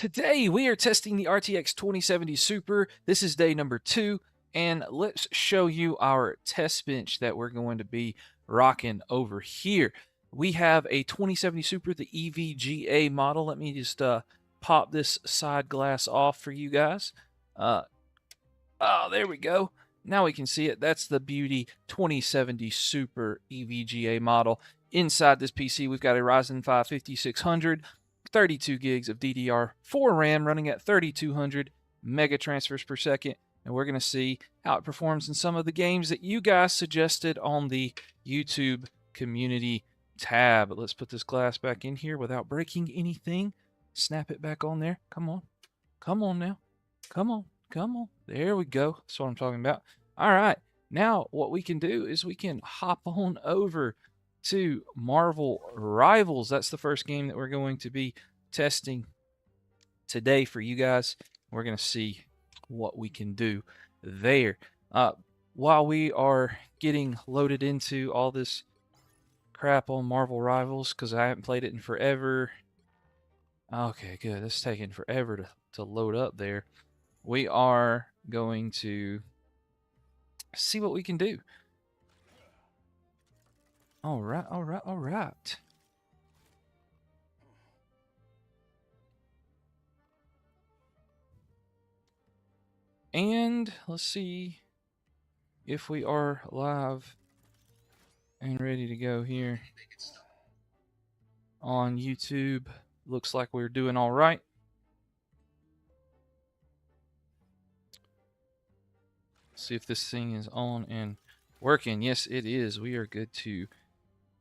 Today we are testing the RTX 2070 Super. This is day number 2, and let's show you our test bench that we're going to be rocking over here. We have a 2070 Super, the EVGA model. Let me just pop this side glass off for you guys. Oh, there we go. Now we can see it. That's the beauty 2070 Super EVGA model. Inside this PC, we've got a Ryzen 5 5600, 32 gigs of DDR4 RAM running at 3200 mega transfers per second. And we're going to see how it performs in some of the games that you guys suggested on the YouTube community tab. Let's put this glass back in here without breaking anything. Snap it back on there. Come on. Come on now. Come on. Come on. There we go. That's what I'm talking about. All right. Now what we can do is we can hop on over to Marvel Rivals. That's the first game that we're going to be testing today for you guys. We're going to see what we can do there. While we are getting loaded into all this crap on Marvel Rivals, because I haven't played it in forever. Okay, good. It's taking forever to load up there. We are going to see what we can do. All right, all right, all right. And let's see if we are live and ready to go here on YouTube. Looks like we're doing all right. See if this thing is on and working. Yes, it is. We are good to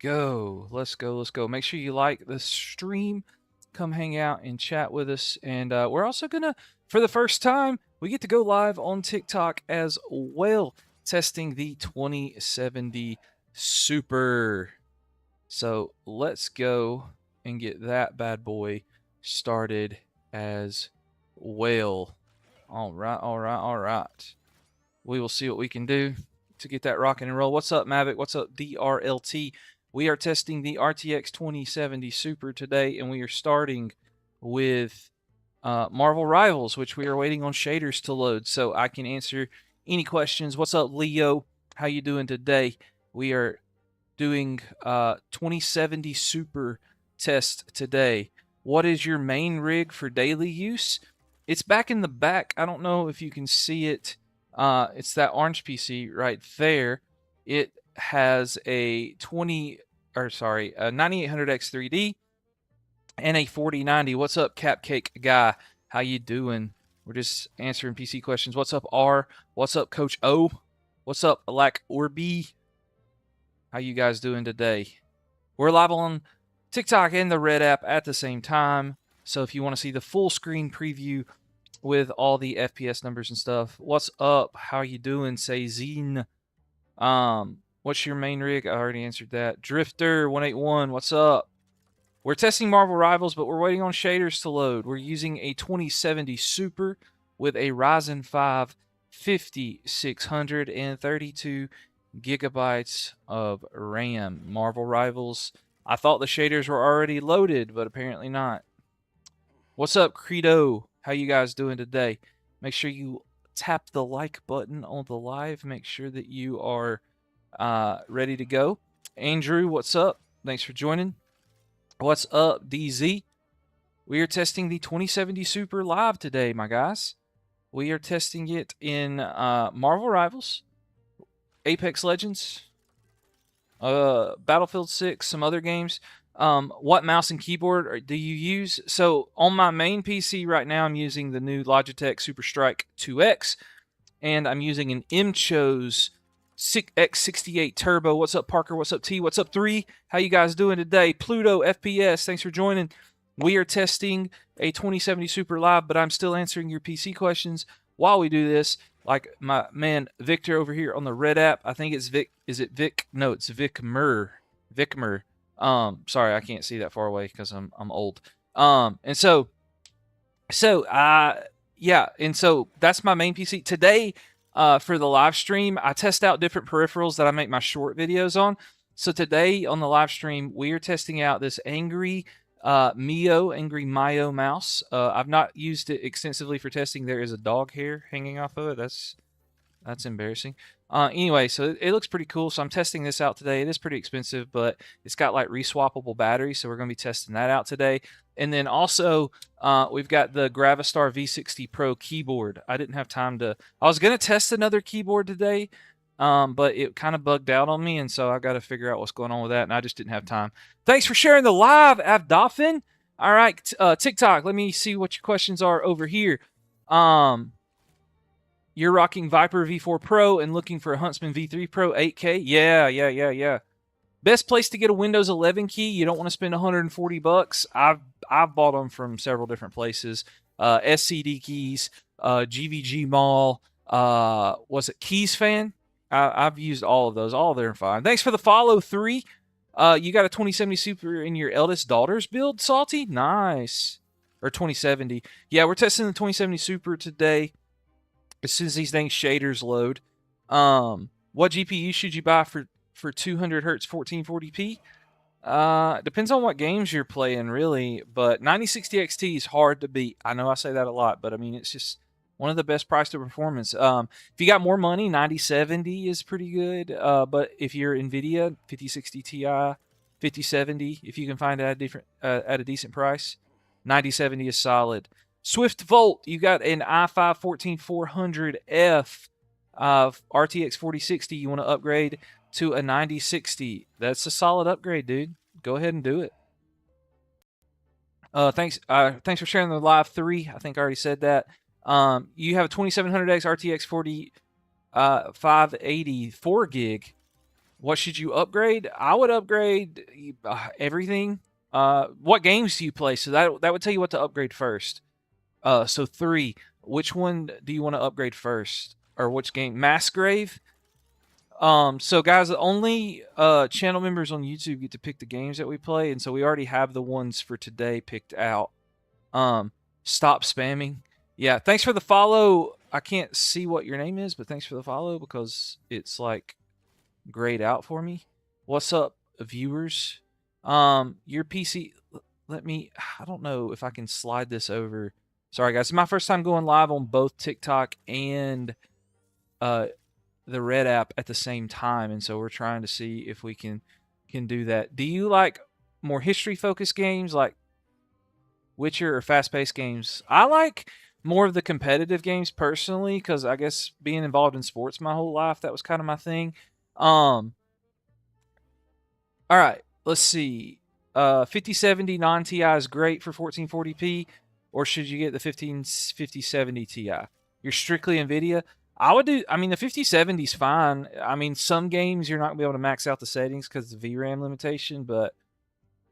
go. Let's go. Let's go. Make sure you like the stream. Come hang out and chat with us. And we're also going to, for the first time, we get to go live on TikTok as well, testing the 2070 Super. So let's go and get that bad boy started as well. All right, all right, all right. We will see what we can do to get that rocking and roll. What's up, Mavic? What's up, DRLT? We are testing the RTX 2070 Super today, and we are starting with Marvel Rivals, which we are waiting on shaders to load so I can answer any questions. What's up, Leo? How you doing today? We are doing 2070 Super test today. What is your main rig for daily use? It's back in the back. I don't know if you can see it. It's that orange PC right there. It has a 9800X3D and a 4090. What's up, Capcake guy? How you doing? We're just answering PC questions. What's up, R? What's up, Coach O? What's up, Lack Orby? How you guys doing today? We're live on TikTok and the Red app at the same time. So if you want to see the full screen preview with all the FPS numbers and stuff, what's up? How you doing? Say Zine. What's your main rig? I already answered that. Drifter 181, what's up? We're testing Marvel Rivals, but we're waiting on shaders to load. We're using a 2070 Super with a Ryzen 5 5600 and 32 gigabytes of RAM. Marvel Rivals. I thought the shaders were already loaded, but apparently not. What's up, Credo? How you guys doing today? Make sure you tap the like button on the live. Make sure that you are ready to go. Andrew, what's up? Thanks for joining. What's up, DZ? We are testing the 2070 Super live today, my guys. We are testing it in Marvel Rivals, Apex Legends, Battlefield 6, some other games. What mouse and keyboard do you use? So on my main PC right now, I'm using the new Logitech SuperStrike 2X, and I'm using an MChose X68 Turbo. What's up, Parker? What's up, T? What's up, 3? How you guys doing today? Pluto FPS, thanks for joining. We are testing a 2070 Super live, but I'm still answering your PC questions while we do this. Like my man Victor over here on the Red app. I think it's Vic. Is it Vic? No, it's Vicmer. Vicmer. Sorry, I can't see that far away because I'm old. Yeah, and so that's my main PC today. For the live stream, I test out different peripherals that I make my short videos on. So today on the live stream, we are testing out this Angry Angry Mayo mouse. I've not used it extensively for testing. There is a dog hair hanging off of it. That's embarrassing. Anyway, so it looks pretty cool. So I'm testing this out today. It is pretty expensive, but it's got like reswappable batteries. So we're going to be testing that out today. And then also, we've got the Gravistar V60 Pro keyboard. I didn't have time to. I was going to test another keyboard today, but it kind of bugged out on me. And so I got to figure out what's going on with that. And I just didn't have time. Thanks for sharing the live, Avdolphin. All right, TikTok, let me see what your questions are over here. You're rocking Viper V4 Pro and looking for a Huntsman V3 Pro 8K? Yeah. Best place to get a Windows 11 key. You don't want to spend 140 bucks. I've bought them from several different places. SCD Keys, GVG Mall, was it Keys Fan? I've used all of those. All of them are fine. Thanks for the follow, 3. You got a 2070 Super in your eldest daughter's build, Salty? Nice. Or 2070. Yeah, we're testing the 2070 Super today. As soon as these things shaders load. What GPU should you buy for 200 hertz 1440p? Depends on what games you're playing, really. But 9060 XT is hard to beat. I know I say that a lot, but I mean, it's just one of the best price to performance. If you got more money, 9070 is pretty good. But if you're NVIDIA, 5060 Ti, 5070, if you can find it at a decent price, 9070 is solid. Swift Volt, you got an i5 14400F RTX 4060. You want to upgrade to a 9060. That's a solid upgrade, dude. Go ahead and do it. Thanks for sharing the live, 3. I think I already said that. You have a 2700X RTX 580 4 gig. What should you upgrade? I would upgrade everything. What games do you play? So that would tell you what to upgrade first. So 3, which one do you want to upgrade first? Or which game? Massgrave? So guys, the only channel members on YouTube get to pick the games that we play, and so we already have the ones for today picked out. Stop spamming. Yeah, thanks for the follow. I can't see what your name is, but thanks for the follow because it's like grayed out for me. What's up, viewers? Your PC, I don't know if I can slide this over. Sorry, guys. It's my first time going live on both TikTok and the Red app at the same time, and so we're trying to see if we can do that. Do you like more history-focused games like Witcher or fast-paced games? I like more of the competitive games personally because I guess being involved in sports my whole life, that was kind of my thing. All right, let's see. 5070 non-Ti is great for 1440p. Or should you get the 5070 Ti? You're strictly NVIDIA. The 5070 is fine. I mean, some games you're not going to be able to max out the settings because of the VRAM limitation, but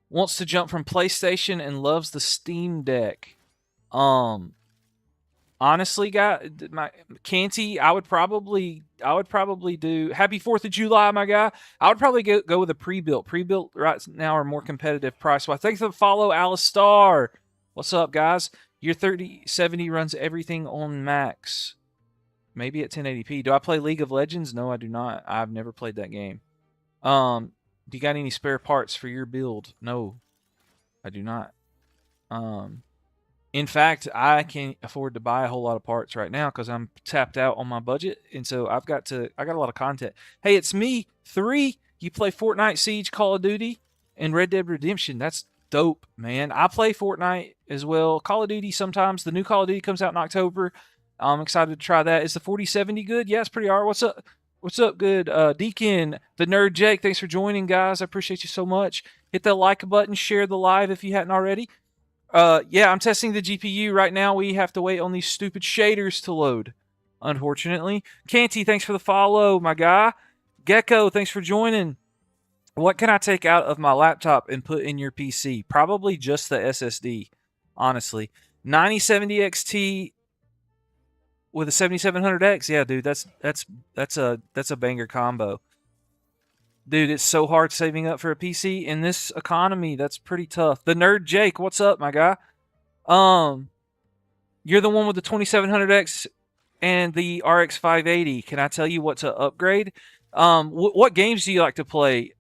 wants to jump from PlayStation and loves the Steam Deck. Honestly, guy, Canty, I would probably do Happy 4th of July, my guy. I would probably go with a pre-built. Pre-built right now are more competitive price. So I thanks for the follow, Alistar. What's up, guys? Your 3070 runs everything on max. Maybe at 1080p. Do I play League of Legends? No, I do not. I've never played that game. Do you got any spare parts for your build? No, I do not. In fact, I can't afford to buy a whole lot of parts right now because I'm tapped out on my budget, and so I got a lot of content. Hey, it's me, 3. You play Fortnite, Siege, Call of Duty, and Red Dead Redemption. That's dope, man. I play Fortnite as well. Call of Duty sometimes. The new Call of Duty comes out in October. I'm excited to try that. Is the 4070 good? Yeah, it's pretty hard. What's up? What's up, good Deacon, the nerd Jake? Thanks for joining, guys. I appreciate you so much. Hit that like button, share the live if you hadn't already. Yeah, I'm testing the GPU right now. We have to wait on these stupid shaders to load, unfortunately. Canty, thanks for the follow, my guy. Gecko, thanks for joining. What can I take out of my laptop and put in your PC? Probably just the SSD, honestly. 9070 XT with a 7700X. Yeah, dude, that's a banger combo. Dude, it's so hard saving up for a PC in this economy. That's pretty tough. The nerd Jake, what's up, my guy? You're the one with the 2700X and the RX 580. Can I tell you what to upgrade? What games do you like to play?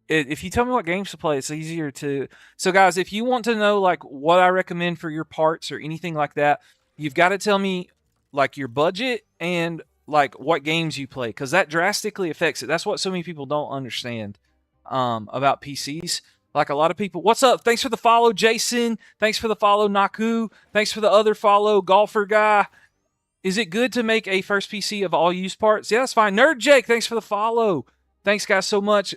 if you tell me what games to play, it's easier to. So, guys, if you want to know like what I recommend for your parts or anything like that, you've got to tell me like your budget and like what games you play, because that drastically affects it. That's what so many people don't understand about PCs. Like a lot of people, what's up? Thanks for the follow, Jason. Thanks for the follow, Naku. Thanks for the other follow, Golfer Guy. Is it good to make a first PC of all used parts? Yeah, that's fine. Nerd Jake, thanks for the follow. Thanks, guys, so much.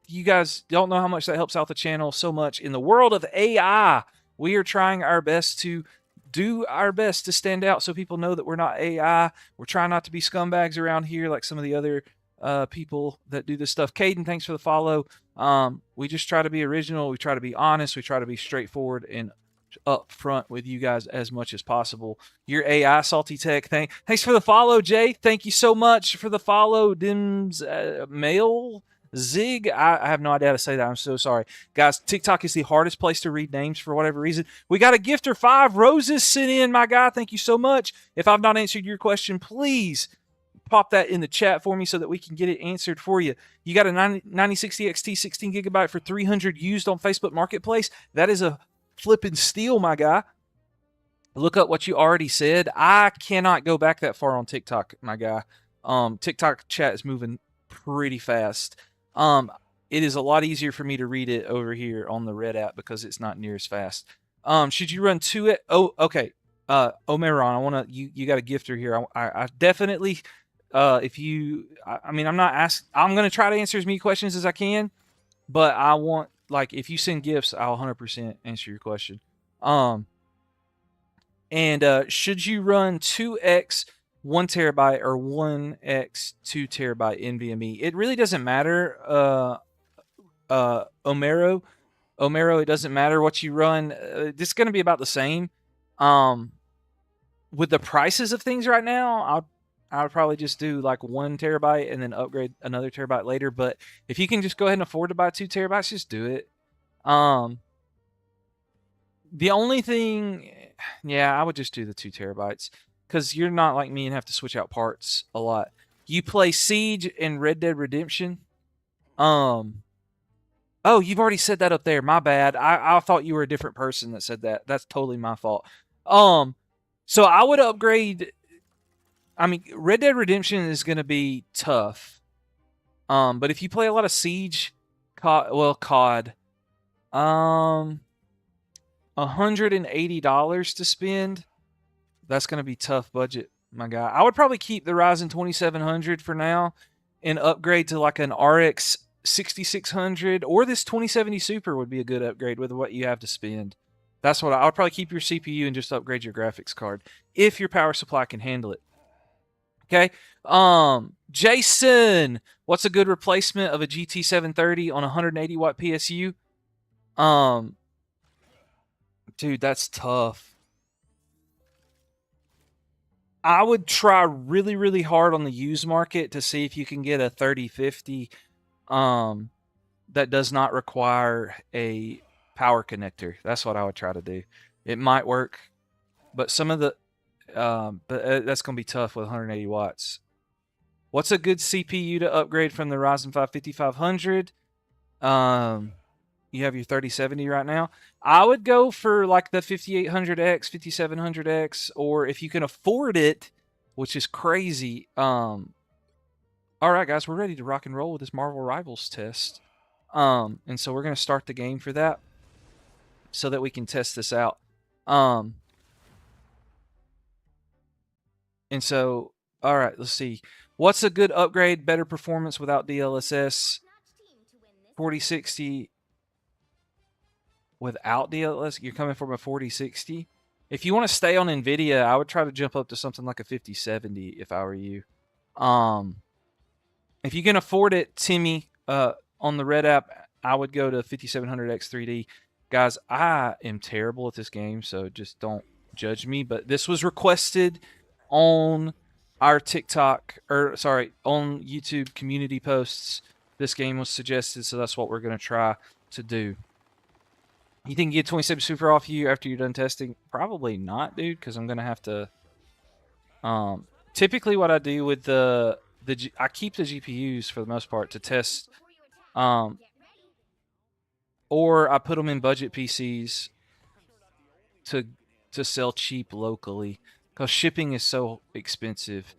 You guys don't know how much that helps out the channel so much. In the world of AI, we are trying our best to do our best to stand out so people know that we're not AI. We're trying not to be scumbags around here like some of the other people that do this stuff. Caden, thanks for the follow. We just try to be original. We try to be honest. We try to be straightforward and up front with you guys as much as possible. Your AI salty tech thing. Thanks for the follow, Jay. Thank you so much for the follow, Dims Mail Zig. I have no idea how to say that. I'm so sorry, guys. TikTok is the hardest place to read names for whatever reason. We got a gifter 5 roses sent in, my guy. Thank you so much. If I've not answered your question, please pop that in the chat for me so that we can get it answered for you. You got a 9060 XT 16 gigabyte for 300 used on Facebook Marketplace. That is a flipping steal, my guy. Look up what you already said. I cannot go back that far on TikTok, my guy. TikTok chat is moving pretty fast. It is a lot easier for me to read it over here on the Red app because it's not near as fast. Should you run 2 it? Oh, okay. Omeron, I want to. You got a gifter here. I definitely. If you, I mean, I'm not asking. I'm gonna try to answer as many questions as I can, but I want, like, if you send gifts, I'll 100% answer your question. And should you run 2x 1 terabyte or 1x 2 terabyte NVMe? It really doesn't matter. Omero, it doesn't matter what you run. It's going to be about the same. With the prices of things right now, I would probably just do like 1 terabyte and then upgrade another terabyte later. But if you can just go ahead and afford to buy 2 terabytes, just do it. The only thing, yeah, I would just do the 2 terabytes because you're not like me and have to switch out parts a lot. You play Siege and Red Dead Redemption. Oh, you've already said that up there. My bad. I thought you were a different person that said that. That's totally my fault. So I would upgrade. I mean, Red Dead Redemption is going to be tough. But if you play a lot of Siege, COD, $180 to spend, that's going to be tough budget, my guy. I would probably keep the Ryzen 2700 for now and upgrade to like an RX 6600, or this 2070 Super would be a good upgrade with what you have to spend. That's what I would probably keep your CPU and just upgrade your graphics card if your power supply can handle it. Okay. Jason, what's a good replacement of a GT 730 on 180 watt PSU? Dude, that's tough. I would try really, really hard on the used market to see if you can get a 3050 that does not require a power connector. That's what I would try to do. It might work, but some of the that's going to be tough with 180 watts. What's a good CPU to upgrade from the Ryzen 5 5500? You have your 3070 right now. I would go for like the 5800X, 5700X, or if you can afford it, which is crazy. All right, guys, we're ready to rock and roll with this Marvel Rivals test. And so we're going to start the game for that so that we can test this out. And so, all right, let's see. What's a good upgrade, better performance without DLSS? 4060 without DLSS? You're coming from a 4060? If you want to stay on NVIDIA, I would try to jump up to something like a 5070 if I were you. If you can afford it, Timmy, on the Red app, I would go to 5700X 3D. Guys, I am terrible at this game, so just don't judge me. But this was requested on our TikTok, on YouTube community posts. This game was suggested, so that's what we're going to try to do. You think you get 27 Super off you after you're done testing? Probably not, dude, because I'm going to have to... typically what I do with I keep the GPUs for the most part to test or I put them in budget PCs to sell cheap locally because shipping is so expensive.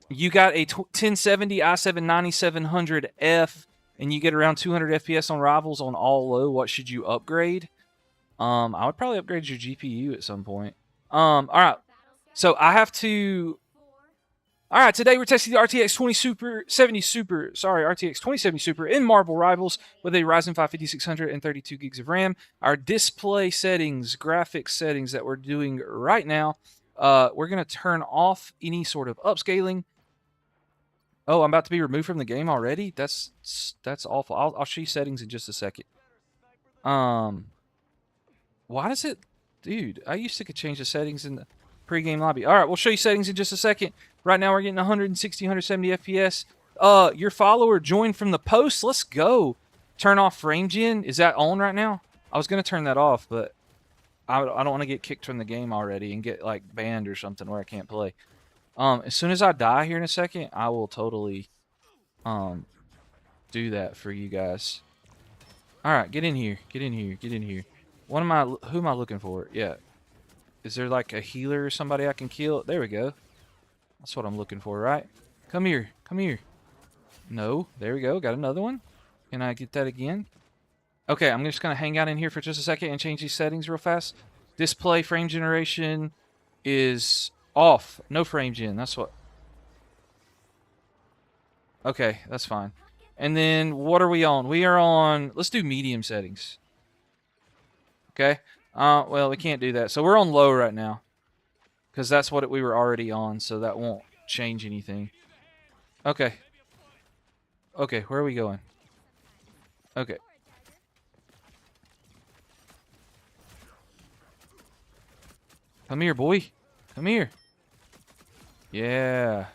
You got a 1070 i7 9700F, and you get around 200 FPS on Rivals on all low. What should you upgrade? I would probably upgrade your GPU at some point. All right. So I have to. All right, today we're testing the RTX 2070 Super, RTX 2070 Super in Marble Rivals with a Ryzen 5 5600 and 32 gigs of RAM. Our display settings, graphics settings that we're doing right now, we're going to turn off any sort of upscaling. Oh, I'm about to be removed from the game already? That's awful. I'll show you settings in just a second. Why does it... Dude, I used to could change the settings in the pre-game lobby. All right, we'll show you settings in just a second. Right now, we're getting 160, 170 FPS. Your follower joined from the post. Let's go. Turn off frame gen. Is that on right now? I was going to turn that off, but I don't want to get kicked from the game already and get, like, banned or something where I can't play. As soon as I die here in a second, I will totally do that for you guys. All right, get in here. Get in here. Get in here. Who am I looking for? Yeah. Is there like a healer or somebody I can kill? There we go. That's what I'm looking for, right? Come here. Come here. No. There we go. Got another one. Can I get that again? Okay, I'm just going to hang out in here for just a second and change these settings real fast. Display frame generation is off. No frame gen. That's what... Okay, that's fine. And then what are we on? We are on... Let's do medium settings. Okay. Well, we can't do that. So we're on low right now. Because that's what we were already on, so that won't change anything. Okay. Okay, where are we going? Okay. Come here, boy. Come here. Yeah.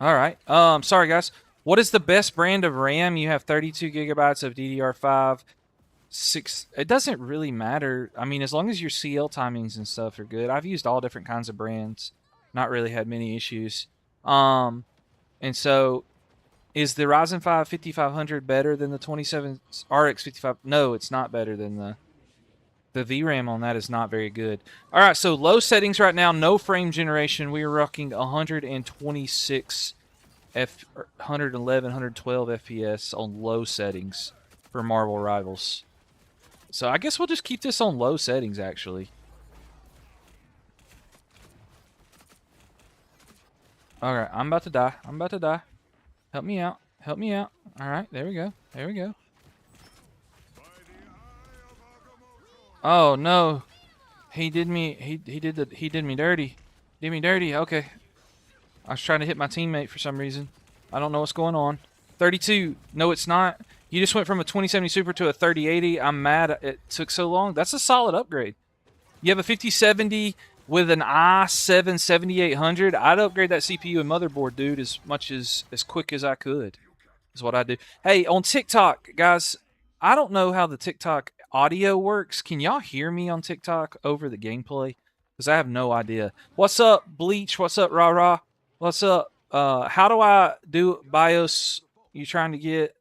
Alright. Sorry, guys. What is the best brand of RAM? You have 32 gigabytes of DDR5. It doesn't really matter. I mean, as long as your CL timings and stuff are good. I've used all different kinds of brands. Not really had many issues. And so, is the Ryzen 5 5500 better than the 27 RX 55? No, it's not better than the VRAM on that is not very good. All right, so low settings right now, no frame generation. We are rocking 126 111, 112 FPS on low settings for Marble Rivals. So I guess we'll just keep this on low settings, actually. Alright, I'm about to die. I'm about to die. Help me out. Help me out. Alright, there we go. There we go. Oh, no. He did me... He did me dirty. Did me dirty. Okay. I was trying to hit my teammate for some reason. I don't know what's going on. 32. No, it's not. You just went from a 2070 Super to a 3080. I'm mad it took so long. That's a solid upgrade. You have a 5070 with an i7 7800. I'd upgrade that CPU and motherboard, dude, as quick as I could. Is what I do. Hey, on TikTok, guys, I don't know how the TikTok audio works. Can y'all hear me on TikTok over the gameplay? Because I have no idea. What's up, Bleach? What's up, Rah Rah? What's up? How do I do BIOS? You trying to get...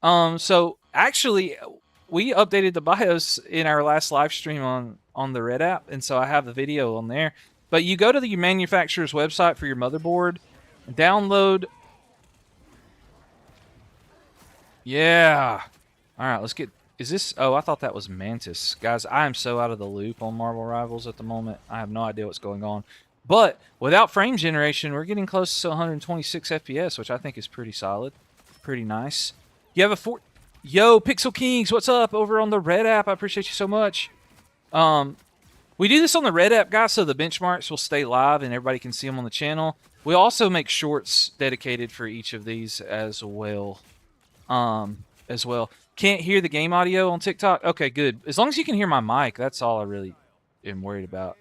So actually, we updated the BIOS in our last live stream on the Red app, and so I have the video on there. But you go to the manufacturer's website for your motherboard, download. Yeah. All right, let's get. Is this? Oh, I thought that was Mantis, guys. I am so out of the loop on Marble Rivals at the moment. I have no idea what's going on. But without frame generation, we're getting close to 126 FPS, which I think is pretty solid, pretty nice. You have a Yo, Pixel Kings, what's up over on the Red app? I appreciate you so much. We do this on the Red app, guys, so the benchmarks will stay live and everybody can see them on the channel. We also make shorts dedicated for each of these as well. Can't hear the game audio on TikTok? Okay, good. As long as you can hear my mic, that's all I really am worried about,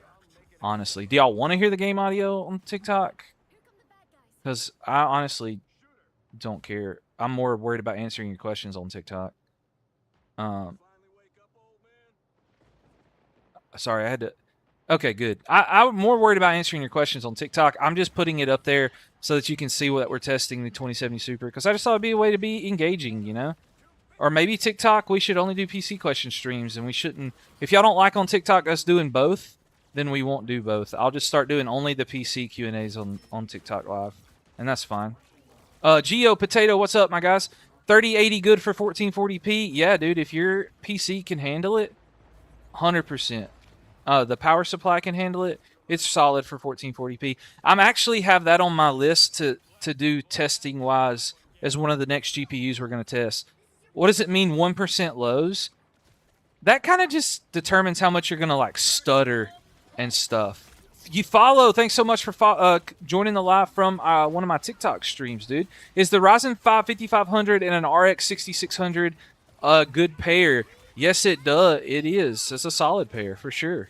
honestly. Do y'all want to hear the game audio on TikTok? Because I honestly don't care. I'm more worried about answering your questions on TikTok. Sorry, I had to... Okay, good. I'm more worried about answering your questions on TikTok. I'm just putting it up there so that you can see what we're testing the 2070 Super, because I just thought it'd be a way to be engaging, you know? Or maybe TikTok, we should only do PC question streams, and we shouldn't. If y'all don't like on TikTok us doing both, then we won't do both. I'll just start doing only the PC Q&As on TikTok Live, and that's fine. Geo Potato, what's up, my guys? 3080 good for 1440p? Yeah, dude, if your PC can handle it, 100%. The power supply can handle it. It's solid for 1440p. I'm actually have that on my list to do testing wise as one of the next GPUs we're going to test. What does it mean 1% lows? That kind of just determines how much you're going to like stutter and stuff. You follow. Thanks so much for joining the live from one of my TikTok streams, dude. Is the Ryzen 5 5500 and an RX 6600 a good pair? Yes, it does. It is. It's a solid pair for sure.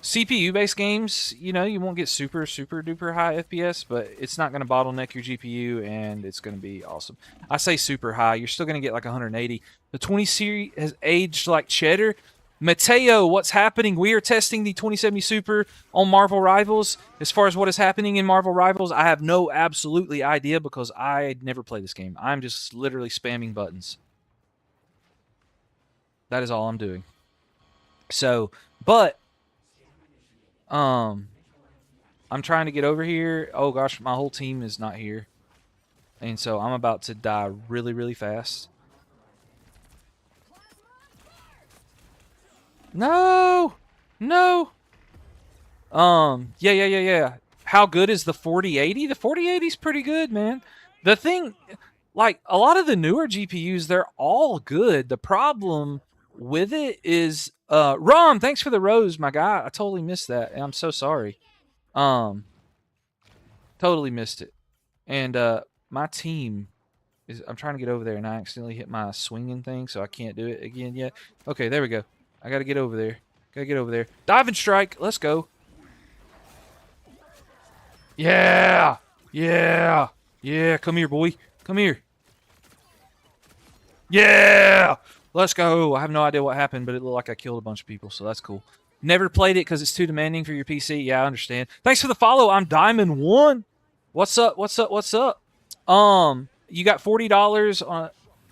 CPU-based games, you know, you won't get super duper high FPS, but it's not going to bottleneck your GPU, and it's going to be awesome. I say super high. You're still going to get like 180. The 20 series has aged like cheddar. Mateo, what's happening? We are testing the 2070 Super on Marvel Rivals. As far as what is happening in Marvel Rivals, I have no absolutely idea because I never play this game. I'm just literally spamming buttons. That is all I'm doing. So, but I'm trying to get over here. Oh gosh, my whole team is not here. And so I'm about to die really, really fast. No! No! Yeah. How good is the 4080? The 4080 is pretty good, man. The thing, like, a lot of the newer GPUs, they're all good. The problem with it is, Rom, thanks for the rose, my guy. I totally missed that, and I'm so sorry. Totally missed it. And, my team is, I'm trying to get over there, and I accidentally hit my swinging thing, so I can't do it again yet. Okay, there we go. I gotta get over there. Gotta get over there. Dive and strike. Let's go. Yeah! Yeah! Yeah, come here, boy. Come here. Yeah! Let's go. I have no idea what happened, but it looked like I killed a bunch of people, so that's cool. Never played it because it's too demanding for your PC. Yeah, I understand. Thanks for the follow. I'm Diamond 1. What's up? What's up? What's up? You got $40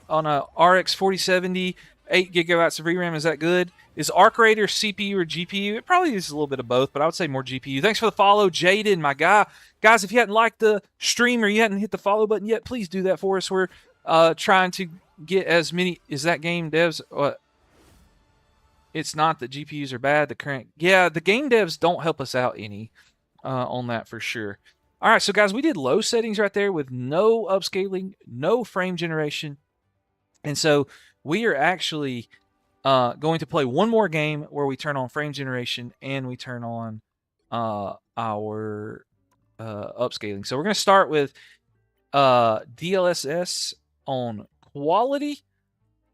on a RX 4070, 8 gigabytes of VRAM. Is that good? Is Arc Raider CPU or GPU? It probably is a little bit of both, but I would say more GPU. Thanks for the follow, Jaden, my guy. Guys, if you hadn't liked the stream or you hadn't hit the follow button yet, please do that for us. We're trying to get as many. Is that game devs? It's not that GPUs are bad. The game devs don't help us out any on that for sure. All right, so guys, we did low settings right there with no upscaling, no frame generation. And so we are actually going to play one more game where we turn on frame generation and we turn on our upscaling. So we're going to start with DLSS on quality.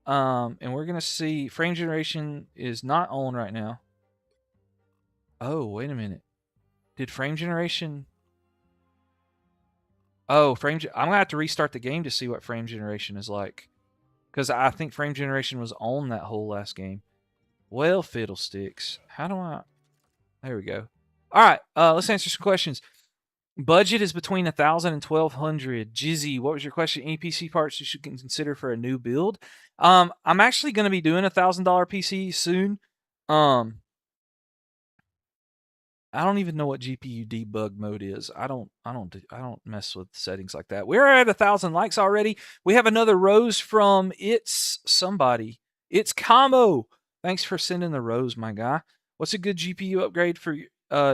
And we're going to see frame generation is not on right now. Oh, wait a minute. Did frame generation... Oh, I'm going to have to restart the game to see what frame generation is like. Because I think frame generation was on that whole last game. Well, fiddlesticks. How do I... There we go. All right, let's answer some questions. Budget is between $1,000 and $1,200. Jizzy, what was your question? Any PC parts you should consider for a new build? I'm actually going to be doing a $1,000 PC soon. I don't even know what GPU debug mode is. I don't mess with settings like that. We're at 1,000 likes already. We have another rose from It's Camo. Thanks for sending the rose, my guy. What's a good GPU upgrade for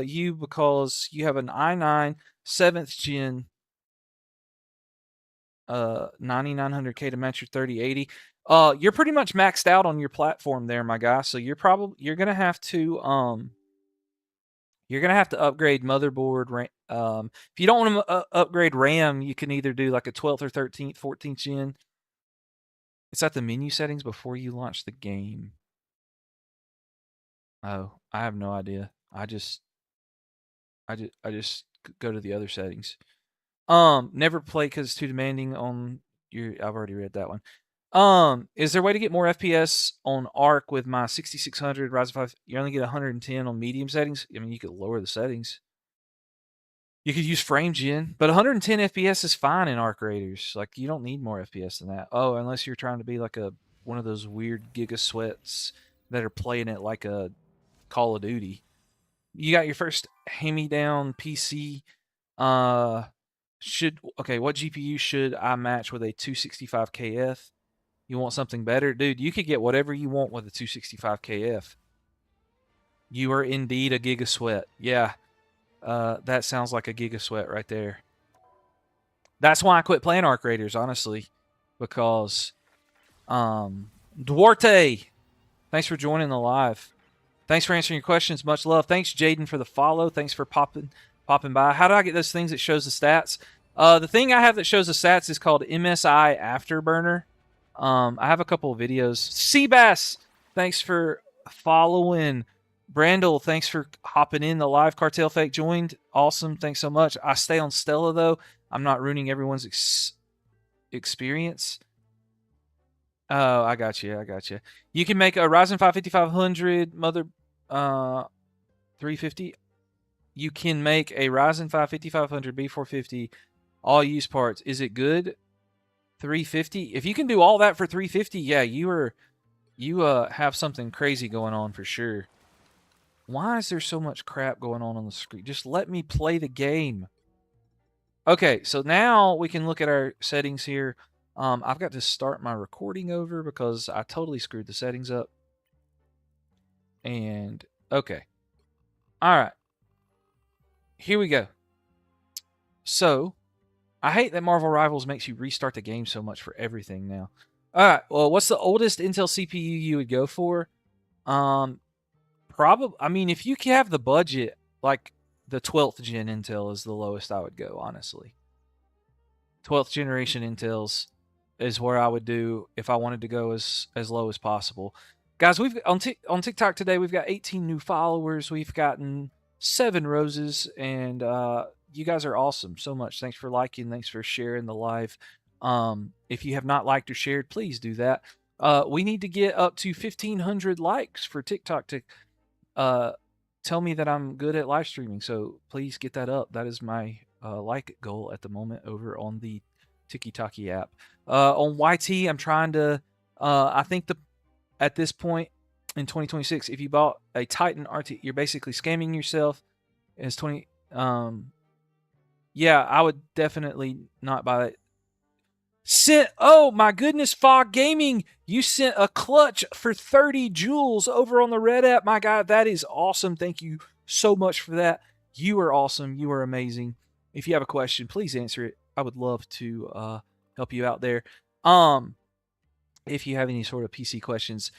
you because you have an i9 7th gen 9900K to match your 3080. You're pretty much maxed out on your platform there, my guy. So you're gonna have to upgrade motherboard. If you don't want to upgrade RAM, you can either do like a 12th or 13th, 14th gen. It's at the menu settings before you launch the game. Oh, I have no idea. I just go to the other settings. Never play because it's too demanding on your... I've already read that one. Is there a way to get more FPS on Arc with my 6600 Ryzen 5? You only get 110 on medium settings. I mean, you could lower the settings. You could use frame gen, but 110 FPS is fine in Arc Raiders. Like, you don't need more FPS than that. Oh, unless you're trying to be like one of those weird Giga Sweats that are playing it like a Call of Duty. You got your first hand-me-down PC. What GPU should I match with a 265KF? You want something better? Dude, you could get whatever you want with a 265KF. You are indeed a Giga Sweat. Yeah. That sounds like a Giga Sweat right there. That's why I quit playing Arc Raiders, honestly, because Duarte, thanks for joining the live. Thanks for answering your questions. Much love. Thanks, Jaden, for the follow. Thanks for popping by. How do I get those things that shows the stats? The thing I have that shows the stats is called MSI Afterburner. I have a couple of videos. Seabass, thanks for following. Brandel, thanks for hopping in. The live Cartel Fake joined. Awesome. Thanks so much. I stay on Stella, though. I'm not ruining everyone's experience. Oh, I got you. You can make a Ryzen 5 5500 mother 350. You can make a Ryzen 5 5500 B450 all use parts. Is it good? 350. If you can do all that for 350, yeah, you have something crazy going on for sure. Why is there so much crap going on the screen? Just let me play the game. Okay, so now we can look at our settings here. I've got to start my recording over because I totally screwed the settings up. And, okay. All right. Here we go. So, I hate that Marvel Rivals makes you restart the game so much for everything now. All right, well, what's the oldest Intel CPU you would go for? Probably, I mean, if you have the budget, like the 12th gen Intel is the lowest I would go, honestly. 12th generation Intels is where I would do if I wanted to go as low as possible. Guys, we've on TikTok today, we've got 18 new followers. We've gotten 7 roses, and you guys are awesome so much. Thanks for liking. Thanks for sharing the live. If you have not liked or shared, please do that. We need to get up to 1,500 likes for TikTok to tell me that I'm good at live streaming. So please get that up. That is my like goal at the moment over on the TikTok app. On YT, I'm trying to. I think at this point in 2026, if you bought a Titan RT, you're basically scamming yourself. As 20. Yeah, I would definitely not buy it. Oh my goodness, Fog Gaming, you sent a clutch for 30 joules over on the Red app. My God, that is awesome. Thank you so much for that. You are awesome. You are amazing. If you have a question, please answer it. I would love to help you out there. If you have any sort of PC questions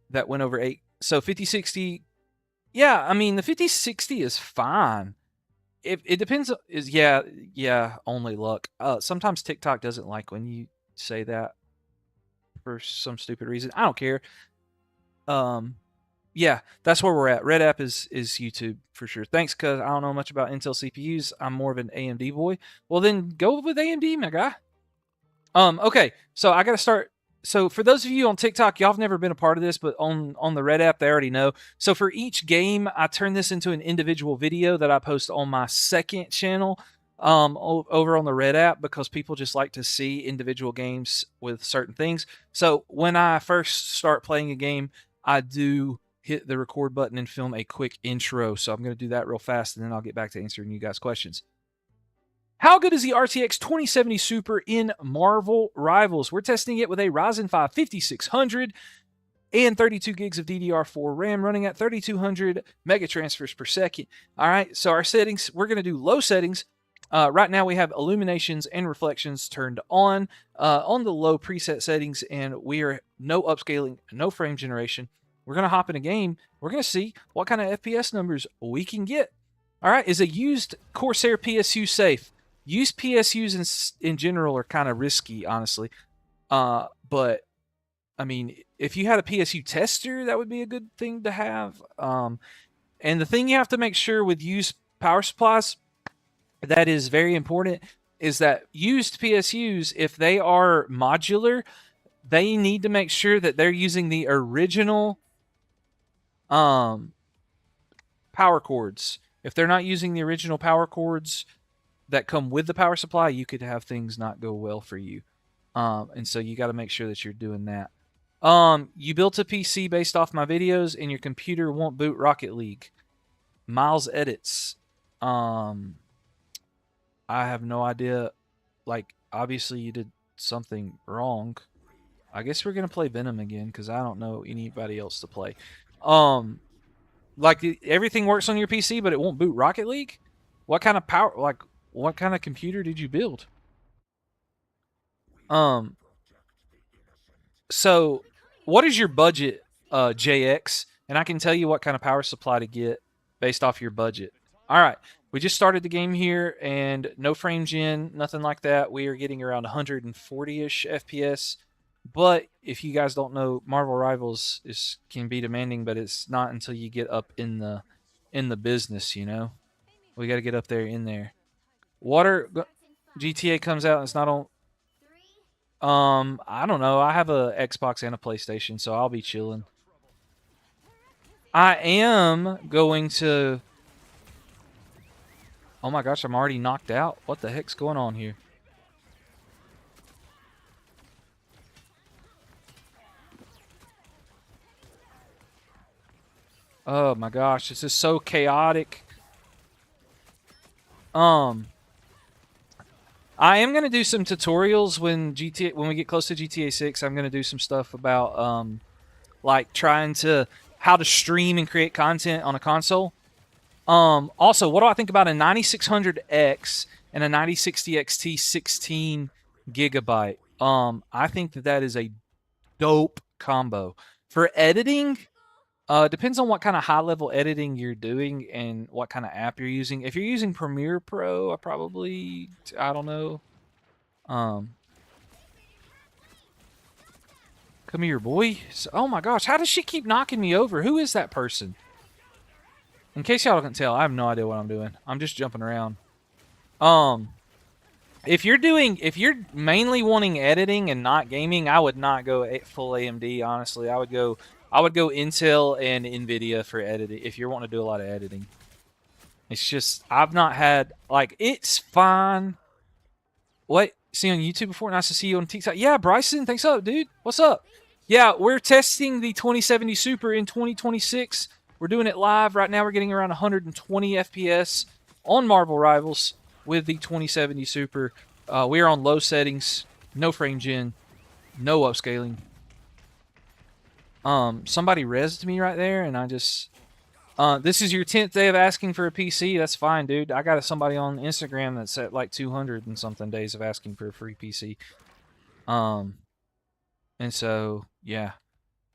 that went over 8. So 5060, yeah, I mean, the 5060 is fine. It depends. Only luck. Sometimes TikTok doesn't like when you say that for some stupid reason. I don't care. Yeah, that's where we're at. Red app is YouTube for sure. Thanks, cause I don't know much about Intel CPUs. I'm more of an AMD boy. Well, then go with AMD, my guy. Okay, so I got to start. So for those of you on TikTok, y'all have never been a part of this, but on the Red app, they already know. So for each game, I turn this into an individual video that I post on my second channel over on the Red app, because people just like to see individual games with certain things. So when I first start playing a game, I do hit the record button and film a quick intro. So I'm going to do that real fast, and then I'll get back to answering you guys' questions. How good is the RTX 2070 Super in Marvel Rivals? We're testing it with a Ryzen 5 5600 and 32 gigs of DDR4 RAM running at 3200 megatransfers per second. All right, so our settings, we're going to do low settings. Right now we have illuminations and reflections turned on the low preset settings, and we are no upscaling, no frame generation. We're going to hop in a game. We're going to see what kind of FPS numbers we can get. All right, is a used Corsair PSU safe? Used PSUs in general are kind of risky, honestly. But, I mean, if you had a PSU tester, that would be a good thing to have. And the thing you have to make sure with used power supplies, that is very important, is that used PSUs, if they are modular, they need to make sure that they're using the original power cords. If they're not using the original power cords, that come with the power supply, you could have things not go well for you. And so you got to make sure that you're doing that. You built a PC based off my videos, and your computer won't boot Rocket League. Miles edits. I have no idea. Like, obviously you did something wrong. I guess we're gonna play Venom again because I don't know anybody else to play. Like everything works on your PC, but it won't boot Rocket League. What kind of power? Like, what kind of computer did you build? So what is your budget, JX? And I can tell you what kind of power supply to get based off your budget. All right, we just started the game here, and no frame gen, nothing like that. We are getting around 140-ish FPS. But if you guys don't know, Marvel Rivals can be demanding, but it's not until you get up in the business, you know. We got to get up there in there. GTA comes out and it's not on. I don't know. I have a Xbox and a PlayStation, so I'll be chilling. I am going to. Oh my gosh, I'm already knocked out. What the heck's going on here? Oh my gosh, this is so chaotic. I am gonna do some tutorials when we get close to GTA 6. I'm gonna do some stuff about like trying to how to stream and create content on a console. Also, what do I think about a 9600X and a 9060 XT 16 gigabyte? I think that is a dope combo for editing. Depends on what kind of high-level editing you're doing and what kind of app you're using. If you're using Premiere Pro, I don't know. Come here, boy. Oh my gosh, how does she keep knocking me over? Who is that person? In case y'all can tell, I have no idea what I'm doing. I'm just jumping around. If you're mainly wanting editing and not gaming, I would not go full AMD. Honestly, I would go Intel and NVIDIA for editing if you're wanting to do a lot of editing. It's just, I've not had, like, it's fine. What? See you on YouTube before? Nice to see you on TikTok. Yeah, Bryson, thanks up, dude. What's up? Yeah, we're testing the 2070 Super in 2026. We're doing it live. Right now we're getting around 120 FPS on Marvel Rivals with the 2070 Super. We are on low settings, no frame gen, no upscaling. Somebody rezzed me right there, and I just... this is your 10th day of asking for a PC. That's fine, dude. I got somebody on Instagram that's at like 200 and something days of asking for a free PC. And so, yeah.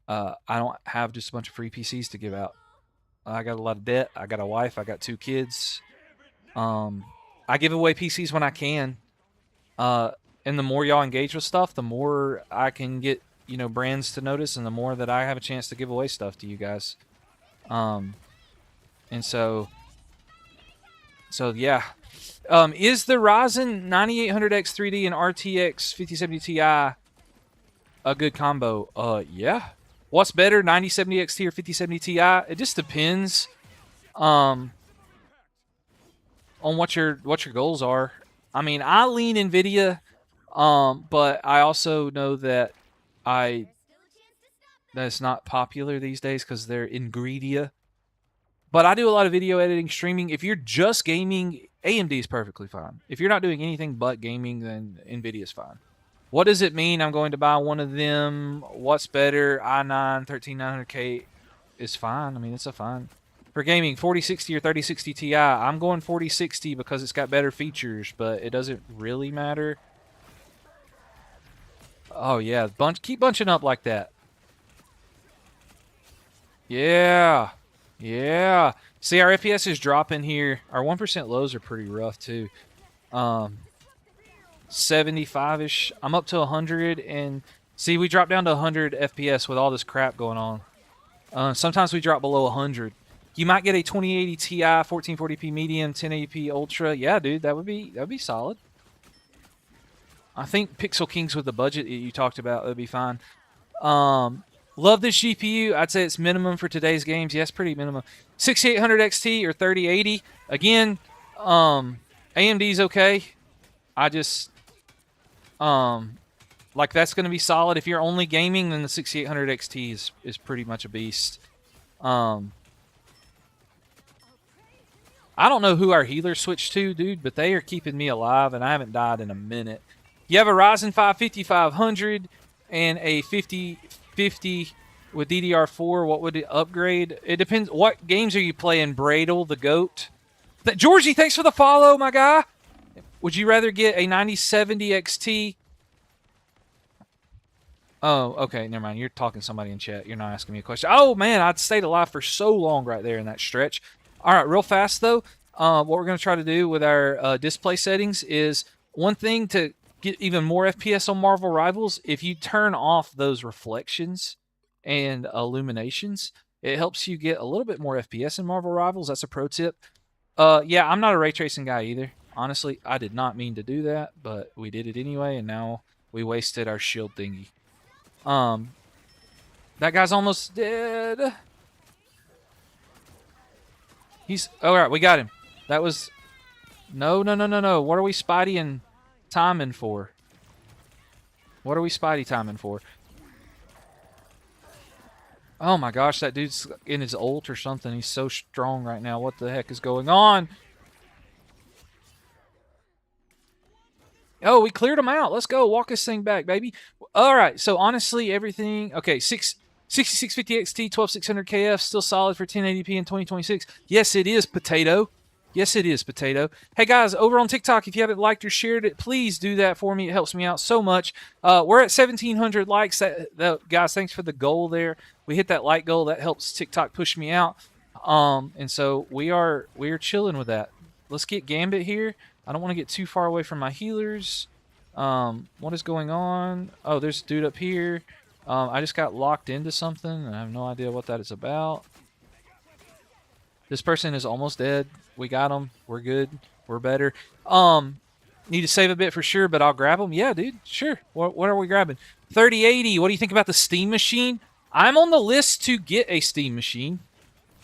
I don't have just a bunch of free PCs to give out. I got a lot of debt. I got a wife. I got 2 kids. I give away PCs when I can. And the more y'all engage with stuff, the more I can get, you know, brands to notice, and the more that I have a chance to give away stuff to you guys. And so yeah. Is the Ryzen 9800X 3D and RTX 5070 Ti a good combo? Yeah. What's better, 9070 XT or 5070 Ti? It just depends on what your goals are. I mean, I lean NVIDIA, but I also know that that's not popular these days because they're Ingredia. But I do a lot of video editing, streaming. If you're just gaming, AMD is perfectly fine. If you're not doing anything but gaming, then NVIDIA is fine. What does it mean I'm going to buy one of them? What's better? i9 13900K is fine. I mean, it's a fine. For gaming, 4060 or 3060 Ti. I'm going 4060 because it's got better features, but it doesn't really matter. Oh, yeah. Keep bunching up like that. Yeah. Yeah. See, our FPS is dropping here. Our 1% lows are pretty rough, too. 75-ish. I'm up to 100, and see, we dropped down to 100 FPS with all this crap going on. Sometimes we drop below 100. You might get a 2080 Ti, 1440p medium, 1080p ultra. Yeah, dude, that would be solid. I think Pixel Kings with the budget that you talked about would be fine. Love this GPU. I'd say it's minimum for today's games. Yes, pretty minimum. 6800 XT or 3080. Again, AMD's okay. I just like that's going to be solid. If you're only gaming, then the 6800 XT is pretty much a beast. I don't know who our healer switched to, dude, but they are keeping me alive, and I haven't died in a minute. You have a Ryzen 5 5500 and a 5050 with DDR4. What would it upgrade? It depends. What games are you playing? Bradle, the GOAT. Georgie, thanks for the follow, my guy. Would you rather get a 9070 XT? Oh, okay, never mind. You're talking to somebody in chat. You're not asking me a question. Oh, man, I'd stayed alive for so long right there in that stretch. All right, real fast, though, what we're going to try to do with our display settings is one thing to get even more FPS on Marvel Rivals, if you turn off those reflections and illuminations, it helps you get a little bit more FPS in Marvel Rivals. That's a pro tip. Yeah, I'm not a ray tracing guy either. Honestly, I did not mean to do that, but we did it anyway, and now we wasted our shield thingy. That guy's almost dead. He's all right. We got him. That was no. What are we Spidey and timing for? What are we Spidey timing for? Oh my gosh, that dude's in his ult or something. He's so strong right now. What the heck is going on? Oh, we cleared him out. Let's go. Walk this thing back, baby. All right. So honestly, everything. Okay, 6650 XT, 12600 KF, still solid for 1080p in 2026. Yes, it is, Potato. Yes, it is, Potato. Hey, guys, over on TikTok, if you haven't liked or shared it, please do that for me. It helps me out so much. We're at 1,700 likes. Guys, thanks for the goal there. We hit that like goal. That helps TikTok push me out. And so we are chilling with that. Let's get Gambit here. I don't want to get too far away from my healers. What is going on? Oh, there's a dude up here. I just got locked into something, and I have no idea what that is about. This person is almost dead. We got him. We're good. We're better. Need to save a bit for sure, but I'll grab them. Yeah, dude. Sure. What are we grabbing? 3080. What do you think about the Steam machine? I'm on the list to get a Steam machine.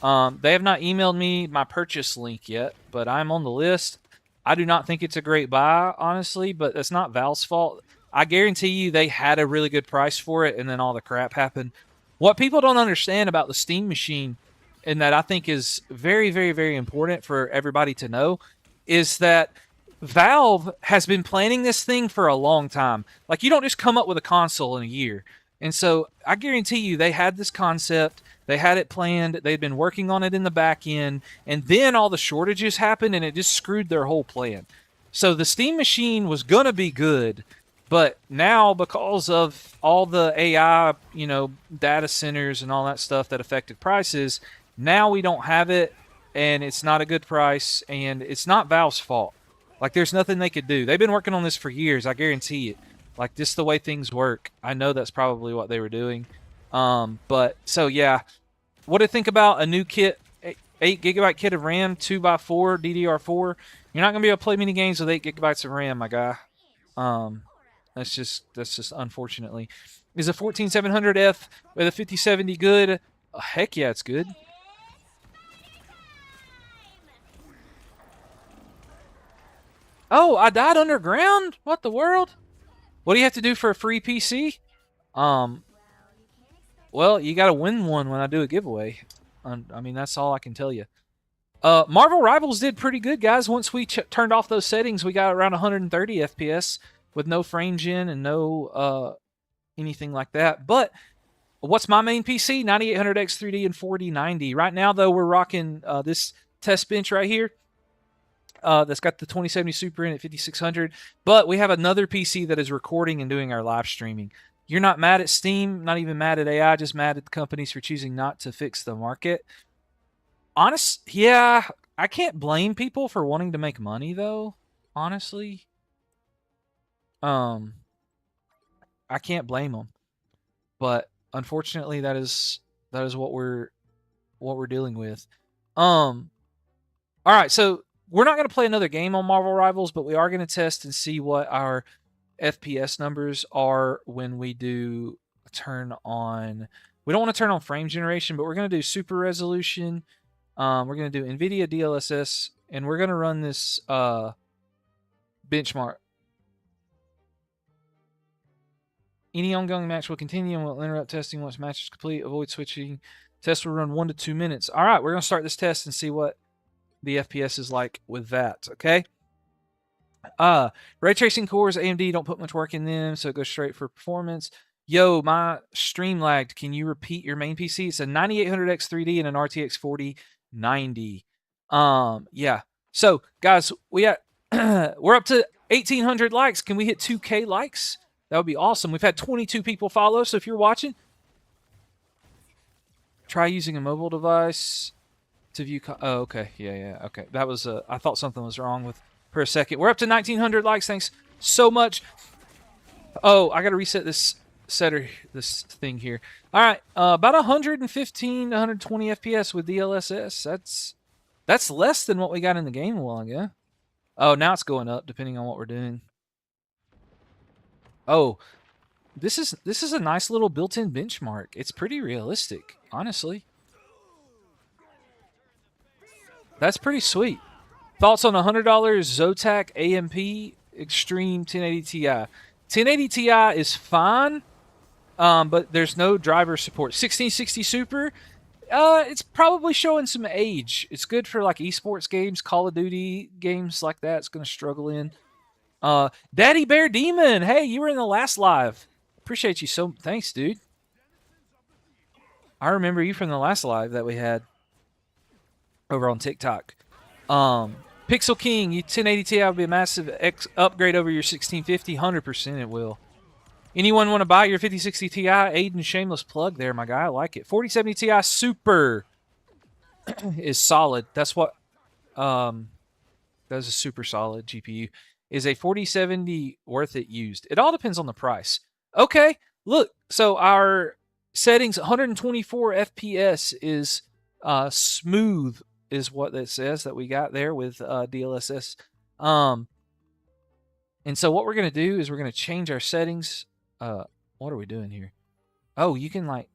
They have not emailed me my purchase link yet, but I'm on the list. I do not think it's a great buy, honestly, but that's not Valve's fault. I guarantee you they had a really good price for it, and then all the crap happened. What people don't understand about the Steam machine, and that I think is very, very, very important for everybody to know, is that Valve has been planning this thing for a long time. Like, you don't just come up with a console in a year. And so I guarantee you they had this concept. They had it planned. They'd been working on it in the back end. And then all the shortages happened, and it just screwed their whole plan. So the Steam machine was going to be good. But now, because of all the AI, data centers and all that stuff that affected prices, now we don't have it, and it's not a good price, and it's not Valve's fault. Like, there's nothing they could do. They've been working on this for years, I guarantee it. Like, just the way things work. I know that's probably what they were doing. But, so, yeah. What do you think about a new kit, 8GB kit of RAM, 2x4, DDR4? You're not going to be able to play many games with 8GB of RAM, my guy. That's just unfortunately. Is a 14700F with a 5070 good? Oh, heck yeah, it's good. Oh, I died underground? What the world? What do you have to do for a free PC? Well, you got to win one when I do a giveaway. I mean, that's all I can tell you. Marvel Rivals did pretty good, guys. Once we turned off those settings, we got around 130 FPS with no frame gen and no anything like that. But what's my main PC? 9800X 3D and 4090. Right now, though, we're rocking this test bench right here. That's got the 2070 Super in at 5600. But we have another PC that is recording and doing our live streaming. You're not mad at Steam, not even mad at AI, just mad at the companies for choosing not to fix the market. Yeah, I can't blame people for wanting to make money, though, honestly. I can't blame them. But unfortunately, that is what we're dealing with. All right, so we're not going to play another game on Marvel Rivals, but we are going to test and see what our FPS numbers are when we do turn on. We don't want to turn on frame generation, but we're going to do super resolution. We're going to do NVIDIA DLSS, and we're going to run this benchmark. Any ongoing match will continue and will interrupt testing once match is complete. Avoid switching. Test will run 1 to 2 minutes. All right, we're going to start this test and see what the FPS is like with that, okay? Ray tracing cores, AMD, don't put much work in them, so it goes straight for performance. Yo, my stream lagged. Can you repeat your main PC? It's a 9800X 3D and an RTX 4090. Yeah. So, guys, we're up to 1,800 likes. Can we hit 2K likes? That would be awesome. We've had 22 people follow, so if you're watching, try using a mobile device to view. Oh, okay. Yeah. Okay. That was. I thought something was wrong with for a second. We're up to 1,900 likes. Thanks so much. Oh, I got to reset this this thing here. All right. About 115 to 120 FPS with DLSS. That's less than what we got in the game a while ago. Oh, now it's going up depending on what we're doing. Oh, this is a nice little built-in benchmark. It's pretty realistic, honestly. That's pretty sweet. Thoughts on $100 Zotac AMP Extreme 1080 Ti? 1080 Ti is fine, but there's no driver support. 1660 Super, it's probably showing some age. It's good for like esports games, Call of Duty games like that. It's going to struggle in. Daddy Bear Demon, hey, you were in the last live. Appreciate you so. Thanks, dude. I remember you from the last live that we had over on TikTok. Pixel King, you 1080 Ti will be a massive upgrade over your 1650. 100% it will. Anyone want to buy your 5060 Ti? Aiden, shameless plug there, my guy. I like it. 4070 Ti Super is solid. That's what. That's a super solid GPU. Is a 4070 worth it used? It all depends on the price. Okay, look. So our settings, 124 FPS is smooth, is what it says that we got there with DLSS. And so what we're going to do is we're going to change our settings. What are we doing here? Oh, you can like...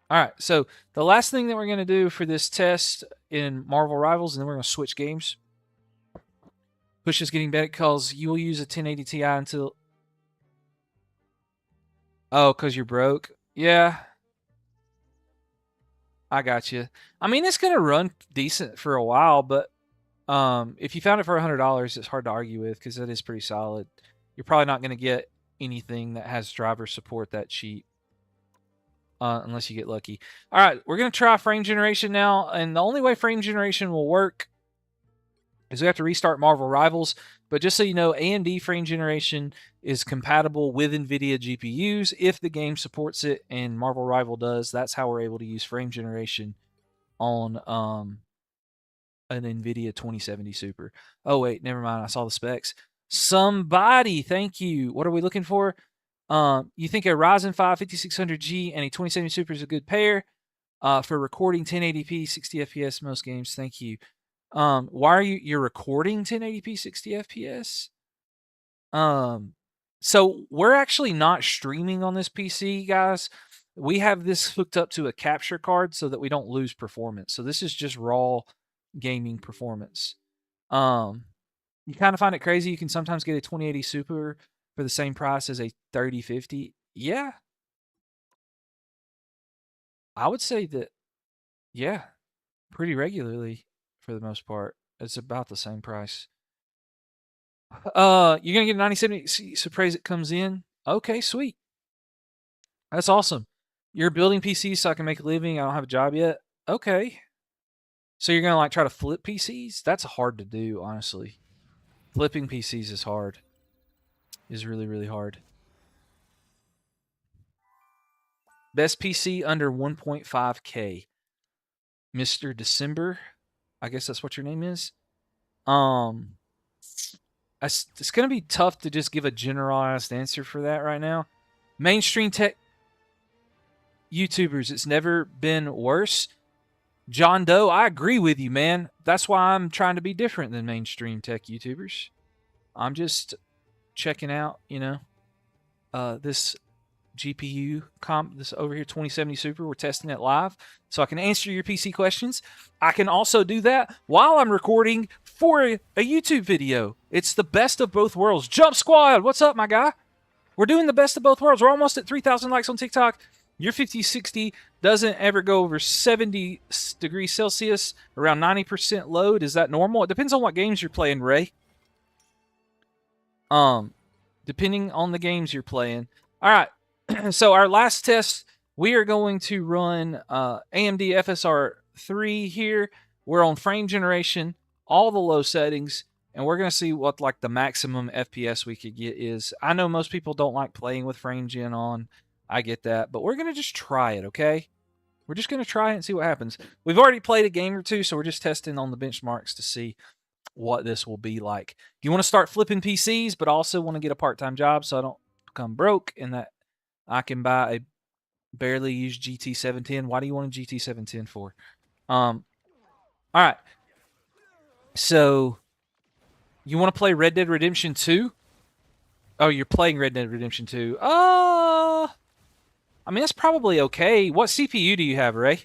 All right, so the last thing that we're going to do for this test in Marvel Rivals, and then we're going to switch games. Push is getting better because you will use a 1080 Ti until... Oh, because you're broke? Yeah. I got you. I mean, it's going to run decent for a while, but if you found it for $100, it's hard to argue with because it is pretty solid. You're probably not going to get anything that has driver support that cheap unless you get lucky. All right, we're going to try frame generation now, and the only way frame generation will work is we have to restart Marvel Rivals. But just so you know, AMD frame generation is compatible with NVIDIA GPUs if the game supports it, and Marvel Rival does. That's how we're able to use frame generation on an NVIDIA 2070 Super. Oh, wait, never mind. I saw the specs. Somebody, thank you. What are we looking for? You think a Ryzen 5 5600G and a 2070 Super is a good pair for recording 1080p 60 FPS most games? Thank you. Why are you're recording 1080p 60 FPS? So we're actually not streaming on this PC, guys. We have this hooked up to a capture card so that we don't lose performance. So this is just raw gaming performance. You kind of find it crazy. You can sometimes get a 2080 Super for the same price as a 3050. Yeah. I would say that, yeah, pretty regularly for the most part. It's about the same price. You're going to get a 9070 surprise it comes in. Okay, sweet. That's awesome. You're building PCs so I can make a living. I don't have a job yet. Okay. So you're going to like try to flip PCs? That's hard to do, honestly. Flipping PCs is hard. Is really, really hard. Best PC under 1.5K. Mr. December. I guess that's what your name is. It's going to be tough to just give a generalized answer for that right now. Mainstream tech YouTubers, it's never been worse. John Doe, I agree with you, man. That's why I'm trying to be different than mainstream tech YouTubers. I'm just checking out, you know, this GPU comp, this over here 2070 Super. We're testing it live, so I can answer your PC questions. I can also do that while I'm recording for a YouTube video. It's the best of both worlds. Jump Squad, what's up, my guy? We're doing the best of both worlds. We're almost at 3,000 likes on TikTok. Your 5060 doesn't ever go over 70 degrees Celsius, around 90% load. Is that normal? It depends on what games you're playing, Ray. Depending on the games you're playing. All right. So our last test, we are going to run AMD FSR 3 here. We're on frame generation, all the low settings, and we're going to see what like the maximum FPS we could get is. I know most people don't like playing with frame gen on. I get that, but we're going to just try it, okay? We're just going to try it and see what happens. We've already played a game or two, so we're just testing on the benchmarks to see what this will be like. You want to start flipping PCs, but also want to get a part-time job so I don't become broke and that I can buy a barely used GT 710. Why do you want a GT 710 for? All right. So you want to play Red Dead Redemption 2? Oh, you're playing Red Dead Redemption 2. I mean, that's probably okay. What CPU do you have, Ray?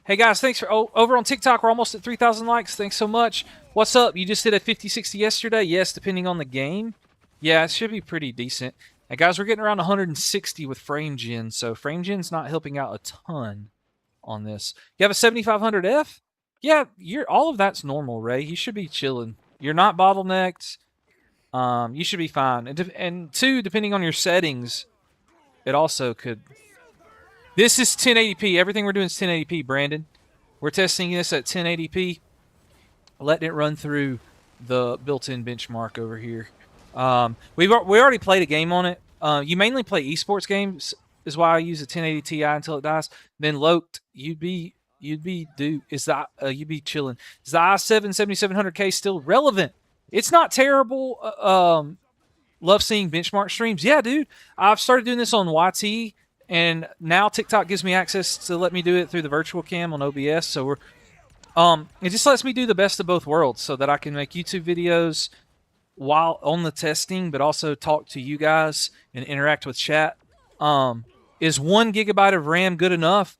Hey, guys, thanks for... Oh, over on TikTok, we're almost at 3,000 likes. Thanks so much. What's up? You just did a 5060 yesterday? Yes, depending on the game. Yeah, it should be pretty decent. And, guys, we're getting around 160 with frame gen, so frame gen's not helping out a ton on this. You have a 7500F? Yeah, all of that's normal, Ray. You should be chilling. You're not bottlenecked. You should be fine. And two, depending on your settings... It also could... This is 1080p. Everything we're doing is 1080p, Brandon. We're testing this at 1080p. Letting it run through the built-in benchmark over here. We already played a game on it. You mainly play esports games, is why I use a 1080 Ti until it dies. Then Loked, you'd be chilling. Is the i7 7700K still relevant? It's not terrible. Love seeing benchmark streams. Yeah, dude. I've started doing this on YT, and now TikTok gives me access to let me do it through the virtual cam on OBS. So it just lets me do the best of both worlds so that I can make YouTube videos while on the testing, but also talk to you guys and interact with chat. Is 1 GB of RAM good enough?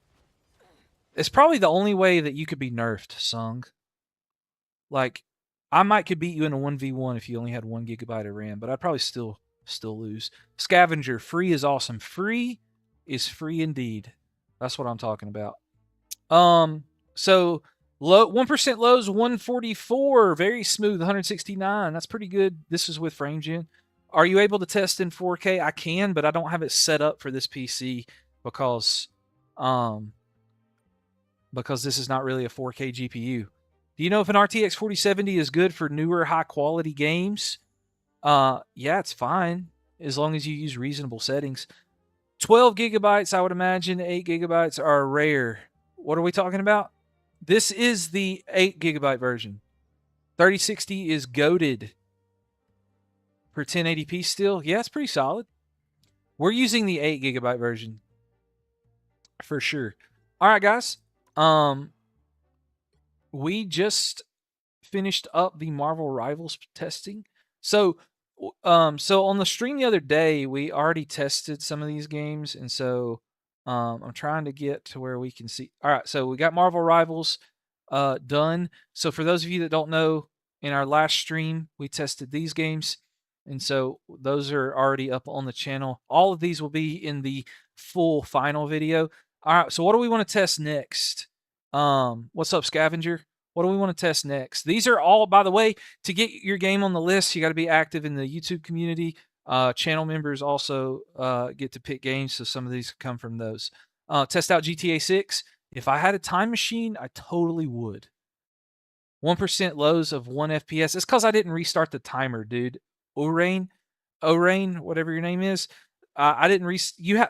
It's probably the only way that you could be nerfed, Sung. Like, I could beat you in a 1v1 if you only had 1 GB of RAM, but I'd probably still lose. Scavenger, free is awesome. Free is free indeed. That's what I'm talking about. So low 1% lows 144, very smooth 169. That's pretty good. This is with frame gen. Are you able to test in 4K? I can, but I don't have it set up for this PC because this is not really a 4K GPU. Do you know if an RTX 4070 is good for newer high-quality games? Yeah, it's fine, as long as you use reasonable settings. 12 gigabytes, I would imagine. 8 gigabytes are rare. What are we talking about? This is the 8 gigabyte version. 3060 is goated for 1080p still. Yeah, it's pretty solid. We're using the 8 gigabyte version for sure. All right, guys. We just finished up the Marvel Rivals testing. So on the stream the other day, we already tested some of these games, and so I'm trying to get to where we can see. All right, so we got Marvel Rivals done. So for those of you that don't know, in our last stream, we tested these games, and so those are already up on the channel. All of these will be in the full final video. All right, so what do we want to test next? What's up, Scavenger? What do we want to test next? These are all, by the way, to get your game on the list, you got to be active in the YouTube community. Channel members also get to pick games, so some of these come from those. Test out GTA 6. If I had a time machine, I totally would. 1% lows of 1 FPS. It's because I didn't restart the timer, dude. Orain, whatever your name is. I didn't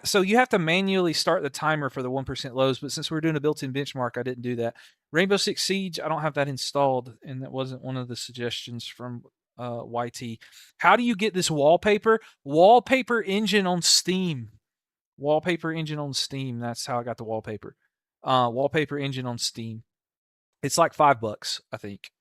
so you have to manually start the timer for the 1% lows, but since we're doing a built-in benchmark, I didn't do that. Rainbow Six Siege, I don't have that installed, and that wasn't one of the suggestions from YT. How do you get this wallpaper? Wallpaper engine on Steam. Wallpaper engine on Steam. That's how I got the wallpaper. Wallpaper engine on Steam. It's like $5, I think.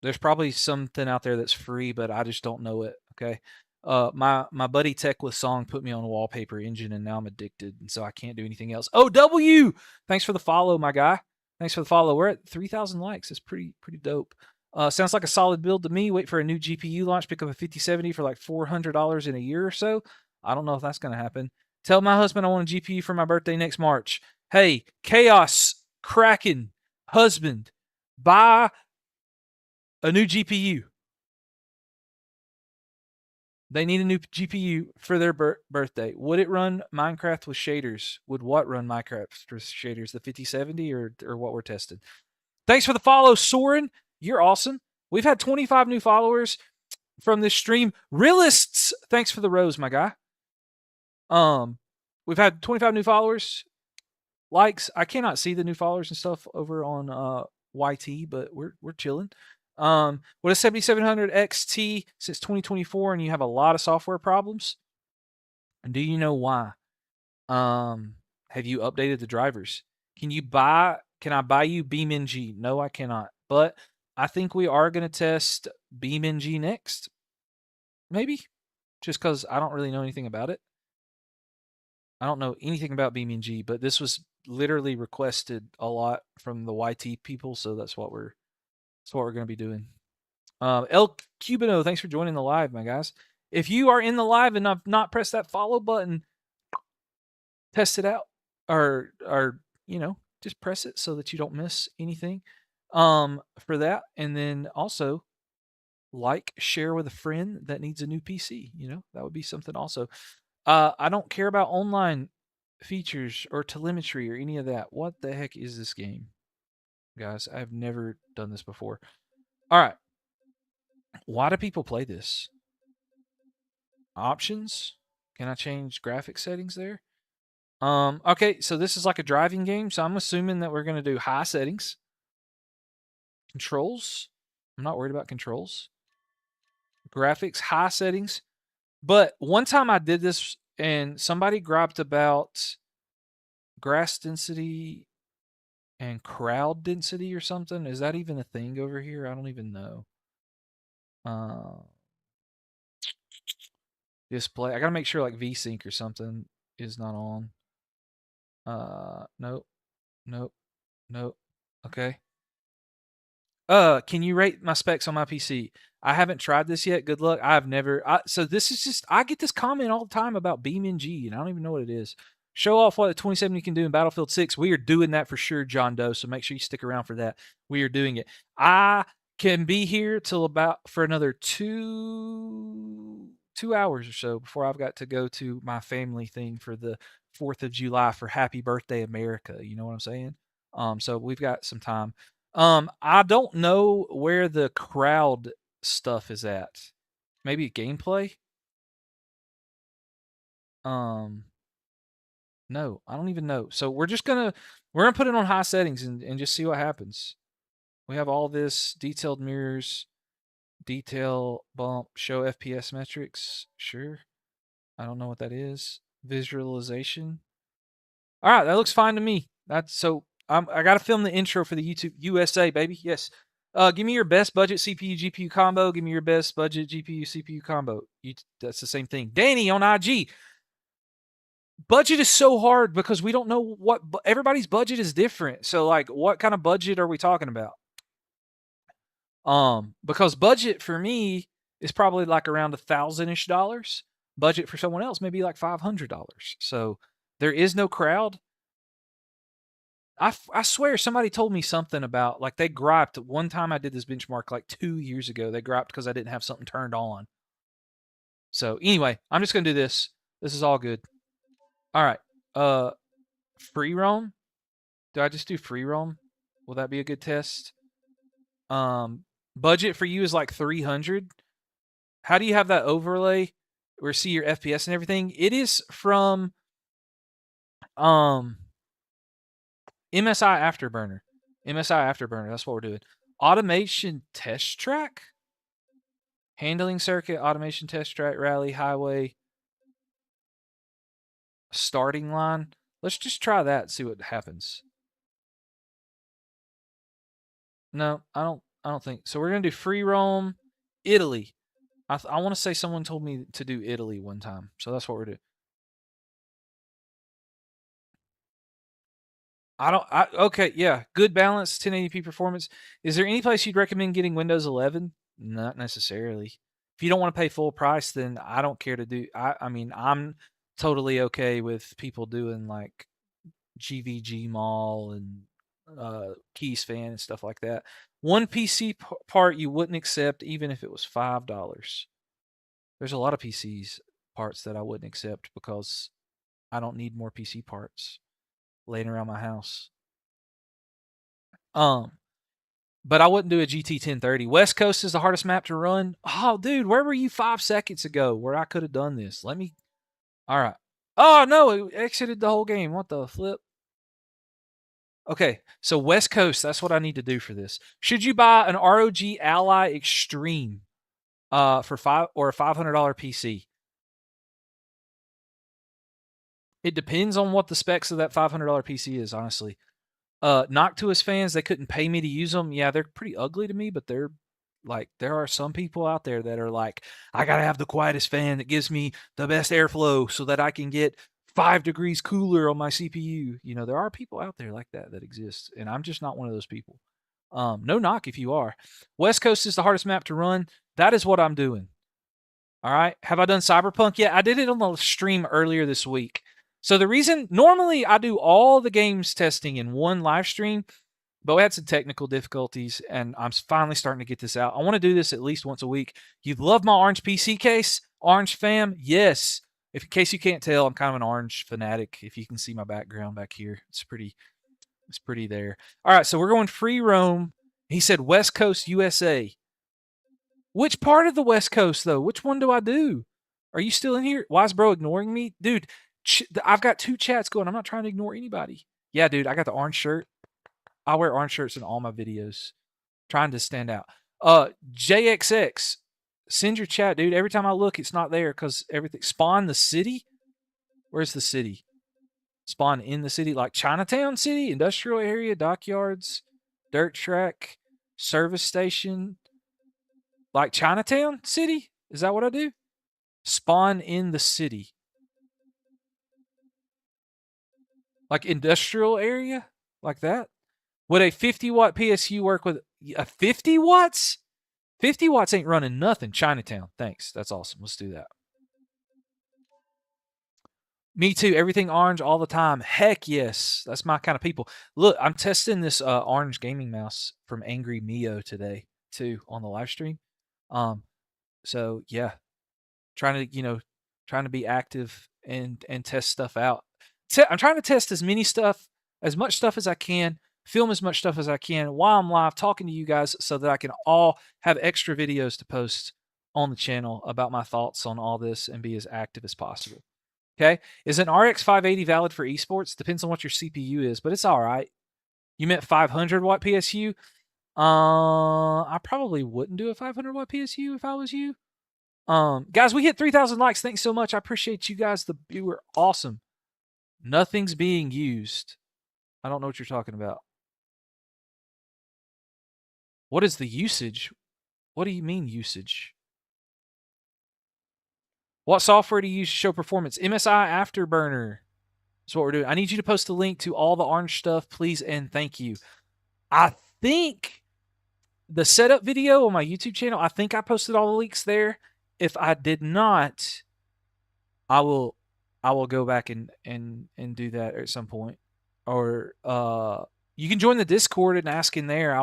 There's probably something out there that's free, but I just don't know it. Okay. My buddy Tech with Song put me on a wallpaper engine, and now I'm addicted, and so I can't do anything else. Oh, W! Thanks for the follow, my guy. Thanks for the follow. We're at 3,000 likes. It's pretty dope. Sounds like a solid build to me. Wait for a new GPU launch. Pick up a 5070 for like $400 in a year or so. I don't know if that's going to happen. Tell my husband I want a GPU for my birthday next March. Hey, Chaos Kraken husband, buy a new GPU. They need a new GPU for their birthday. Would it run Minecraft with shaders? Would what run Minecraft with shaders? The 5070 or what we're testing? Thanks for the follow, Soren. You're awesome. We've had 25 new followers from this stream. Realists, thanks for the rose, my guy. We've had 25 new followers. Likes. I cannot see the new followers and stuff over on YT, but we're chilling. With a 7700 XT since 2024, and you have a lot of software problems. Do you know why? Have you updated the drivers? Can I buy you BeamNG? No, I cannot. But I think we are going to test BeamNG next. Maybe. Just because I don't really know anything about it. I don't know anything about BeamNG, but this was literally requested a lot from the YT people, so that's what we're going to be doing. El Cubino, thanks for joining the live, my guys. If you are in the live and have not pressed that follow button, test it out, or just press it so that you don't miss anything. For that, and then also share with a friend that needs a new PC. That would be something also. I don't care about online features or telemetry or any of that. What the heck is this game, guys? I've never done this before. All right. Why do people play this? Options? Can I change graphic settings there? Okay, so this is like a driving game, so I'm assuming that we're going to do high settings. Controls? I'm not worried about controls. Graphics, high settings. But one time I did this and somebody griped about grass density and crowd density or something. Is that even a thing over here? I don't even know. Display. I gotta make sure like VSync or something is not on. Nope. Okay. Can you rate my specs on my PC? I haven't tried this yet. Good luck. I've never. So this is just. I get this comment all the time about BeamNG, and I don't even know what it is. Show off what the 2070 can do in Battlefield 6. We are doing that for sure, John Doe. So make sure you stick around for that. We are doing it. I can be here till about for another two hours or so before I've got to go to my family thing for the 4th of July for Happy Birthday America. You know what I'm saying? So we've got some time. I don't know where the crowd stuff is at. Maybe gameplay? No, I don't even know. So we're gonna put it on high settings and just see what happens. We have all this detailed mirrors, detail bump, show FPS metrics. Sure. I don't know what that is. Visualization. All right, that looks fine to me. That's so. I got to film the intro for the YouTube USA, baby. Yes. Give me your best budget CPU GPU combo. Give me your best budget GPU CPU combo. That's the same thing. Danny on IG. Budget is so hard because we don't know what everybody's budget is different. So like, what kind of budget are we talking about? Because budget for me is probably like around $1,000-ish dollars. Budget for someone else may be like $500. So there is no crowd. I swear somebody told me something about like they griped one time I did this benchmark like 2 years ago. They griped because I didn't have something turned on. So anyway, I'm just gonna do this. This is all good. All right. Free roam. Do I just do free roam? Will that be a good test? Budget for you is like 300. How do you have that overlay or see your FPS and everything? It is from MSI Afterburner. MSI Afterburner. That's what we're doing. Automation test track. Handling circuit, automation test track, rally, highway, starting line. Let's just try that and see what happens. No, I don't think so. We're gonna do free roam, Italy. I want to say someone told me to do Italy one time, so that's what we're doing. Okay, yeah, good balance, 1080p performance. Is there any place you'd recommend getting Windows 11? Not necessarily. If you don't want to pay full price, then I don't care to do. I mean, I'm totally okay with people doing like GVG Mall and Keys Fan and stuff like that. One PC part you wouldn't accept, even if it was $5. There's a lot of PCs parts that I wouldn't accept because I don't need more PC parts laying around my house. Um, but I wouldn't do a GT 1030. West Coast is the hardest map to run. Oh, dude, where were you 5 seconds ago where I could have done this? Let me. All right. Oh, no, it exited the whole game. What the flip? Okay, so West Coast, that's what I need to do for this. Should you buy an ROG Ally Extreme for a $500 PC? It depends on what the specs of that $500 PC is, honestly. Noctuous fans, they couldn't pay me to use them. Yeah, they're pretty ugly to me, but they're like, there are some people out there that are like, I gotta have the quietest fan that gives me the best airflow so that I can get 5 degrees cooler on my CPU. You know, there are people out there like that that exist, and I'm just not one of those people. No knock if you are. West Coast is the hardest map to run. That is what I'm doing. All right. Have I done Cyberpunk yet? I did it on the stream earlier this week. So the reason normally I do all the games testing in one live stream, but we had some technical difficulties and I'm finally starting to get this out. I want to do this at least once a week. You love my orange PC case? Orange fam? Yes. If in case you can't tell, I'm kind of an orange fanatic. If you can see my background back here, it's pretty there. All right, so we're going free roam. He said West Coast USA. Which part of the West Coast, though? Which one do I do? Are you still in here? Why is bro ignoring me? Dude, I've got 2 chats going. I'm not trying to ignore anybody. Yeah, dude, I got the orange shirt. I wear orange shirts in all my videos. Trying to stand out. JXX, send your chat, dude. Every time I look, it's not there because everything. Spawn the city? Where's the city? Spawn in the city, like Chinatown City, industrial area, dockyards, dirt track, service station, like Chinatown City? Is that what I do? Spawn in the city. Like industrial area? Like that? Would a 50-watt PSU work with a 50 watts? 50 watts ain't running nothing. Chinatown. Thanks. That's awesome. Let's do that. Me too. Everything orange all the time. Heck yes. That's my kind of people. Look, I'm testing this orange gaming mouse from Angry Mio today too on the live stream. So yeah, trying to be active and test stuff out. I'm trying to test as much stuff as I can, film as much stuff as I can while I'm live talking to you guys so that I can all have extra videos to post on the channel about my thoughts on all this and be as active as possible. Okay. Is an RX 580 valid for esports? Depends on what your CPU is, but it's all right. You meant 500 watt PSU? I probably wouldn't do a 500 watt PSU if I was you. Guys, we hit 3,000 likes. Thanks so much. I appreciate you guys. You were awesome. Nothing's being used. I don't know what you're talking about. What is the usage? What do you mean usage? What software do you use to show performance? MSI Afterburner. That's what we're doing. I need you to post a link to all the orange stuff, please, and thank you. I think the setup video on my YouTube channel, I think I posted all the links there. If I did not, I will go back and do that at some point. Or you can join the Discord and ask in there.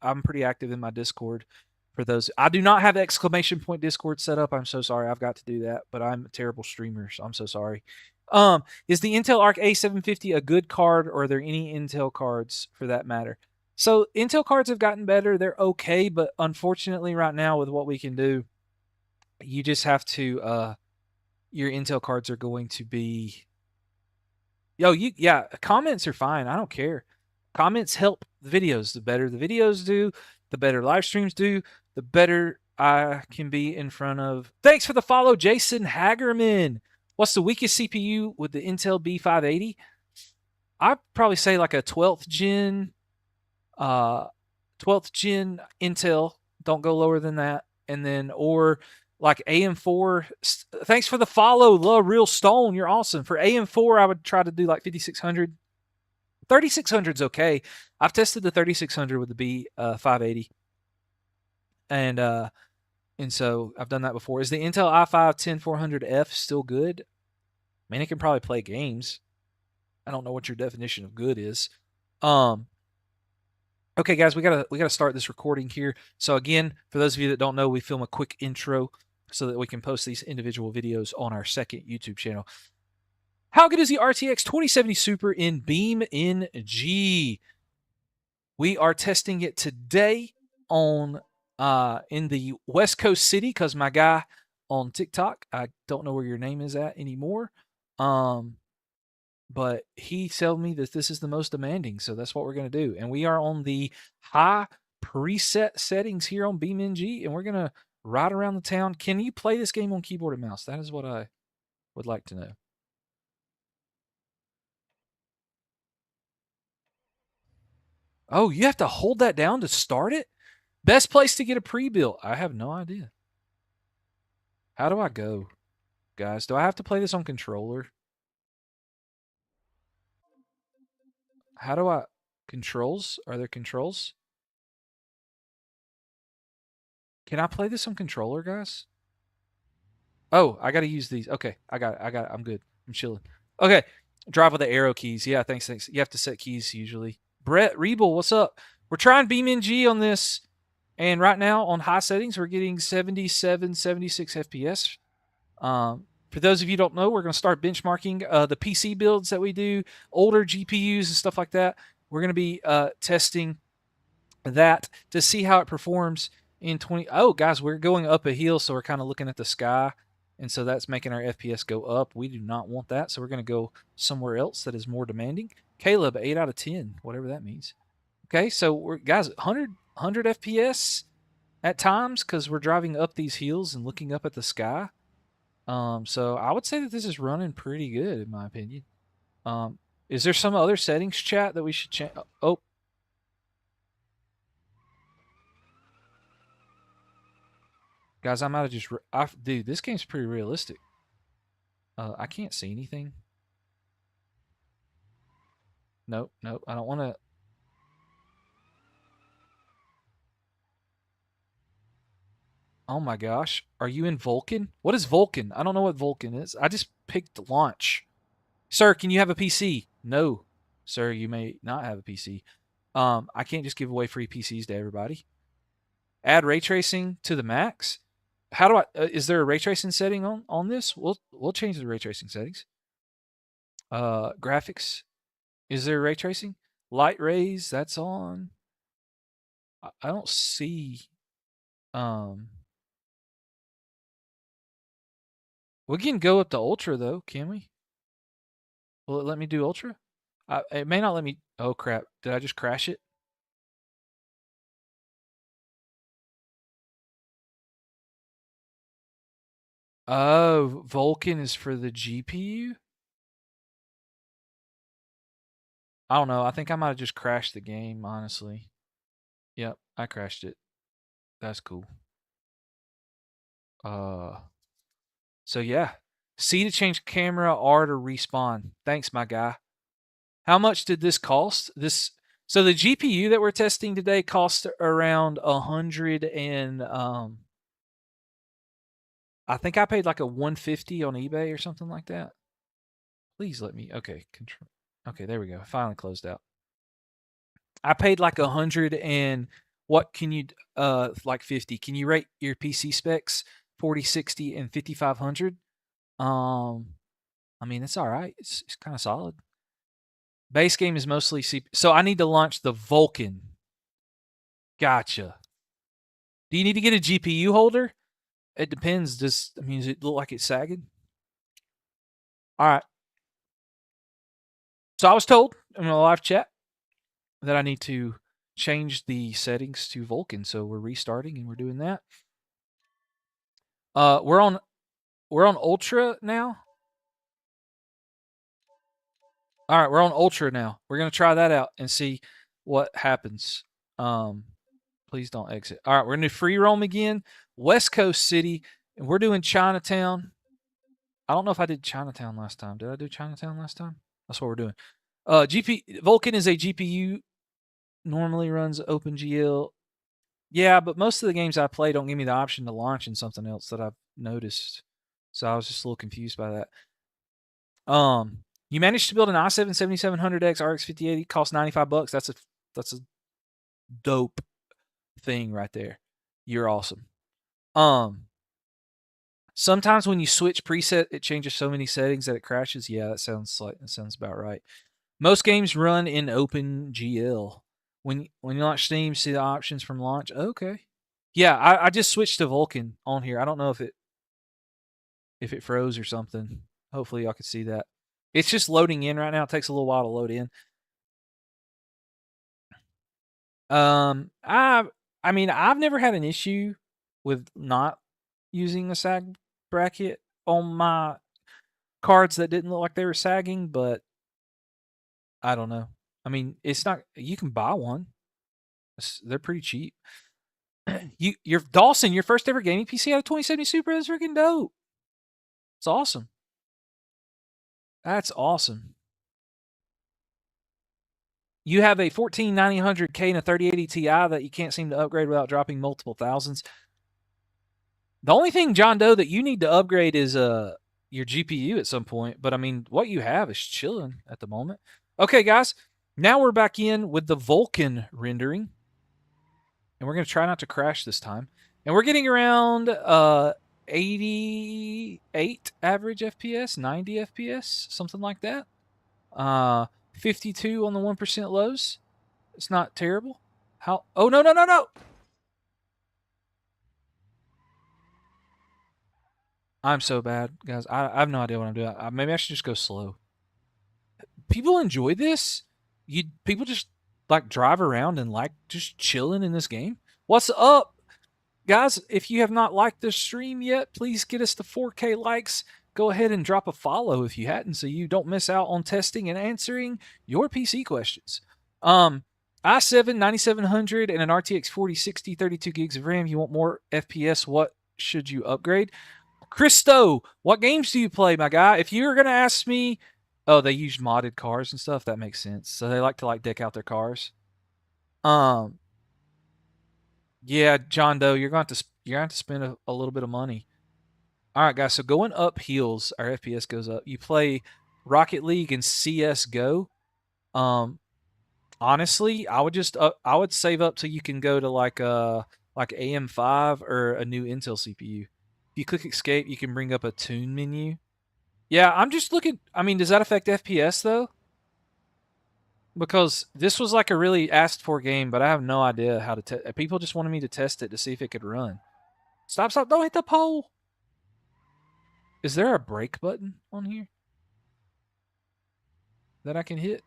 I'm pretty active in my Discord for those. I do not have the exclamation point Discord set up. I'm so sorry. I've got to do that, but I'm a terrible streamer, so I'm so sorry. Is the Intel Arc A750 a good card, or are there any Intel cards for that matter? So Intel cards have gotten better. They're okay, but unfortunately right now with what we can do, you just have to your Intel cards are going to be comments are fine. I don't care. Comments help the videos. The better the videos do, the better live streams do, the better I can be in front of. Thanks for the follow, Jason Hagerman. What's the weakest CPU with the Intel B580? I'd probably say like a 12th gen Intel. Don't go lower than that. And then, or like AM4. Thanks for the follow, Real Stone. You're awesome. For AM4, I would try to do like 5600. 3600 is okay. I've tested the 3600 with the B580, and so I've done that before. Is the Intel i5-10400F still good? I mean, it can probably play games. I don't know what your definition of good is. Okay, guys, we gotta start this recording here. So again, for those of you that don't know, we film a quick intro so that we can post these individual videos on our second YouTube channel. How good is the RTX 2070 Super in BeamNG? We are testing it today on in the West Coast city because my guy on TikTok, I don't know where your name is at anymore, but he told me that this is the most demanding, so that's what we're going to do. And we are on the high preset settings here on BeamNG, and we're going to ride around the town. Can you play this game on keyboard and mouse? That is what I would like to know. Oh, you have to hold that down to start it? Best place to get a pre-built? I have no idea. How do I go, guys? Do I have to play this on controller? How do I... Controls? Are there controls? Can I play this on controller, guys? Oh, I got to use these. Okay, I got it. I'm good. I'm chilling. Okay, drive with the arrow keys. Yeah, thanks. You have to set keys usually. Brett Rebel, what's up? We're trying BeamNG on this, and right now on high settings, we're getting 77, 76 FPS. For those of you who don't know, we're going to start benchmarking the PC builds that we do, older GPUs and stuff like that. We're going to be testing that to see how it performs in 20. Oh, guys, we're going up a hill, so we're kind of looking at the sky, and so that's making our FPS go up. We do not want that, so we're going to go somewhere else that is more demanding. Caleb, 8 out of 10, whatever that means. Okay, so we're guys 100 FPS at times because we're driving up these hills and looking up at the sky. So I would say that this is running pretty good in my opinion. Is there some other settings, chat, that we should change? Oh, guys, I might have just. Dude, this game's pretty realistic. I can't see anything. Nope. I don't want to. Oh my gosh, are you in Vulkan? What is Vulkan? I don't know what Vulkan is. I just picked launch. Sir, can you have a PC? No, sir, you may not have a PC. I can't just give away free PCs to everybody. Add ray tracing to the max. How do I? Is there a ray tracing setting on this? We'll change the ray tracing settings. Graphics. Is there ray tracing? Light rays. That's on. I don't see. We can go up to ultra though, can we? Will it let me do ultra? It may not let me. Oh crap! Did I just crash it? Oh, Vulkan is for the GPU? I don't know. I think I might have just crashed the game, honestly. Yep, I crashed it. That's cool. So yeah. C to change camera, R to respawn. Thanks, my guy. How much did this cost? So the GPU that we're testing today cost around 100 and I think I paid like a 150 on eBay or something like that. Please let me. Okay, control. Okay, there we go. Finally closed out. I paid like 100 and what can you like 50? Can you rate your PC specs 40, 60 and 5500? I mean, it's all right. It's kind of solid. Base game is mostly CPU. So I need to launch the Vulkan. Gotcha. Do you need to get a GPU holder? It depends. Does it look like it's sagging? All right. So I was told in a live chat that I need to change the settings to Vulkan. So we're restarting and we're doing that. We're on Ultra now. All right, we're on Ultra now. We're gonna try that out and see what happens. Please don't exit. All right, we're gonna do free roam again. West Coast City, and we're doing Chinatown. I don't know if I did Chinatown last time. Did I do Chinatown last time? That's what we're doing. Vulkan is a GPU, normally runs OpenGL. Yeah, but most of the games I play don't give me the option to launch in something else that I've noticed. So I was just a little confused by that. You managed to build an i7 7700X RX 5080, cost $95. That's a dope thing right there. You're awesome. Sometimes when you switch preset, it changes so many settings that it crashes. Yeah, that sounds about right. Most games run in OpenGL. When you launch Steam, see the options from launch. Okay. Yeah, I just switched to Vulkan on here. I don't know if it froze or something. Hopefully y'all can see that. It's just loading in right now. It takes a little while to load in. I mean, I've never had an issue with not using a sag bracket on my cards that didn't look like they were sagging, but I don't know. I mean, it's not. You can buy one. They're pretty cheap. You're Dawson, your first ever gaming PC out of 2070 Super. That's freaking dope. It's awesome. That's awesome. You have a 14900K and a 3080 Ti that you can't seem to upgrade without dropping multiple thousands. The only thing, John Doe, that you need to upgrade is your GPU at some point. But I mean, what you have is chilling at the moment. Okay, guys, now we're back in with the Vulkan rendering, and we're gonna try not to crash this time. And we're getting around 88 average FPS, 90 FPS, something like that. 52 on the 1% lows. It's not terrible. How? Oh, no, no, no, no. I'm so bad, guys. I have no idea what I'm doing. Maybe I should just go slow. People enjoy this. People just like drive around and like just chilling in this game. What's up, guys? If you have not liked this stream yet, please get us to 4K likes. Go ahead and drop a follow if you hadn't, so you don't miss out on testing and answering your PC questions. i7 9700 and an RTX 4060, 32 gigs of RAM. You want more FPS? What should you upgrade? Christo, what games do you play, my guy? If you were gonna ask me, oh, they use modded cars and stuff. That makes sense. So they like to deck out their cars. Yeah, John Doe, you're going to spend a little bit of money. All right, guys. So going up heals, our FPS goes up. You play Rocket League and CS:GO. Honestly, I would save up till you can go to like AM5 or a new Intel CPU. If you click escape, you can bring up a tune menu. Yeah, I'm just looking. I mean, does that affect FPS though? Because this was like a really asked for game, but I have no idea how to test. People just wanted me to test it to see if it could run. Stop! Stop! Don't hit the pole. Is there a brake button on here that I can hit?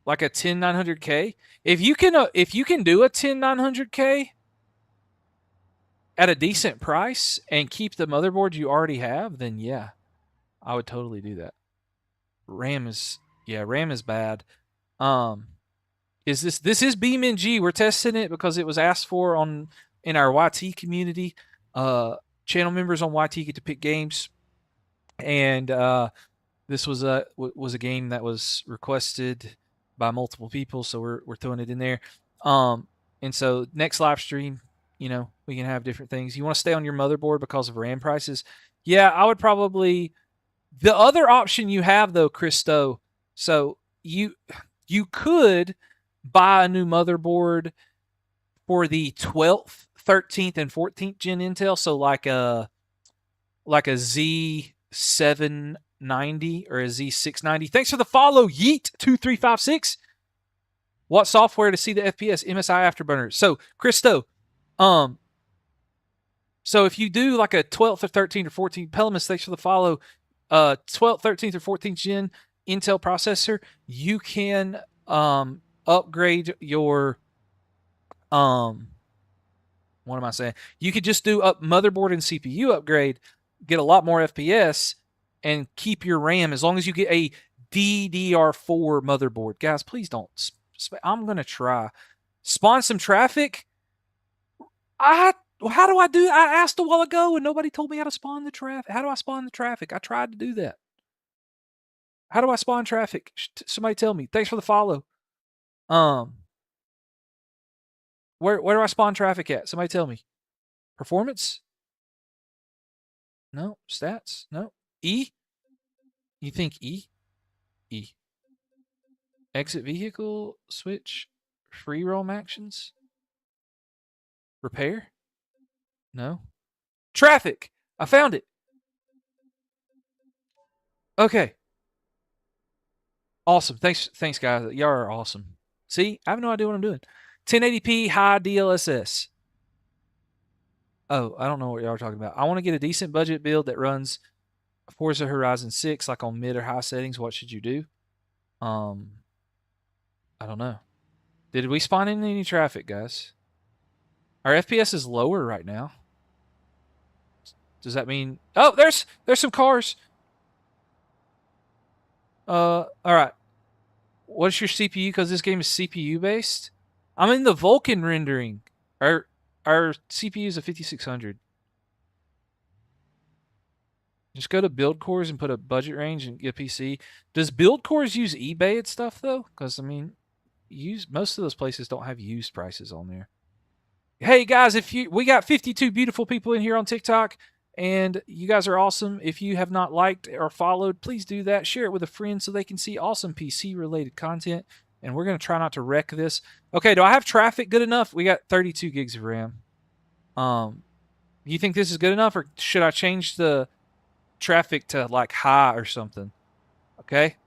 Like a 10900K? If you can do a 10900K at a decent price and keep the motherboard you already have, then yeah, I would totally do that. RAM is bad. This is BeamNG. We're testing it because it was asked for in our YT community. Channel members on YT get to pick games, and this was a game that was requested by multiple people, so we're throwing it in there. And so next live stream, we can have different things. You want to stay on your motherboard because of RAM prices? Yeah, I would probably. The other option you have though, Christo, so you could buy a new motherboard for the 12th, 13th, and 14th gen Intel. So like a Z790 or a Z690. Thanks for the follow, Yeet2356. What software to see the FPS? MSI Afterburner. So Christo, so if you do like a 12th or 13th or 14th, Pelamis, thanks for the follow. 12th, 13th, or 14th gen Intel processor, you can upgrade your what am I saying? You could just do up motherboard and CPU upgrade, get a lot more FPS, and keep your RAM as long as you get a DDR4 motherboard. Guys, please don't. I'm gonna try. Spawn some traffic. How do I do? I asked a while ago and nobody told me how to spawn the traffic. How do I spawn the traffic? I tried to do that. How do I spawn traffic? Somebody tell me. Thanks for the follow. Where do I spawn traffic at? Somebody tell me. Performance? No. Stats? No. E? You think E? E. Exit vehicle, switch, free roam actions, repair? No. Traffic! I found it. Okay. Awesome. Thanks, guys. Y'all are awesome. See, I have no idea what I'm doing. 1080p high DLSS. Oh, I don't know what y'all are talking about. I want to get a decent budget build that runs Forza Horizon 6 like on mid or high settings. What should you do? I don't know. Did we spawn in any traffic, guys? Our FPS is lower right now. Does that mean... Oh, there's some cars. All right. What's your CPU? Because this game is CPU based. I'm in the Vulkan rendering. Our CPU is a 5600. Just go to build cores and put a budget range and get a PC. Does build cores use eBay and stuff though? Because I mean, most of those places don't have used prices on there. Hey guys, we got 52 beautiful people in here on TikTok, and you guys are awesome. If you have not liked or followed, please do that. Share it with a friend so they can see awesome PC related content. And we're gonna try not to wreck this. Okay, do I have traffic good enough? We got 32 gigs of RAM. You think this is good enough, or should I change the traffic to like high or something? Okay.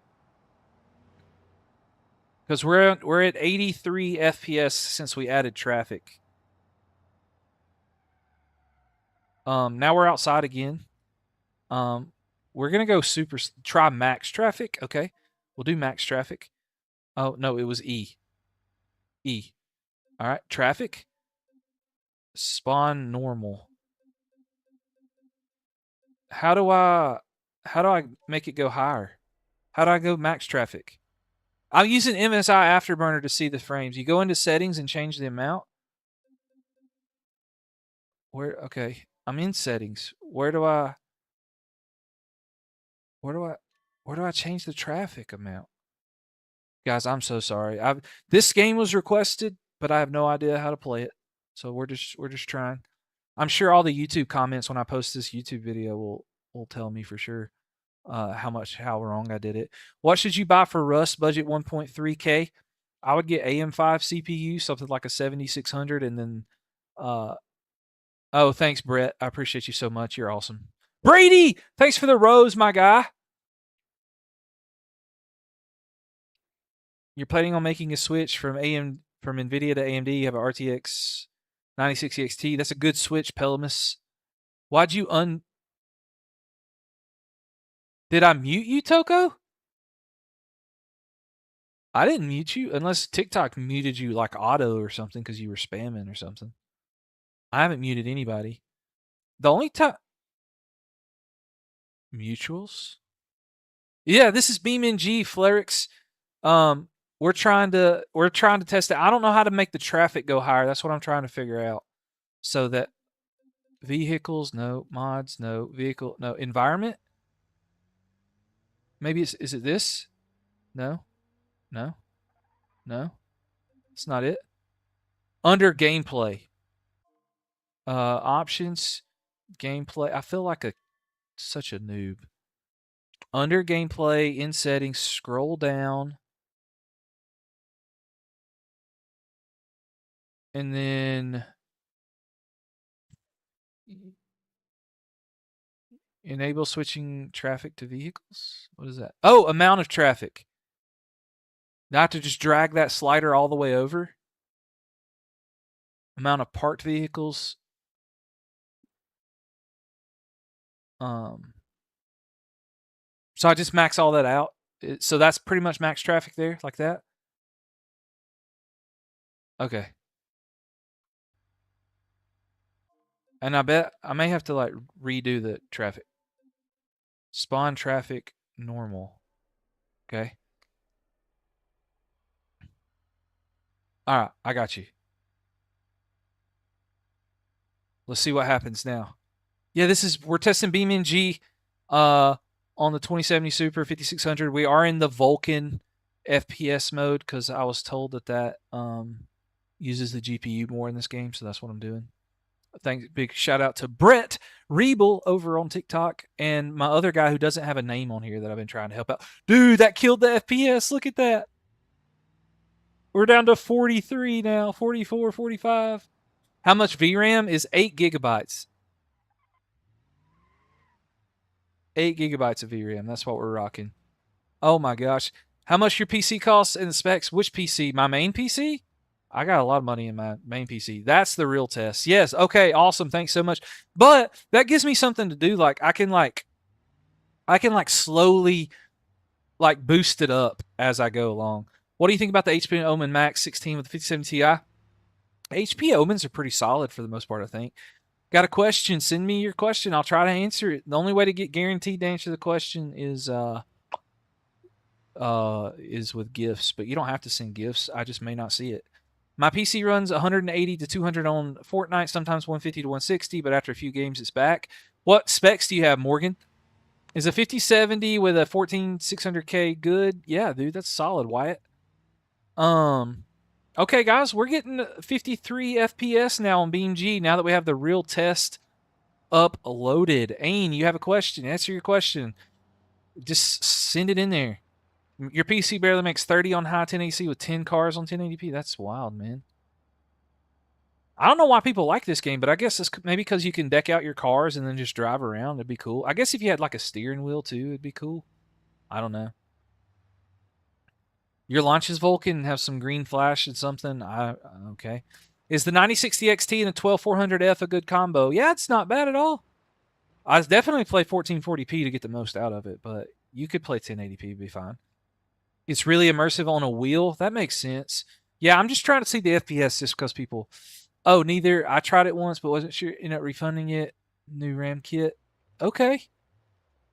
Because we're at 83 FPS since we added traffic. Now we're outside again. We're gonna go try max traffic. Okay, we'll do max traffic. Oh no, it was E. E. All right, traffic. Spawn normal. How do I make it go higher? How do I go max traffic? I'm using MSI Afterburner to see the frames. You go into settings and change the amount. Where? Okay, I'm in settings. Where do I change the traffic amount? Guys, I'm so sorry. This game was requested, but I have no idea how to play it. So we're just trying. I'm sure all the YouTube comments when I post this YouTube video will tell me for sure how wrong I did it. What should you buy for Rust budget 1.3K? I would get AM5 CPU, something like a 7600, and then oh, thanks Brett. I appreciate you so much. You're awesome. Brady, thanks for the rose, my guy. You're planning on making a switch from NVIDIA to AMD. You have an RTX 9060 XT. That's a good switch, Pelamus. Why'd you Did I mute you, Toko? I didn't mute you unless TikTok muted you like auto or something because you were spamming or something. I haven't muted anybody. The only time... Mutuals? Yeah, this is BeamNG, Flerix. We're trying to test it. I don't know how to make the traffic go higher. That's what I'm trying to figure out. So that vehicles, no. Mods, no. Vehicle, no. Environment? Maybe is it this? No. No. No. It's not it. Under gameplay. Options, gameplay. I feel like such a noob. Under gameplay, in settings, scroll down. And then enable switching traffic to vehicles. What is that? Oh, amount of traffic. Not to just drag that slider all the way over. Amount of parked vehicles. So I just max all that out. So that's pretty much max traffic there, like that. Okay. And I bet I may have to like redo the traffic. Spawn traffic normal. Okay. All right, I got you. Let's see what happens now. Yeah, we're testing BeamNG. on the 2070 Super 5600. We are in the Vulkan FPS mode because I was told that uses the GPU more in this game, so that's what I'm doing. Thanks, big shout out to Brett Reebel over on TikTok and my other guy who doesn't have a name on here that I've been trying to help out. Dude, that killed the FPS. Look at that. We're down to 43 now, 44, 45. How much VRAM is 8 gigabytes? 8 gigabytes of VRAM. That's what we're rocking. Oh my gosh. How much your PC costs and the specs? Which PC? My main PC? I got a lot of money in my main PC. That's the real test. Yes. Okay. Awesome. Thanks so much. But that gives me something to do. Like I can slowly like boost it up as I go along. What do you think about the HP Omen Max 16 with the 57 Ti? HP Omens are pretty solid for the most part, I think. Got a question? Send me your question. I'll try to answer it. The only way to get guaranteed to answer the question is with gifts, but you don't have to send gifts. I just may not see it. My PC runs 180 to 200 on Fortnite, sometimes 150 to 160, but after a few games, it's back. What specs do you have, Morgan? Is a 5070 with a 14600K good? Yeah, dude, that's solid, Wyatt. Okay, guys, we're getting 53 FPS now on BeamNG now that we have the real test uploaded. Ain, you have a question. Answer your question. Just send it in there. Your PC barely makes 30 on high 1080 with 10 cars on 1080p. That's wild, man. I don't know why people like this game, but I guess it's maybe because you can deck out your cars and then just drive around. It'd be cool. I guess if you had like a steering wheel too, it'd be cool. I don't know. Your launches Vulkan and have some green flash and something. Okay. Is the 9060 XT and the 12400F a good combo? Yeah, it's not bad at all. I definitely play 1440p to get the most out of it, but you could play 1080p, it'd be fine. It's really immersive on a wheel. That makes sense. Yeah, I'm just trying to see the FPS just because people. Oh, neither. I tried it once, but wasn't sure. Ended up refunding it. New RAM kit. Okay.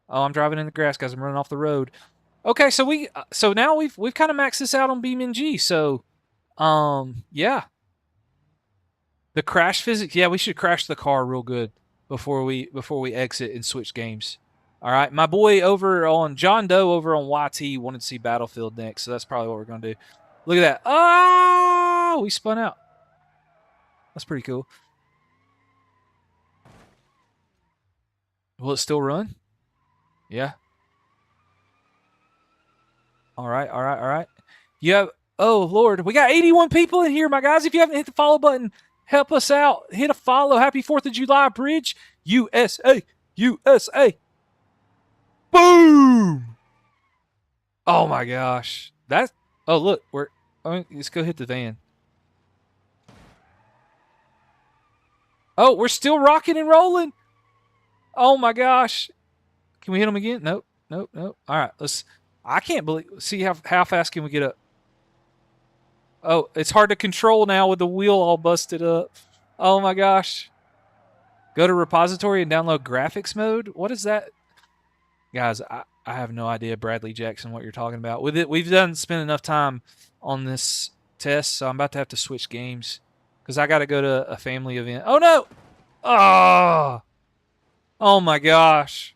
Oh, I'm driving in the grass, guys. I'm running off the road. Okay, so now we've kind of maxed this out on BeamNG. So, yeah. The crash physics. Yeah, we should crash the car real good before we exit and switch games. All right, my boy over on John Doe over on YT wanted to see Battlefield next, so that's probably what we're gonna do. Look at that! Oh, we spun out. That's pretty cool. Will it still run? Yeah. All right, all right, all right. You have. Oh Lord, we got 81 people in here, my guys. If you haven't hit the follow button, help us out. Hit a follow. Happy 4th of July, Bridge, USA, USA. Boom! Oh my gosh. That. Oh look, let's go hit the van. Oh, we're still rocking and rolling. Oh my gosh. Can we hit them again? Nope. Nope. Nope. All right. I can't believe. See how fast can we get up? Oh, it's hard to control now with the wheel all busted up. Oh my gosh. Go to repository and download graphics mode. What is that? Guys, I have no idea, Bradley Jackson, what you're talking about. With it, we've spent enough time on this test, so I'm about to have to switch games because I got to go to a family event. Oh no! Oh my gosh!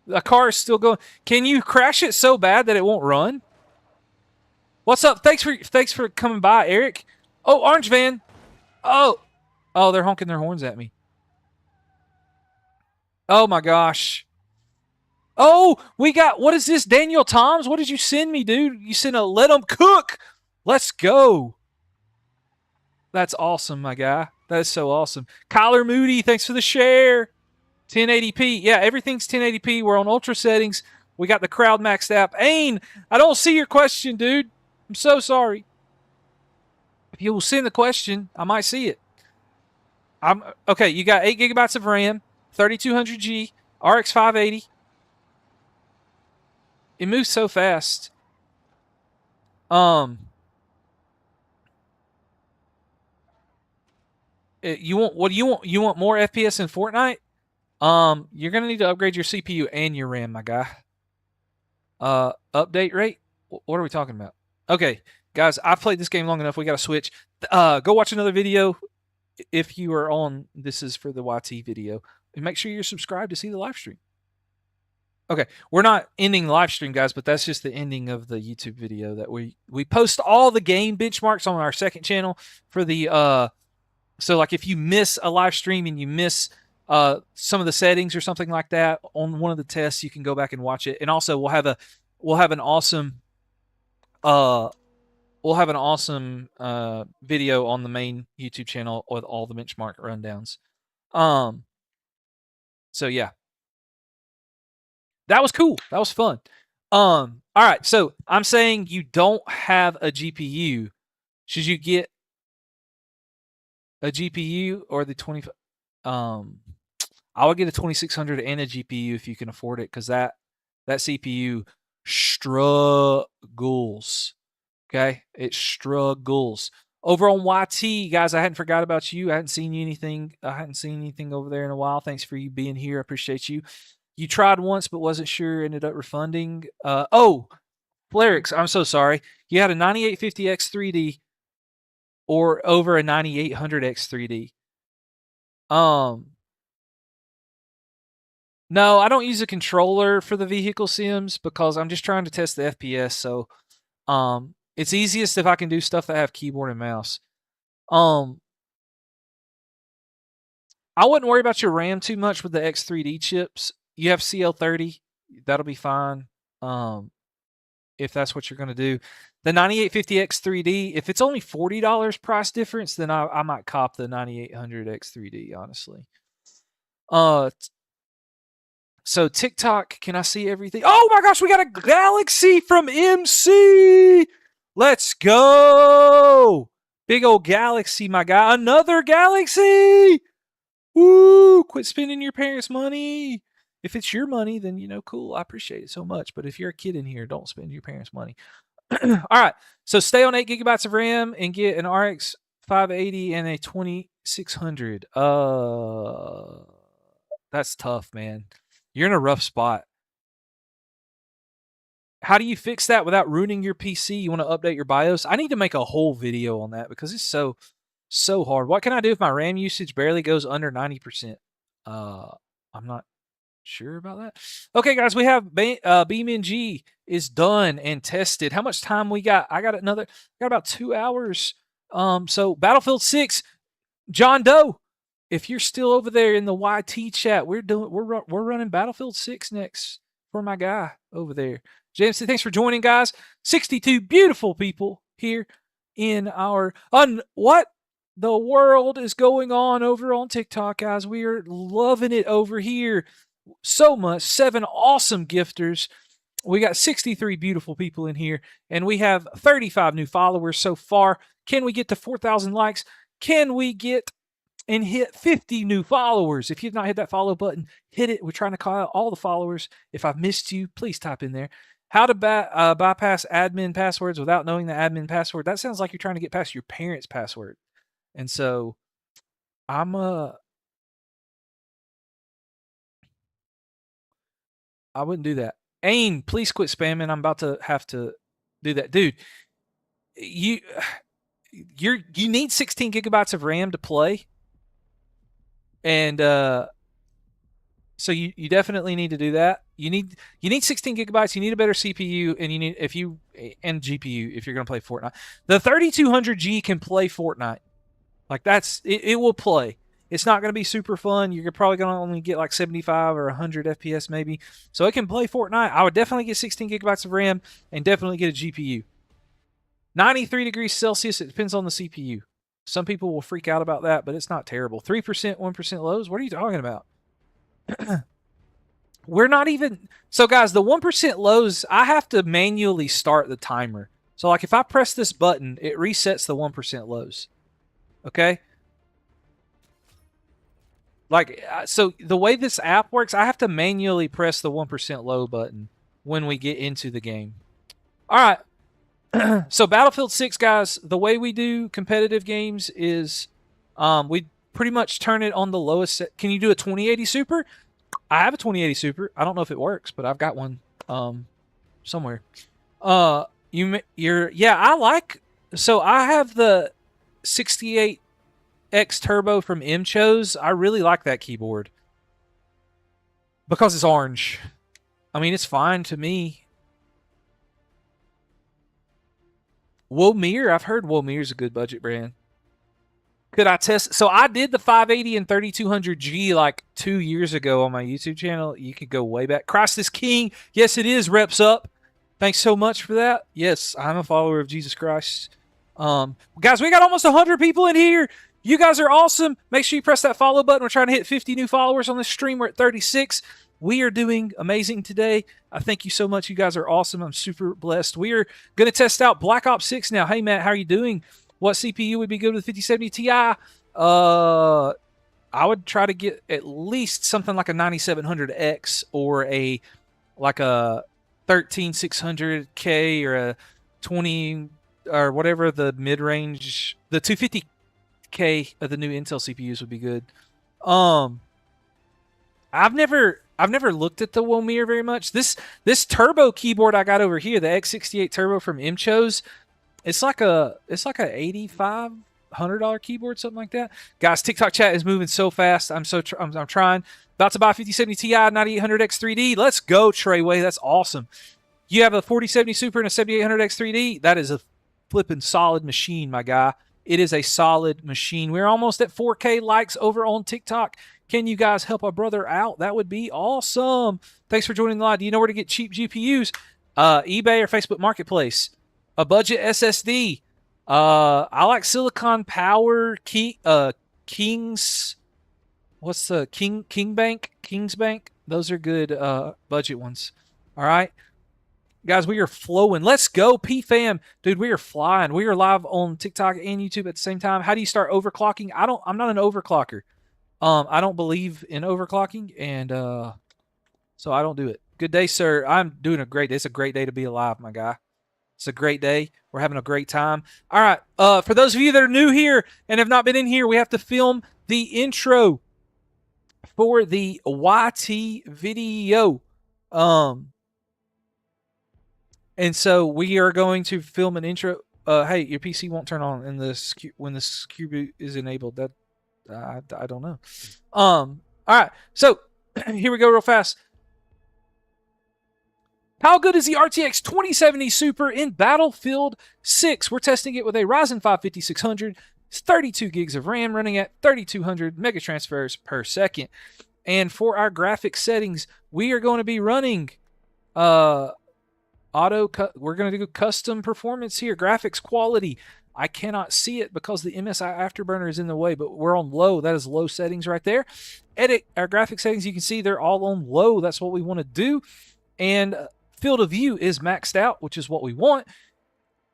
The car is still going. Can you crash it so bad that it won't run? What's up? Thanks for coming by, Eric. Oh, orange van. Oh, they're honking their horns at me. Oh my gosh. Oh, we got, what is this, Daniel Toms? What did you send me, dude? You sent a let them cook. Let's go. That's awesome, my guy. That is so awesome. Kyler Moody, thanks for the share. 1080p. Yeah, everything's 1080p. We're on ultra settings. We got the crowd maxed out. Ain, I don't see your question, dude. I'm so sorry. If you will send the question, I might see it. Okay, you got 8 gigabytes of RAM, 3200G, RX 580. It moves so fast. You want what do you want? You want more FPS in Fortnite? You're gonna need to upgrade your CPU and your RAM, my guy. Update rate? What are we talking about? Okay, guys, I've played this game long enough. We got to switch. Go watch another video if you are on. This is for the YT video. And make sure you're subscribed to see the live stream. Okay, we're not ending the live stream, guys, but that's just the ending of the YouTube video that we post all the game benchmarks on our second channel for the so like if you miss a live stream and you miss some of the settings or something like that on one of the tests, you can go back and watch it. And also we'll have an awesome video on the main YouTube channel with all the benchmark rundowns. So yeah. That was cool. That was fun. All right. So I'm saying you don't have a GPU. Should you get a GPU or the 20? I would get a 2600 and a GPU if you can afford it, because that CPU struggles. Okay, it struggles. Over on YT, guys, I hadn't forgot about you. I hadn't seen anything over there in a while. Thanks for you being here. I appreciate you. You tried once but wasn't sure, ended up refunding. Oh, Flarix, I'm so sorry. You had a 9850X 3D or over a 9800X 3D. No, I don't use a controller for the vehicle sims because I'm just trying to test the FPS. So, it's easiest if I can do stuff that have keyboard and mouse. I wouldn't worry about your RAM too much with the X3D chips. You have CL30, that'll be fine. If that's what you're going to do. The 9850X 3D, if it's only $40 price difference, then I might cop the 9800X 3D, honestly. So TikTok, can I see everything? Oh my gosh, we got a Galaxy from MC. Let's go. Big old Galaxy, my guy. Another Galaxy. Woo, quit spending your parents' money. If it's your money, then, cool. I appreciate it so much. But if you're a kid in here, don't spend your parents' money. All right. So stay on 8 gigabytes of RAM and get an RX 580 and a 2600. That's tough, man. You're in a rough spot. How do you fix that without ruining your PC? You want to update your BIOS? I need to make a whole video on that because it's so hard. What can I do if my RAM usage barely goes under 90%? I'm not sure about that. Okay, guys, we have BeamNG is done and tested. How much time we got? I got about 2 hours. So Battlefield 6, John Doe, if you're still over there in the YT chat, we're running Battlefield 6 next for my guy over there. James, thanks for joining, guys. 62 beautiful people here in our what the world is going on over on TikTok, guys. We are loving it over here so much. 7 awesome gifters. We got 63 beautiful people in here, and we have 35 new followers so far. Can we get to 4,000 likes? Can we get and hit 50 new followers? If you've not hit that follow button, hit it. We're trying to call out all the followers. If I've missed you, please type in there. How to bypass admin passwords without knowing the admin password. That sounds like you're trying to get past your parents' password. And so I wouldn't do that. Ain, please quit spamming. I'm about to have to do that. Dude, you need 16 gigabytes of RAM to play. And so you definitely need to do that. You need 16 gigabytes. You need a better CPU, and you need and GPU if you're going to play Fortnite. The 3200G can play Fortnite. Like it will play. It's not going to be super fun. You're probably going to only get like 75 or 100 FPS maybe. So it can play Fortnite. I would definitely get 16 gigabytes of RAM and definitely get a GPU. 93 degrees Celsius. It depends on the CPU. Some people will freak out about that, but it's not terrible. 3%, 1% lows. What are you talking about? We're not even... So, guys, the 1% lows, I have to manually start the timer. So, like, if I press this button, it resets the 1% lows. Okay? Like, so the way this app works, I have to manually press the 1% low button when we get into the game. All right. So Battlefield 6, guys, the way we do competitive games is we pretty much turn it on the lowest set. Can you do a 2080 Super? I have a 2080 Super. I don't know if it works, but I've got one somewhere. I like... So I have the 68X Turbo from MChos. I really like that keyboard because it's orange. I mean, it's fine to me. Womir, I've heard Womir's a good budget brand. Could I test? So I did the 580 and 3200G like 2 years ago on my YouTube channel. You could go way back. Christ is King. Yes, it is. Reps up. Thanks so much for that. Yes, I'm a follower of Jesus Christ. Guys, we got almost 100 people in here. You guys are awesome. Make sure you press that follow button. We're trying to hit 50 new followers on this stream. We're at 36. We are doing amazing today. I thank you so much. You guys are awesome. I'm super blessed. We are going to test out Black Ops 6 now. Hey, Matt, how are you doing? What CPU would be good with the 5070 Ti? I would try to get at least something like a 9700X or a 13600K or a 20 or whatever the mid-range, the 250K of the new Intel CPUs would be good. I've never looked at the Womir very much. This turbo keyboard I got over here, the X68 Turbo from MChos, it's like a $8,500 keyboard, something like that. Guys, TikTok chat is moving so fast. I'm trying. About to buy 5070 Ti 9800X 3D. Let's go, Treyway. That's awesome. You have a 4070 Super and a 7800X 3D. That is a flipping solid machine, my guy. It is a solid machine. We're almost at 4K likes over on TikTok. Can you guys help a brother out? That would be awesome. Thanks for joining the live. Do you know where to get cheap GPUs? eBay or Facebook Marketplace. A budget SSD. I like Silicon Power. Kings. What's the King Bank? Kings Bank. Those are good budget ones. All right. Guys, we are flowing. Let's go, PFam. Dude, we are flying. We are live on TikTok and YouTube at the same time. How do you start overclocking? I'm not an overclocker. I don't believe in overclocking, and so I don't do it. Good day, sir. I'm doing a great day. It's a great day to be alive, my guy. It's a great day. We're having a great time. All right. For those of you that are new here and have not been in here, we have to film the intro for the YT video. And so we are going to film an intro. Hey, your PC won't turn on in this when this boot is enabled. That I don't know. All right. So here we go real fast. How good is the RTX 2070 Super in Battlefield 6? We're testing it with a Ryzen 5 5600. It's 32 gigs of RAM running at 3200 mega transfers per second. And for our graphics settings, we are going to be running we're going to do custom performance here, graphics quality. I cannot see it because the MSI Afterburner is in the way, but we're on low. That is low settings right there. Edit our graphics settings. You can see they're all on low. That's what we want to do. And field of view is maxed out, which is what we want.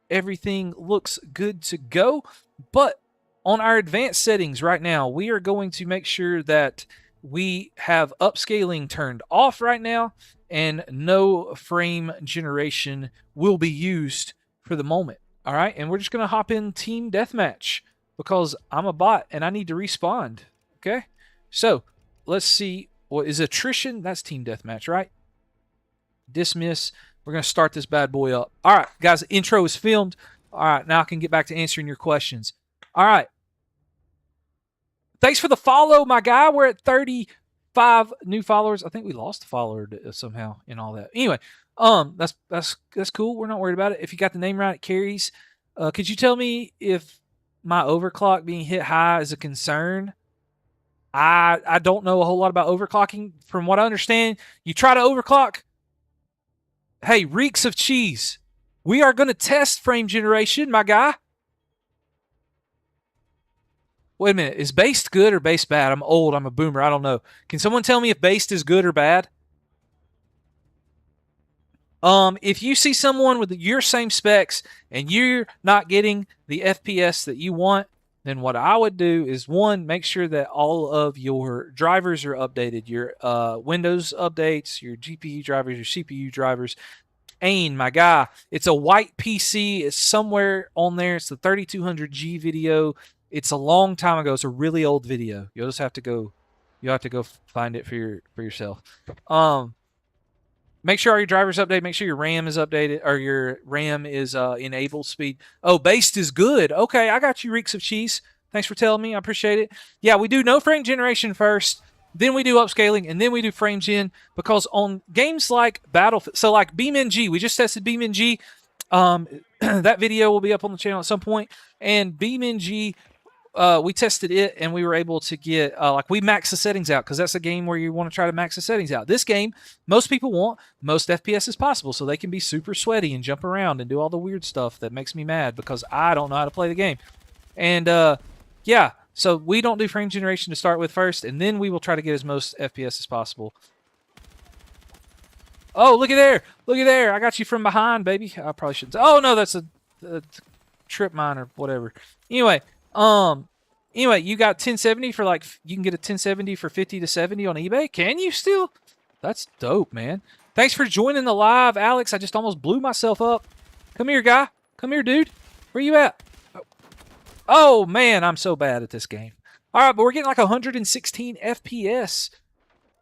Everything looks good to go. But on our advanced settings right now, we are going to make sure that we have upscaling turned off right now, and no frame generation will be used for the moment. All right, and we're just going to hop in Team Deathmatch because I'm a bot and I need to respawn. Okay, so let's see. What is attrition? That's Team Deathmatch, right? Dismiss. We're going to start this bad boy up. All right, guys, the intro is filmed. All right, now I can get back to answering your questions. All right. Thanks for the follow, my guy. We're at 35 new followers. I think we lost a follower somehow in all that. Anyway, that's cool. We're not worried about it. If you got the name right, it carries. Could you tell me if my overclock being hit high is a concern? I don't know a whole lot about overclocking. From what I understand, you try to overclock. Hey, reeks of cheese. We are going to test frame generation, my guy. Wait a minute. Is based good or based bad? I'm old. I'm a boomer. I don't know. Can someone tell me if based is good or bad? If you see someone with your same specs and you're not getting the FPS that you want, then what I would do is, one, make sure that all of your drivers are updated. Your Windows updates, your GPU drivers, your CPU drivers. Ain, my guy, it's a white PC. It's somewhere on there. It's the 3200G video. It's a long time ago. It's a really old video. You'll just have to go. You'll have to go find it for yourself. Make sure all your drivers update. Make sure your RAM is updated, or your RAM is enabled speed. Oh, based is good. Okay, I got you, reeks of cheese. Thanks for telling me. I appreciate it. Yeah, we do no frame generation first. Then we do upscaling, and then we do frame gen, because on games like Battlefield, so like BeamNG, we just tested BeamNG. That video will be up on the channel at some point. And BeamNG, we tested it, and we were able to get like we max the settings out, because that's a game where you want to try to max the settings out. This game, most people want most FPS as possible, so they can be super sweaty and jump around and do all the weird stuff that makes me mad because I don't know how to play the game. And yeah, so we don't do frame generation to start with first, and then we will try to get as most FPS as possible. Oh, look at there. Look at there. I got you from behind, baby. I probably shouldn't. Oh, no, that's a trip mine or whatever. Anyway, you got 1070 for like, you can get a 1070 for 50 to 70 on eBay. Can you still? That's dope, man. Thanks for joining the live, Alex. I just almost blew myself up. Come here, guy. Come here, dude. Where you at? Oh, man, I'm so bad at this game. All right, but we're getting like 116 FPS.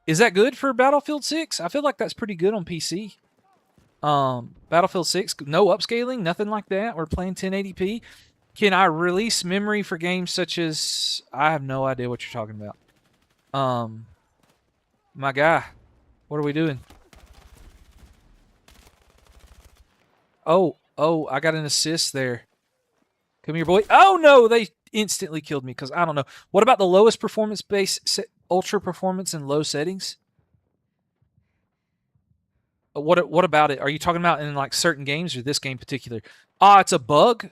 Is that good for Battlefield 6? I feel like that's pretty good on PC. Battlefield 6, no upscaling, nothing like that. We're playing 1080p. Can I release memory for games such as... I have no idea what you're talking about. My guy, what are we doing? Oh, I got an assist there. Come here, boy. Oh, no, they instantly killed me because I don't know. What about the lowest performance base, ultra performance and low settings? What about it? Are you talking about in like certain games or this game in particular? Ah, it's a bug?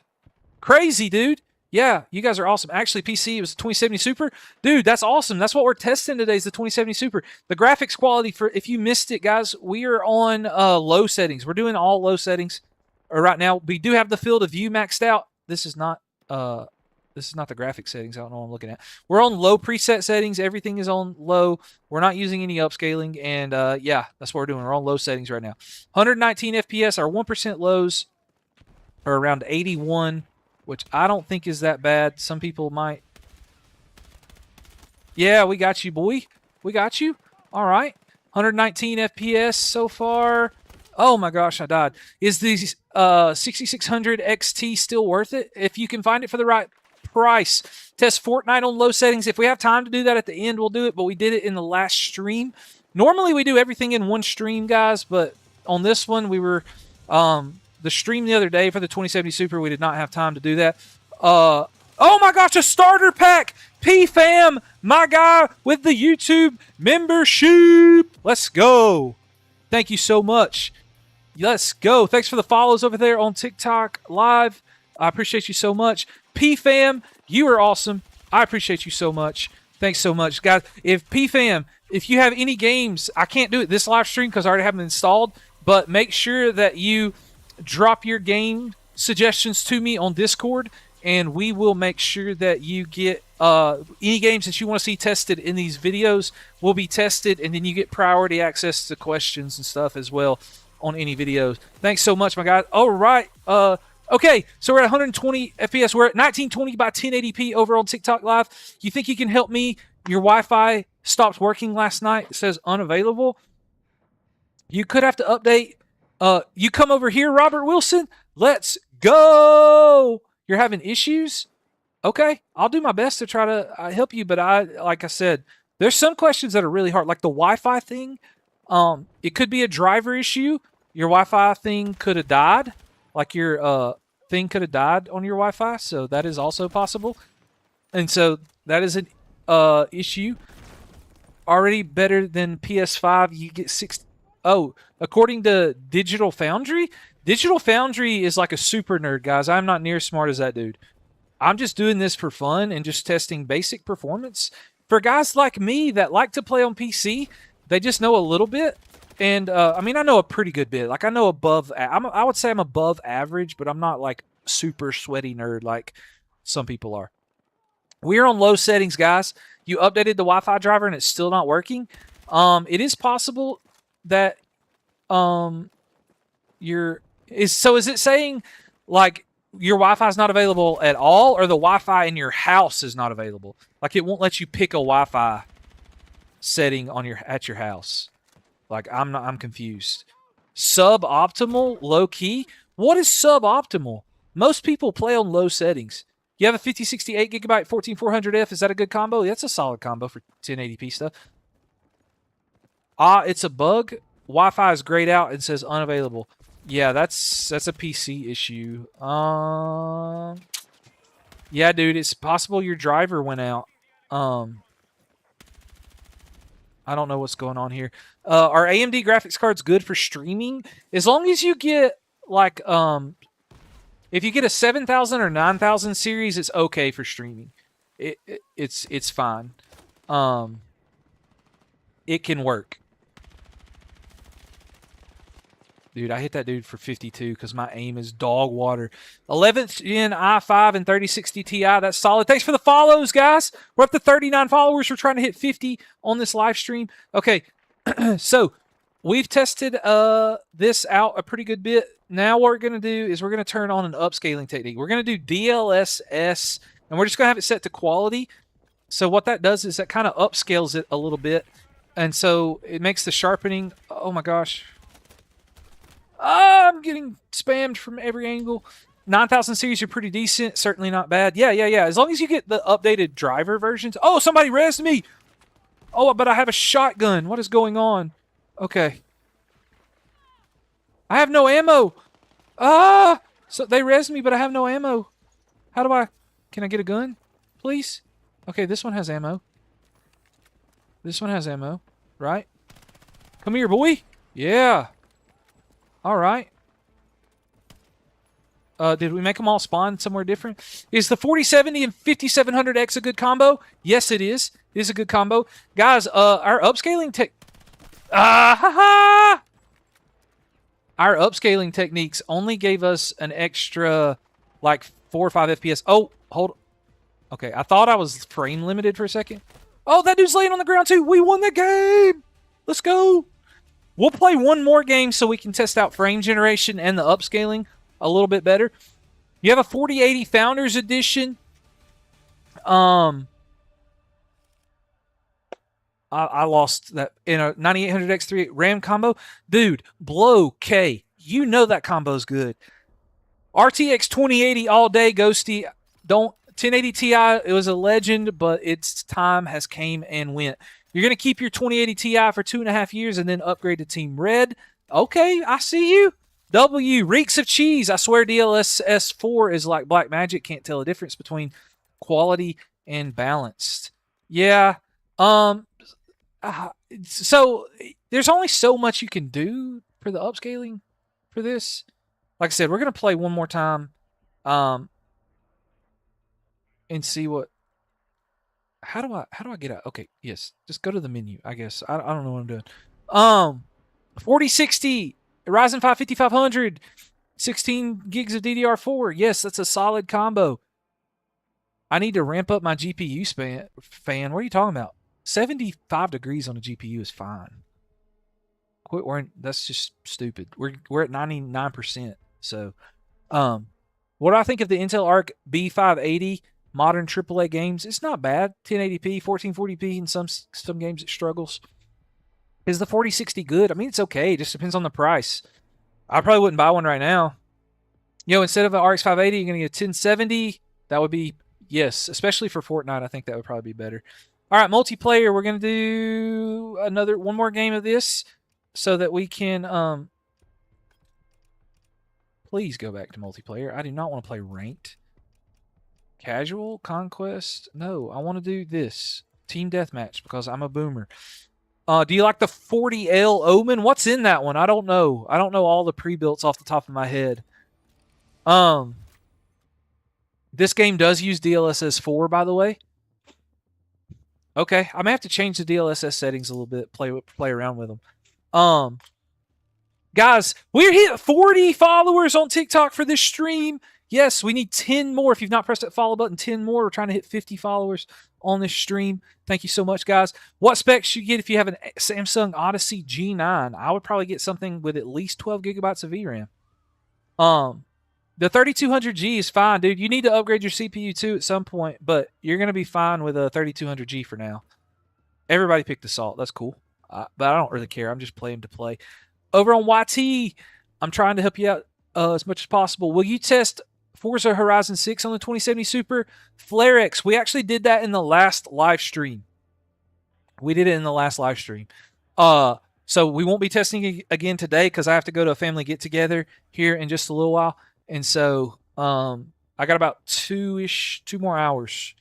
Crazy, dude. Yeah, you guys are awesome. Actually, PC, it was the 2070 Super. Dude, that's awesome. That's what we're testing today is the 2070 Super. The graphics quality, for if you missed it, guys, we are on low settings. We're doing all low settings right now. We do have the field of view maxed out. This is not the graphic settings. I don't know what I'm looking at. We're on low preset settings. Everything is on low. We're not using any upscaling. And yeah, that's what we're doing. We're on low settings right now. 119 FPS. Our 1% lows are around 81, which I don't think is that bad. Some people might. Yeah, we got you, boy. We got you. All right. 119 FPS so far. Oh my gosh, I died. Is the 6600 XT still worth it? If you can find it for the right price. Test Fortnite on low settings. If we have time to do that at the end, we'll do it, but we did it in the last stream. Normally we do everything in one stream, guys, but on this one we were the stream the other day for the 2070 Super, we did not have time to do that. Oh my gosh, a starter pack! P-Fam, my guy with the YouTube membership. Let's go. Thank you so much. Let's go. Thanks for the follows over there on TikTok Live. I appreciate you so much. P-Fam, you are awesome. I appreciate you so much. Thanks so much, guys. If P-Fam, if you have any games, I can't do it this live stream because I already have them installed, but make sure that you drop your game suggestions to me on Discord, and we will make sure that you get any games that you want to see tested in these videos will be tested, and then you get priority access to questions and stuff as well on any videos. Thanks so much, my guys. All right. Okay, so we're at 120 FPS. We're at 1920 by 1080p over on TikTok Live. You think you can help me? Your Wi-Fi stopped working last night. It says unavailable. You could have to update. You come over here, Robert Wilson. Let's go. You're having issues? Okay, I'll do my best to try to help you, but like I said, there's some questions that are really hard, like the Wi-Fi thing. It could be a driver issue. Your Wi-Fi thing could have died. Like your thing could have died on your Wi-Fi, so that is also possible. And so that is an issue. Already better than PS5. You get 60. Oh, according to Digital Foundry, Digital Foundry is like a super nerd, guys. I'm not near as smart as that dude. I'm just doing this for fun and just testing basic performance. For guys like me that like to play on PC, they just know a little bit. And, I mean, I know a pretty good bit. Like, I know above... I would say I'm above average, but I'm not, like, super sweaty nerd like some people are. We're on low settings, guys. You updated the Wi-Fi driver and it's still not working. It is possible that so is it saying, like, your Wi-Fi is not available at all, or the Wi-Fi in your house is not available? Like, it won't let you pick a Wi-Fi setting on at your house. Like, I'm confused. Suboptimal, low key. What is suboptimal? Most people play on low settings. You have a 5068 gigabyte 14400F. Is that a good combo? That's a solid combo for 1080p stuff. It's a bug. Wi-Fi is grayed out and says unavailable. Yeah, that's a PC issue. Yeah, dude, it's possible your driver went out. I don't know what's going on here. Are AMD graphics cards good for streaming? As long as you get like if you get a 7000 or 9000 series, it's okay for streaming. It's fine. It can work. Dude, I hit that dude for 52 because my aim is dog water. 11th Gen i5 and 3060 Ti. That's solid. Thanks for the follows, guys. We're up to 39 followers. We're trying to hit 50 on this live stream. Okay, so we've tested this out a pretty good bit. Now what we're going to do is we're going to turn on an upscaling technique. We're going to do DLSS, and we're just going to have it set to quality. So what that does is that kind of upscales it a little bit. And so it makes the sharpening... Oh, my gosh. I'm getting spammed from every angle. 9000 series, you're pretty decent. Certainly not bad. Yeah. As long as you get the updated driver versions. Oh, somebody rezzed me. Oh, but I have a shotgun. What is going on? Okay. I have no ammo. So they rezzed me, but I have no ammo. How do I... Can I get a gun, please? Okay, this one has ammo. This one has ammo, right? Come here, boy. Yeah. All right. Did we make them all spawn somewhere different? Is the 4070 and 5700X a good combo? Yes, it is. It is a good combo. Guys, our upscaling Our upscaling techniques only gave us an extra, like, 4 or 5 FPS. Oh, hold. Okay, I thought I was frame limited for a second. Oh, that dude's laying on the ground, too. We won the game. Let's go. We'll play one more game so we can test out frame generation and the upscaling a little bit better. You have a 4080 Founders Edition. I lost that in a 9800X3 RAM combo. Dude, blow K. You know that combo's good. RTX 2080 all day, Ghosty. Don't 1080 Ti, it was a legend, but its time has came and went. You're going to keep your 2080 Ti for 2.5 years and then upgrade to Team Red. Okay, I see you. W, reeks of cheese. I swear DLSS 4 is like black magic. Can't tell the difference between quality and balanced. Yeah. So there's only so much you can do for the upscaling for this. Like I said, we're going to play one more time and see what... How do I get out? Okay, yes. Just go to the menu, I guess. I don't know what I'm doing. 4060, Ryzen 5 5500, 16 gigs of DDR4. Yes, that's a solid combo. I need to ramp up my GPU fan. What are you talking about? 75 degrees on a GPU is fine. Quit worrying. That's just stupid. We're at 99%. So, what do I think of the Intel Arc B580? Modern AAA games, it's not bad. 1080p, 1440p, in some games it struggles. Is the 4060 good? I mean, it's okay. It just depends on the price. I probably wouldn't buy one right now. You know, instead of an RX 580, you're going to get a 1070. That would be, yes, especially for Fortnite, I think that would probably be better. All right, multiplayer. We're going to do one more game of this so that we can, please go back to multiplayer. I do not want to play ranked. Casual? Conquest? No, I want to do this. Team Deathmatch because I'm a boomer. Do you like the 40L Omen? What's in that one? I don't know. I don't know all the pre-builts off the top of my head. This game does use DLSS 4, by the way. Okay, I may have to change the DLSS settings a little bit, play around with them. Guys, we're hit 40 followers on TikTok for this stream. Yes, we need 10 more. If you've not pressed that follow button, 10 more. We're trying to hit 50 followers on this stream. Thank you so much, guys. What specs you get if you have a Samsung Odyssey G9? I would probably get something with at least 12 gigabytes of VRAM. The 3200G is fine, dude. You need to upgrade your CPU too at some point, but you're going to be fine with a 3200G for now. Everybody picked Assault. That's cool. But I don't really care. I'm just playing to play. Over on YT, I'm trying to help you out as much as possible. Will you test Forza Horizon 6 on the 2070 Super? FlareX, we actually did that in the last live stream. We did it in the last live stream. So we won't be testing again today because I have to go to a family get together here in just a little while, and so I got about two more hours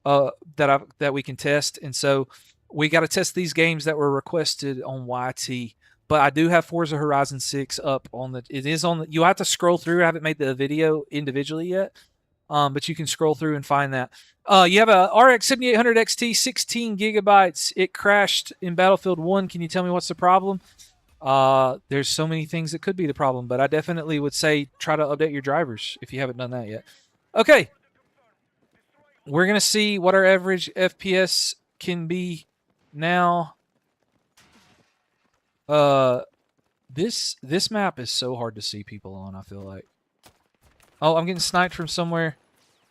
that we can test, and so we got to test these games that were requested on YT. But I do have Forza Horizon 6 up on the. It is on the. You have to scroll through. I haven't made the video individually yet, but you can scroll through and find that. You have a RX 7800 XT, 16 gigabytes. It crashed in Battlefield 1. Can you tell me what's the problem? There's so many things that could be the problem, but I definitely would say try to update your drivers if you haven't done that yet. Okay. We're going to see what our average FPS can be now. This map is so hard to see people on, I feel like. Oh, I'm getting sniped from somewhere.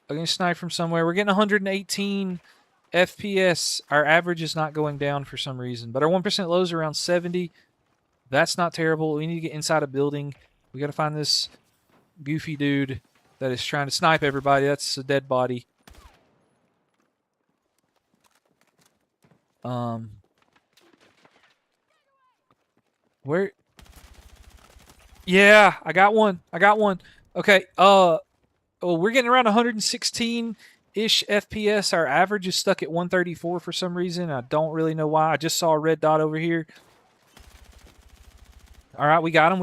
We're getting 118 FPS. Our average is not going down for some reason, but our 1% low is around 70. That's not terrible. We need to get inside a building. We got to find this goofy dude that is trying to snipe everybody. That's a dead body. Where? Yeah, I got one. Okay. We're getting around 116-ish FPS. Our average is stuck at 134 for some reason. I don't really know why. I just saw a red dot over here. All right, we got him.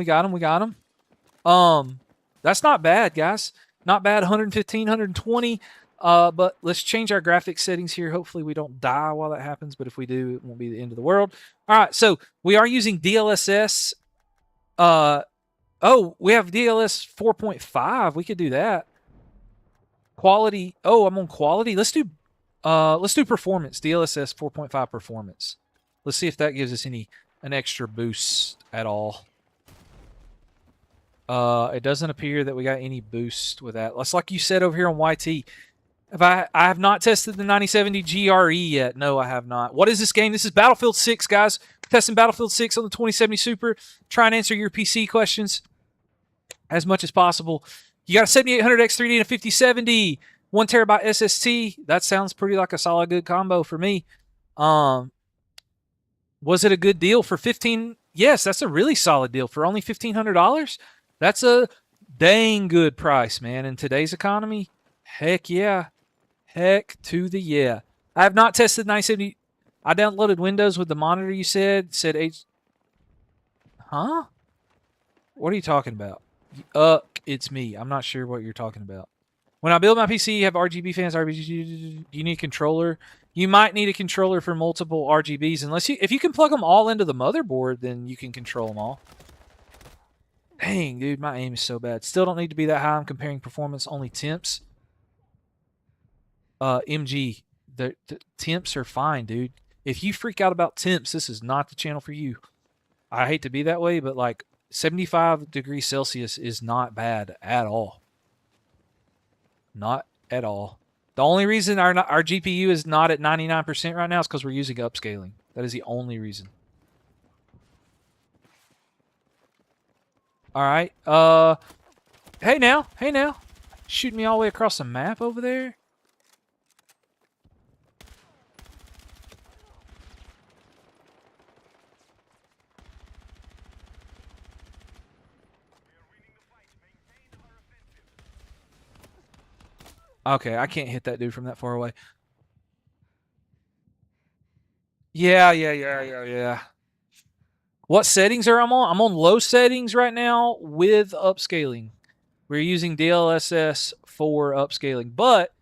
That's not bad, guys. Not bad. 115, 120. But let's change our graphics settings here. Hopefully we don't die while that happens, but if we do, it won't be the end of the world. All right, so we are using DLSS. Oh, we have DLS 4.5. We could do that. Quality. Oh, I'm on quality. Let's do performance. DLSS 4.5 performance. Let's see if that gives us an extra boost at all. It doesn't appear that we got any boost with that. That's like you said over here on YT. I have not tested the 9070 GRE yet. No, I have not. What is this game? This is Battlefield 6, guys. We're testing Battlefield 6 on the 2070 Super. Try and answer your PC questions as much as possible. You got a 7800 X3D and a 5070, 1 terabyte SSD. That sounds pretty like a solid good combo for me. Was it a good deal for 15? Yes, that's a really solid deal for only $1,500. That's a dang good price, man. In today's economy, heck yeah. Heck to the yeah. I have not tested 970. I downloaded Windows with the monitor you said. Huh? What are you talking about? It's me. I'm not sure what you're talking about. When I build my PC, you have RGB fans, RGB. Do you need a controller? You might need a controller for multiple RGBs. If you can plug them all into the motherboard, then you can control them all. Dang, dude, my aim is so bad. Still don't need to be that high. I'm comparing performance, only temps. MG, the temps are fine, dude. If you freak out about temps, this is not the channel for you. I hate to be that way, but like 75 degrees Celsius is not bad at all. Not at all. The only reason our GPU is not at 99% right now is because we're using upscaling. That is the only reason. All right. Hey now. Shooting me all the way across the map over there. Okay, I can't hit that dude from that far away. Yeah. What settings are I'm on? I'm on low settings right now with upscaling. We're using DLSS for upscaling, but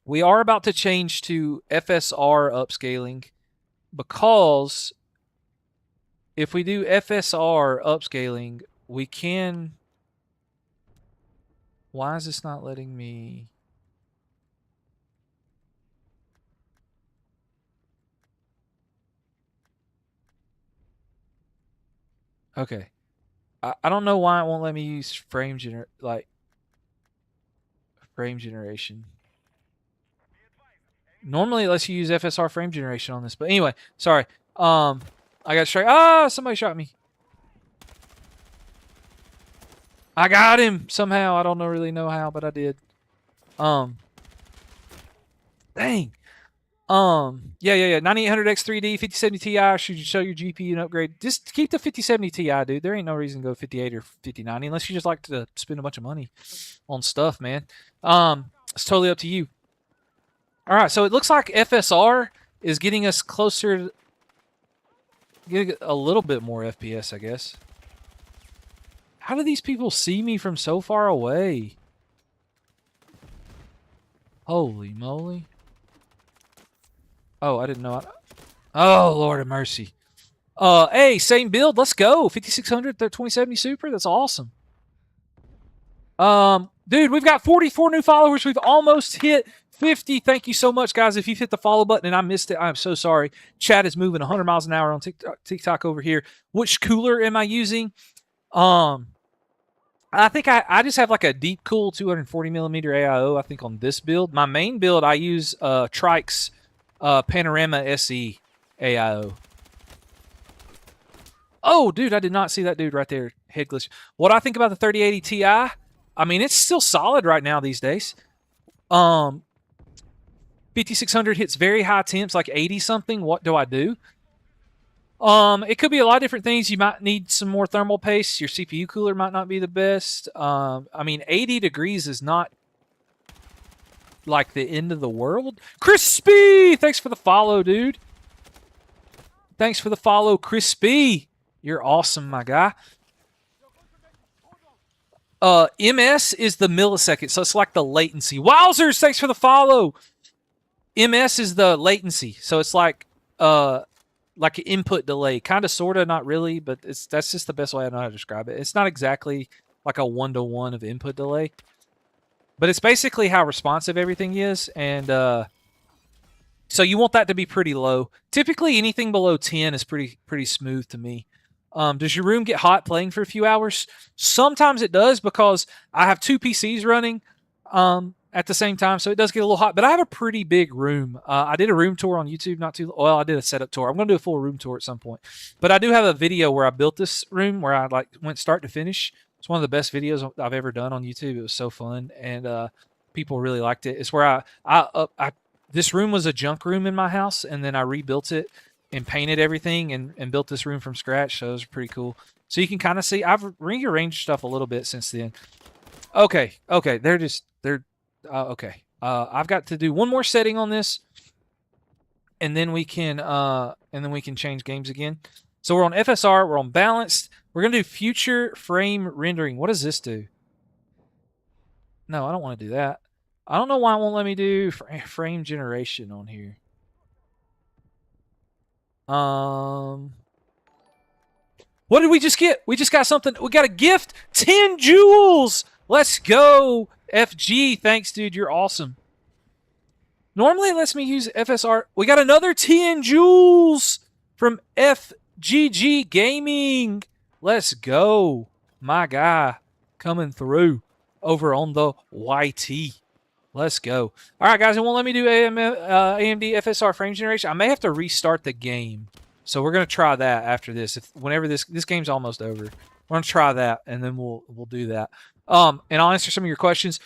we are about to change to FSR upscaling because if we do FSR upscaling, we can... Why is this not letting me... Okay. I don't know why it won't let me use frame generation. Normally it lets you use FSR frame generation on this, but anyway, sorry. I got straight. Ah, somebody shot me. I got him somehow. I don't really know how, but I did. Dang. Yeah. 9800X3D, 5070 Ti should show your GPU and upgrade. Just keep the 5070 Ti, dude. There ain't no reason to go 58 or 5090 unless you just like to spend a bunch of money on stuff, man. It's totally up to you. All right, so it looks like FSR is getting us closer, getting a little bit more FPS, I guess. How do these people see me from so far away? Holy moly. Oh, I didn't know. Oh, Lord of mercy. Hey, same build. Let's go. 5600, 2070 Super. That's awesome. Dude, we've got 44 new followers. We've almost hit 50. Thank you so much, guys. If you've hit the follow button and I missed it, I'm so sorry. Chat is moving 100 miles an hour on TikTok over here. Which cooler am I using? I think I just have like a deep cool 240 millimeter AIO. I think on this build, my main build, I use Trike's Panorama SE AIO. Oh, dude, I did not see that dude right there. Head glitch. What I think about the 3080 Ti? I mean, it's still solid right now these days. 5600 hits very high temps, like 80 something. What do I do? It could be a lot of different things. You might need some more thermal paste. Your CPU cooler might not be the best. I mean, 80 degrees is not like the end of the world. Crispy, thanks for the follow, dude. Thanks for the follow, Crispy. You're awesome, my guy. MS is the millisecond, so it's like the latency. Wowzers, thanks for the follow. MS is the latency, so it's like an input delay, kind of, sort of, not really, but that's just the best way I know how to describe it. It's not exactly like a 1-to-1 of input delay, but it's basically how responsive everything is, and so you want that to be pretty low. Typically, anything below 10 is pretty smooth to me. Does your room get hot playing for a few hours? Sometimes it does because I have two PCs running at the same time, so it does get a little hot. But I have a pretty big room. I did a room tour on YouTube I did a setup tour. I'm going to do a full room tour at some point. But I do have a video where I built this room where I went start to finish. It's one of the best videos I've ever done on YouTube. It was so fun, and people really liked it. It's where this room was a junk room in my house, and then I rebuilt it and painted everything and built this room from scratch, so it was pretty cool. So you can kind of see, I've rearranged stuff a little bit since then. Okay, okay. I've got to do one more setting on this, and then we can change games again. So we're on FSR, we're on balanced. We're gonna do future frame rendering. What does this do? No, I don't want to do that. I don't know why it won't let me do frame generation on here. What did we just get? We just got something. We got a gift. 10 jewels. Let's go. FG. Thanks, dude. You're awesome. Normally it lets me use FSR. We got another 10 jewels from FGG Gaming. Let's go. My guy coming through over on the YT. Let's go. All right, guys, it won't let me do AMD FSR frame generation. I may have to restart the game. So we're going to try that after this. Whenever this game's almost over, we're going to try that, and then we'll do that. And I'll answer some of your questions.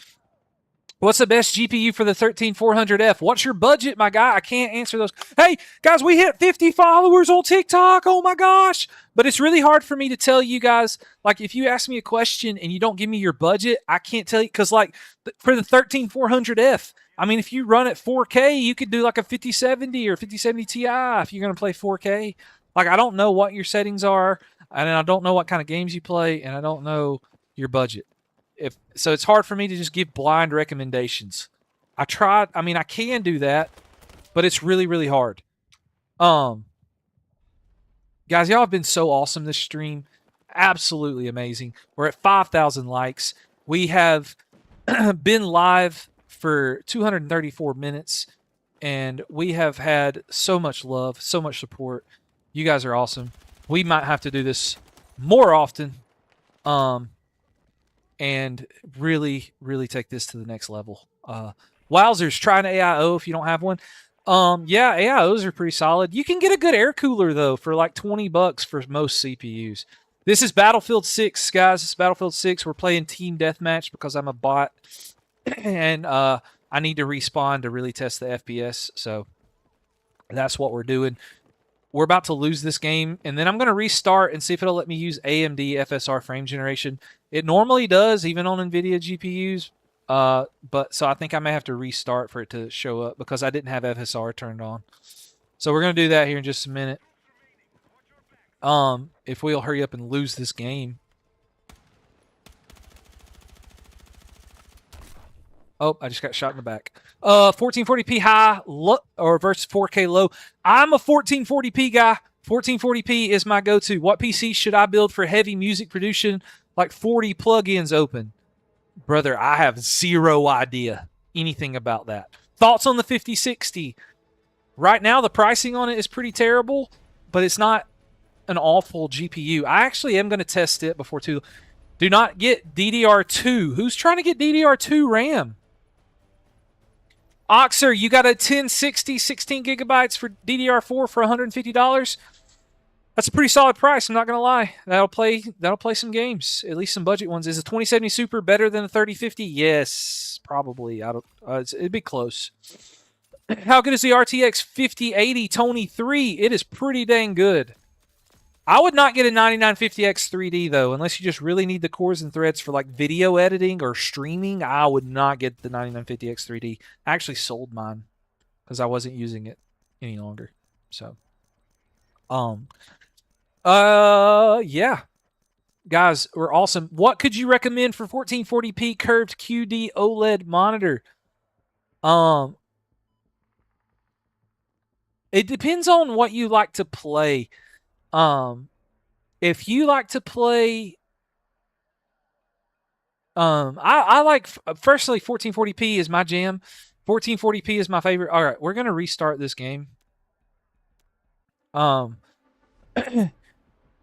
What's the best GPU for the 13400F? What's your budget, my guy? I can't answer those. Hey, guys, we hit 50 followers on TikTok. Oh, my gosh. But it's really hard for me to tell you guys. Like, if you ask me a question and you don't give me your budget, I can't tell you. Because, like, for the 13400F, I mean, if you run at 4K, you could do like a 5070 or 5070 Ti if you're going to play 4K. Like, I don't know what your settings are, and I don't know what kind of games you play, and I don't know your budget. So it's hard for me to just give blind recommendations. I tried. I mean, I can do that, but it's really, really hard. Guys, y'all have been so awesome this stream. Absolutely amazing. We're at 5,000 likes. We have been live for 234 minutes, and we have had so much love, so much support. You guys are awesome. We might have to do this more often. And really, really take this to the next level. Wowzers, try an AIO if you don't have one. Yeah, AIOs are pretty solid. You can get a good air cooler, though, for like $20 for most CPUs. This is Battlefield 6, guys. This is Battlefield 6. We're playing Team Deathmatch because I'm a bot. And I need to respawn to really test the FPS. So That's what we're doing. We're about to lose this game, and then I'm going to restart and see if it'll let me use AMD FSR frame generation. It normally does, even on NVIDIA GPUs, but so I think I may have to restart for it to show up because I didn't have FSR turned on. So we're going to do that here in just a minute. If we'll hurry up and lose this game. Oh, I just got shot in the back. 1440p high or versus 4K low. I'm a 1440p guy. 1440p is my go-to. What PC should I build for heavy music production? Like 40 plugins open. Brother, I have zero idea anything about that. Thoughts on the 5060? Right now, the pricing on it is pretty terrible, but it's not an awful GPU. I actually am going to test it before too. Do not get DDR2. Who's trying to get DDR2 RAM? Oxer, you got a 1060 16 gigabytes for DDR4 for $150. That's a pretty solid price. I'm not gonna lie. That'll play some games, at least some budget ones. Is a 2070 Super better than a 3050? Yes, probably. It'd be close. How good is the RTX 5080 Tony 3? It is pretty dang good. I would not get a 9950X 3D though, unless you just really need the cores and threads for like video editing or streaming. I would not get the 9950X 3D. I actually sold mine because I wasn't using it any longer. So, yeah, guys, we're awesome. What could you recommend for 1440p curved QD OLED monitor? It depends on what you like to play. If you like to play, I like, firstly, 1440p is my jam. 1440p is my favorite. All right, we're going to restart this game.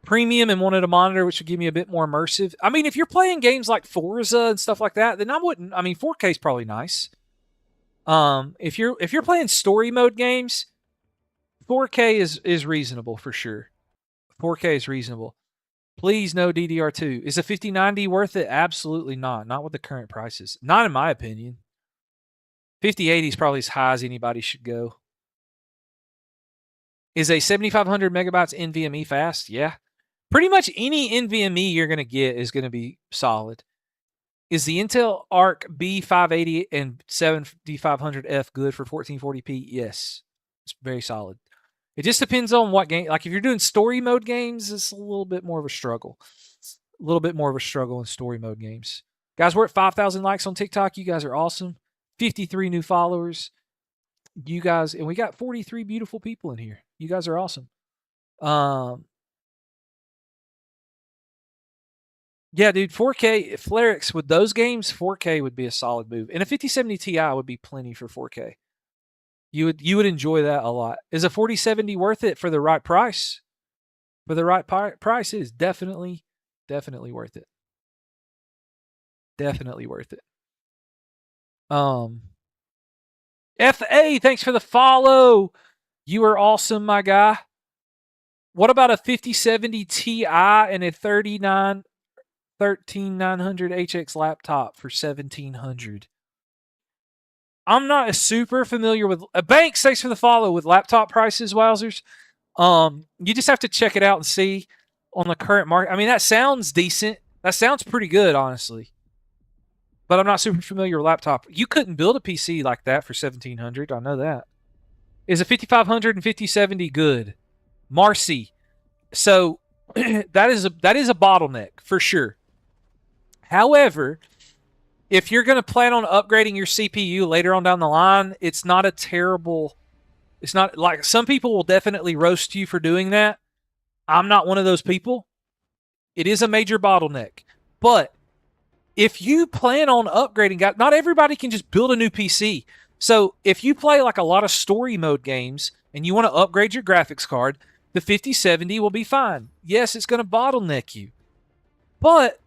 Premium and wanted a monitor which would give me a bit more immersive. I mean, if you're playing games like Forza and stuff like that, then I wouldn't. I mean, 4K is probably nice. If you're playing story mode games, 4K is reasonable for sure. 4K is reasonable. Please no DDR2. Is a 5090 worth it? Absolutely not. Not with the current prices. Not in my opinion. 5080 is probably as high as anybody should go. Is a 7500 megabytes NVMe fast? Yeah. Pretty much any NVMe you're going to get is going to be solid. Is the Intel Arc B580 and 7500F good for 1440p? Yes. It's very solid. It just depends on what game. Like if you're doing story mode games, it's a little bit more of a struggle. A little bit more of a struggle in story mode games. Guys, we're at 5,000 likes on TikTok. You guys are awesome. 53 new followers. You guys, and we got 43 beautiful people in here. You guys are awesome. Yeah, dude, 4K Flarix with those games, 4K would be a solid move. And a 5070 Ti would be plenty for 4K. You would enjoy that a lot. Is a 4070 worth it for the right price? For the right price, it is definitely worth it. Definitely worth it. FA, thanks for the follow. You are awesome, my guy. What about a 5070 Ti and a 13900 HX laptop for $1,700? I'm not super familiar with Banks. Thanks for the follow with laptop prices, wowzers. You just have to check it out and see on the current market. I mean, that sounds decent. That sounds pretty good, honestly. But I'm not super familiar with laptop. You couldn't build a PC like that for $1,700. I know that. Is a 5500 and 5070 good? Marcy. So that is a bottleneck for sure. However, if you're going to plan on upgrading your CPU later on down the line, it's not a terrible. It's not like some people will definitely roast you for doing that. I'm not one of those people. It is a major bottleneck. But if you plan on upgrading, not everybody can just build a new PC. So if you play like a lot of story mode games and you want to upgrade your graphics card, the 5070 will be fine. Yes, it's going to bottleneck you. But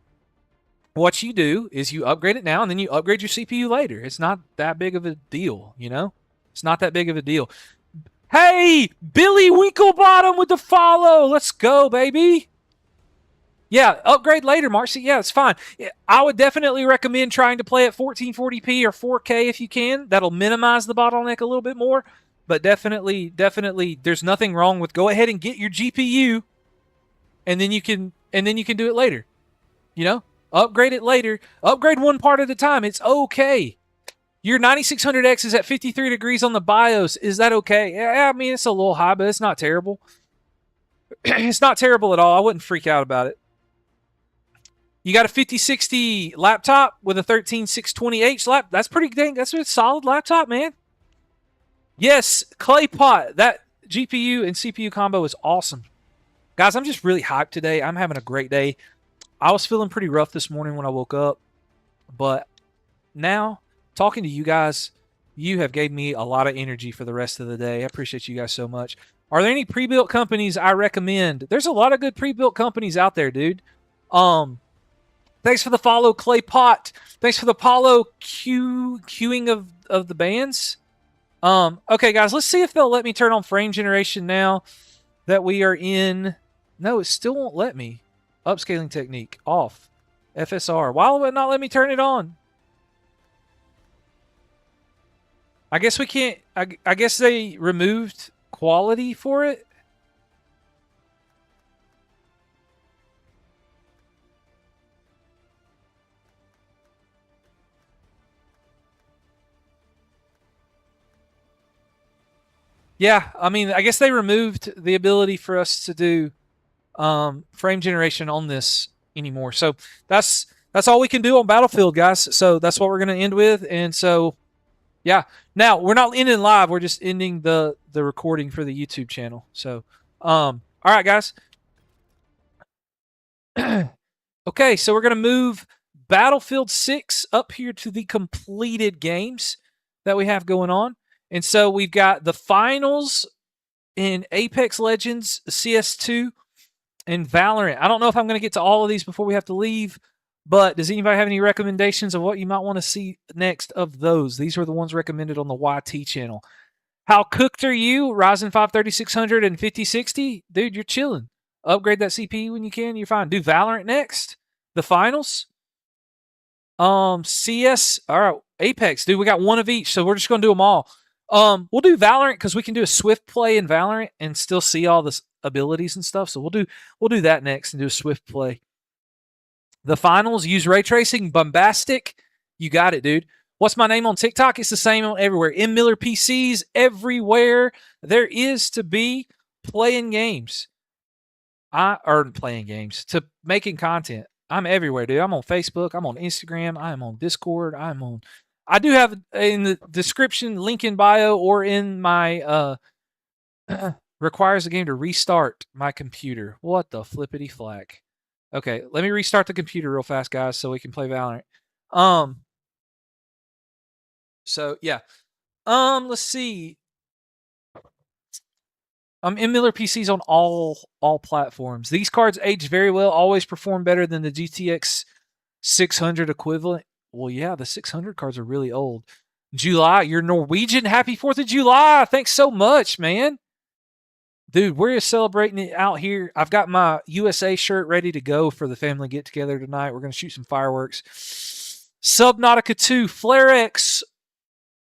what you do is you upgrade it now and then you upgrade your CPU later. It's not that big of a deal, you know? It's not that big of a deal. Hey, Billy Winklebottom with the follow. Let's go, baby. Yeah, upgrade later, Marcy. Yeah, it's fine. I would definitely recommend trying to play at 1440p or 4K if you can. That'll minimize the bottleneck a little bit more. but definitely, there's nothing wrong with go ahead and get your GPU, and then you can do it later. You know, upgrade it later. Upgrade one part at a time. It's okay. Your 9600X is at 53 degrees on the BIOS. Is that okay? Yeah, I mean, it's a little high, but it's not terrible. It's not terrible at all. I wouldn't freak out about it. You got a 5060 laptop with a 13620H lap. That's pretty dang. That's a solid laptop, man. Yes, Clay Pot. That GPU and CPU combo is awesome. Guys, I'm just really hyped today. I'm having a great day. I was feeling pretty rough this morning when I woke up, but now talking to you guys, you have gave me a lot of energy for the rest of the day. I appreciate you guys so much. Are there any pre-built companies I recommend? There's a lot of good pre-built companies out there, dude. Thanks for the follow, Clay Pot. Thanks for the follow, queuing of the bands. Okay, guys, let's see if they'll let me turn on frame generation now that we are in. No, it still won't let me. Upscaling technique off. FSR. Why will it not let me turn it on? I guess we can't. I guess they removed quality for it. Yeah, I mean, I guess they removed the ability for us to do frame generation on this anymore. So that's all we can do on Battlefield, guys. So that's what we're going to end with. And so, yeah. Now we're not ending live. We're just ending the recording for the YouTube channel. So, all right, guys. Okay, so we're going to move Battlefield 6 up here to the completed games that we have going on. And so we've got the finals in Apex Legends, CS2, and Valorant. I don't know if I'm going to get to all of these before we have to leave, but does anybody have any recommendations of what you might want to see next of those? These are the ones recommended on the YT channel. How cooked are you? Ryzen 5 3600 and 5060? Dude, you're chilling. Upgrade that CPU when you can. You're fine. Do Valorant next. The finals. CS. All right. Apex. Dude, we got one of each, so we're just going to do them all. We'll do Valorant because we can do a swift play in Valorant and still see all the abilities and stuff. So we'll do that next and do a swift play. The finals. Use ray tracing. Bombastic. You got it, dude. What's my name on TikTok? It's the same on everywhere. M Miller PCs everywhere there is to be playing games. Playing games to making content. I'm everywhere, dude. I'm on Facebook. I'm on Instagram. I'm on Discord. I do have in the description, link in bio, or in my requires the game to restart my computer. What the flippity flack? Okay, let me restart the computer real fast, guys, so we can play Valorant. So yeah. Let's see. M Miller PCs on all platforms. These cards age very well, always perform better than the GTX 600 equivalent. Well, yeah, the 600 cards are really old. July, you're Norwegian. Happy 4th of July. Thanks so much, man. Dude, we're celebrating it out here. I've got my USA shirt ready to go for the family get together tonight. We're going to shoot some fireworks. Subnautica 2, Flare X.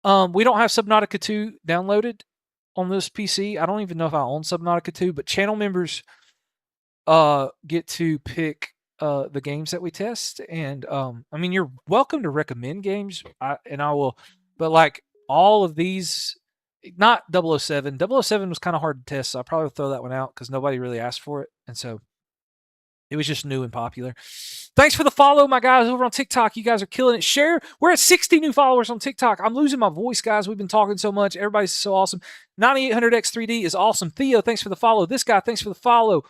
We don't have Subnautica 2 downloaded on this PC. I don't even know if I own Subnautica 2, but channel members get to pick the games that we test. And I mean, you're welcome to recommend games, and I will, but like all of these, not 007. 007 was kind of hard to test, so I probably throw that one out because nobody really asked for it. And so it was just new and popular. Thanks for the follow, my guys, over on TikTok. You guys are killing it. Share. We're at 60 new followers on TikTok. I'm losing my voice, guys. We've been talking so much. Everybody's so awesome. 9800X3D is awesome. Theo, thanks for the follow. This guy, thanks for the follow.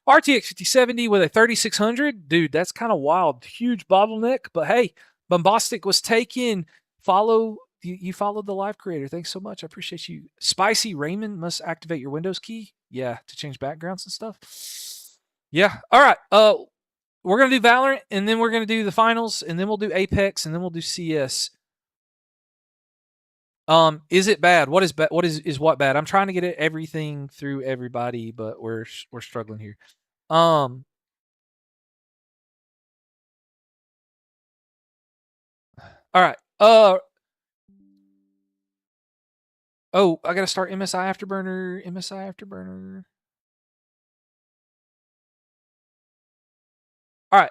RTX 5070 with a 3600. Dude, that's kind of wild. Huge bottleneck. But hey, Bombastic was taken. You followed the live creator. Thanks so much. I appreciate you. Spicy Raymond must activate your Windows key. Yeah, to change backgrounds and stuff. Yeah. All right. We're gonna do Valorant, and then we're gonna do the finals, and then we'll do Apex, and then we'll do CS. Is it bad? What is bad? What is what bad? I'm trying to get everything through everybody, but we're struggling here. All right. Oh, I gotta start MSI Afterburner. MSI Afterburner. All right.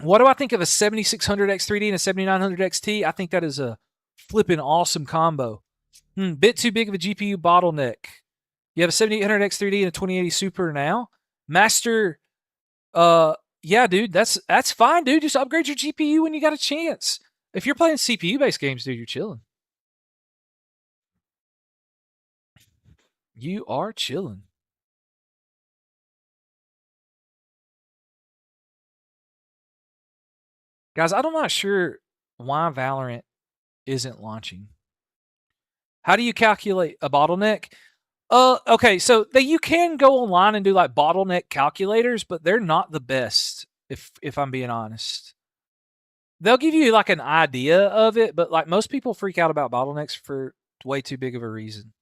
What do I think of a 7600 X3D and a 7900 XT? I think that is a flipping awesome combo. Bit too big of a GPU bottleneck. You have a 7800 X3D and a 2080 Super now. Master, yeah, dude, that's fine, dude. Just upgrade your GPU when you got a chance. If you're playing CPU based games, dude, you're chilling. You are chilling. Guys, I'm not sure why Valorant isn't launching. How do you calculate a bottleneck? Okay, so you can go online and do like bottleneck calculators, but they're not the best. If I'm being honest, they'll give you like an idea of it, but like most people freak out about bottlenecks for way too big of a reason.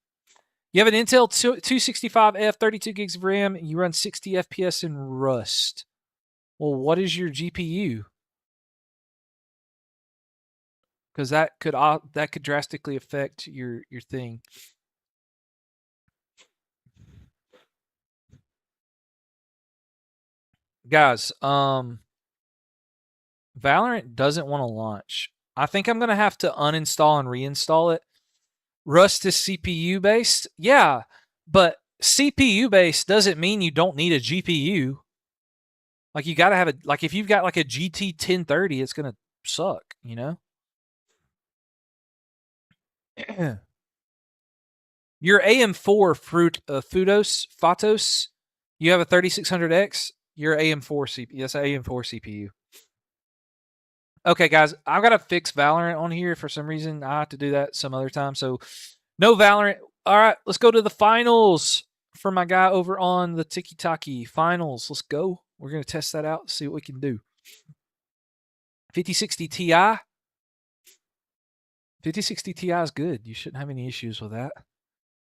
You have an Intel 265F, 32 gigs of RAM, and you run 60 FPS in Rust. Well, what is your GPU? Because that could drastically affect your thing. Guys, Valorant doesn't want to launch. I think I'm gonna have to uninstall and reinstall it. Rust is CPU based, yeah, but CPU based doesn't mean you don't need a GPU. Like you gotta have a like if you've got like a GT 1030, it's gonna suck, you know. Your AM4 Photos, you have a 3600X. Your AM4 CPU, yes, AM4 CPU. Okay, guys, I've got to fix Valorant on here for some reason. I have to do that some other time. So, no Valorant. All right, let's go to the finals for my guy over on the Tiki Taki finals. Let's go. We're going to test that out, see what we can do. 5060 Ti. 5060 Ti is good. You shouldn't have any issues with that.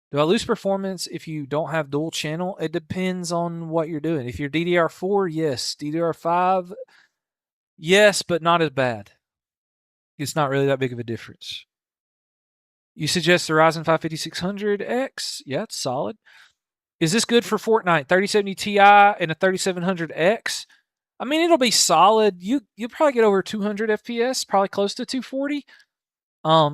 Do I lose performance if you don't have dual channel? It depends on what you're doing. If you're DDR4, yes. DDR5, yes, but not as bad. It's not really that big of a difference. You suggest the Ryzen 5 5600X? Yeah, it's solid. Is this good for Fortnite? 3070 Ti and a 3700X? I mean, it'll be solid. You'll probably get over 200 FPS, probably close to 240.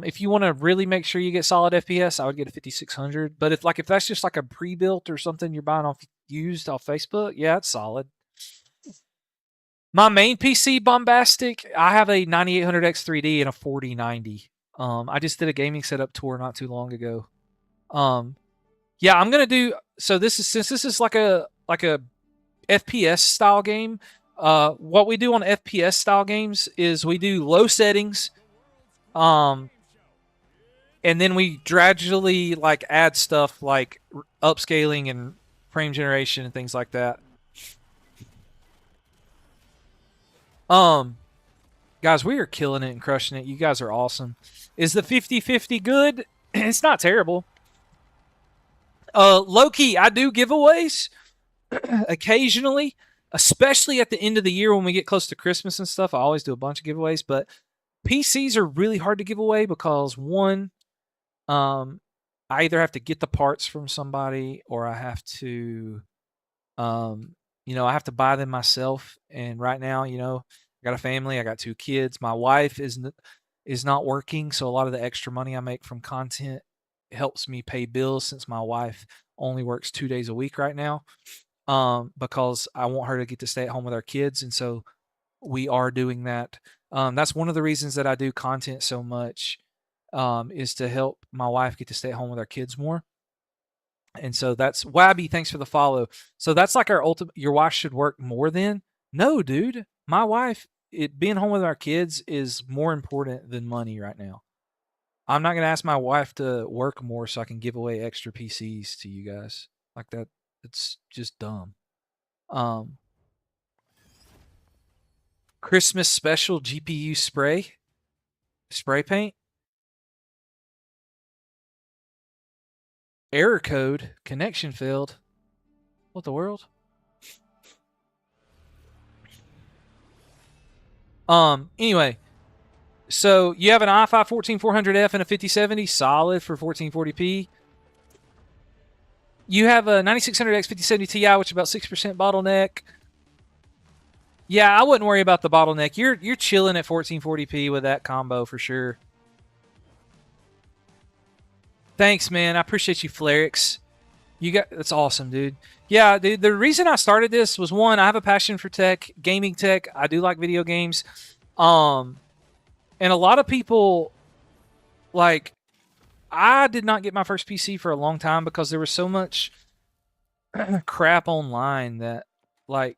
If you want to really make sure you get solid FPS, I would get a 5600. But if that's just like a pre-built or something you're buying used off Facebook, yeah, it's solid. My main PC bombastic, I have a 9800 X3D and a 4090. I just did a gaming setup tour not too long ago. Yeah, I'm gonna do so. Since this is like a FPS style game. What we do on FPS style games is we do low settings, and then we gradually like add stuff like upscaling and frame generation and things like that. Guys, we are killing it and crushing it. You guys are awesome. Is the 50-50 good? It's not terrible. Low key, I do giveaways occasionally, especially at the end of the year when we get close to Christmas and stuff. I always do a bunch of giveaways, but PCs are really hard to give away because one, I either have to get the parts from somebody or I have to, I have to buy them myself. And right now, I got a family, I got 2 kids. My wife is not working, so a lot of the extra money I make from content helps me pay bills since my wife only works 2 days a week right now. Because I want her to get to stay at home with our kids, and so we are doing that. That's one of the reasons that I do content so much, is to help my wife get to stay at home with our kids more. And so that's Wabby. Thanks for the follow. So that's like our ultimate. Your wife should work more than. No, dude. My wife, being home with our kids is more important than money right now. I'm not gonna ask my wife to work more so I can give away extra PCs to you guys like that. It's just dumb. Christmas special GPU spray paint. Error code, connection failed. What the world? Anyway, So you have an i5 14400F and a 5070, solid for 1440p. You have a 9600X 5070 Ti, which is about 6% bottleneck. Yeah, I wouldn't worry about the bottleneck. You're chilling at 1440p with that combo for sure. Thanks, man. I appreciate you, Flarix. That's awesome, dude. Yeah, dude, the reason I started this was, one, I have a passion for tech, gaming tech. I do like video games. And a lot of people, like, I did not get my first PC for a long time because there was so much crap online that, like,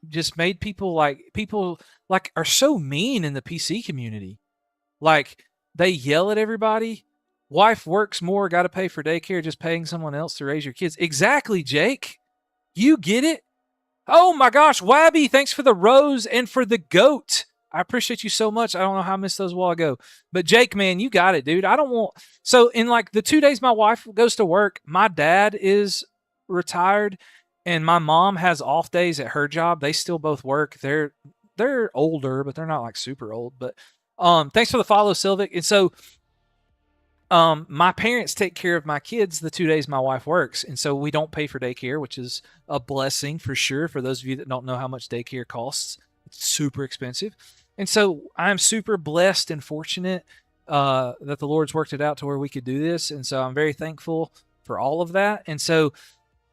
just made people are so mean in the PC community. Like, they yell at everybody. Wife works more, got to pay for daycare, just paying someone else to raise your kids. Exactly, Jake. You get it? Oh my gosh, Wabby, thanks for the rose and for the goat. I appreciate you so much. I don't know how I missed those a while ago. But Jake, man, you got it, dude. So in like the 2 days my wife goes to work, my dad is retired and my mom has off days at her job. They still both work. They're older, but they're not like super old. But thanks for the follow, Sylvic. And so my parents take care of my kids the 2 days my wife works. And so we don't pay for daycare, which is a blessing for sure. For those of you that don't know how much daycare costs, it's super expensive. And so I'm super blessed and fortunate that the Lord's worked it out to where we could do this. And so I'm very thankful for all of that. And so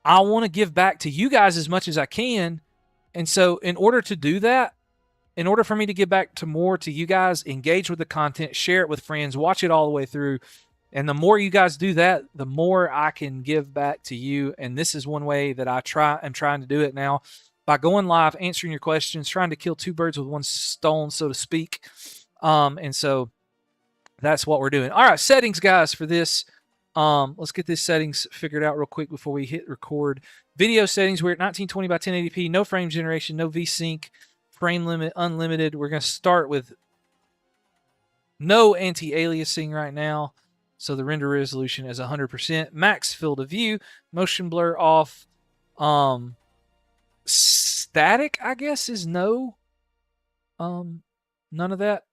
I want to give back to you guys as much as I can. And so in order to do that, in order for me to give back to more to you guys, engage with the content, share it with friends, watch it all the way through. And the more you guys do that, the more I can give back to you. And this is one way that I'm trying to do it now, by going live, answering your questions, trying to kill two birds with one stone, so to speak. And so that's what we're doing. All right, settings, guys, for this. Let's get this settings figured out real quick before we hit record. Video settings, we're at 1920 by 1080p, no frame generation, no VSync, frame limit, unlimited. We're going to start with no anti-aliasing right now. So the render resolution is 100%. Max field of view, motion blur off. Static, I guess, is no. None of that.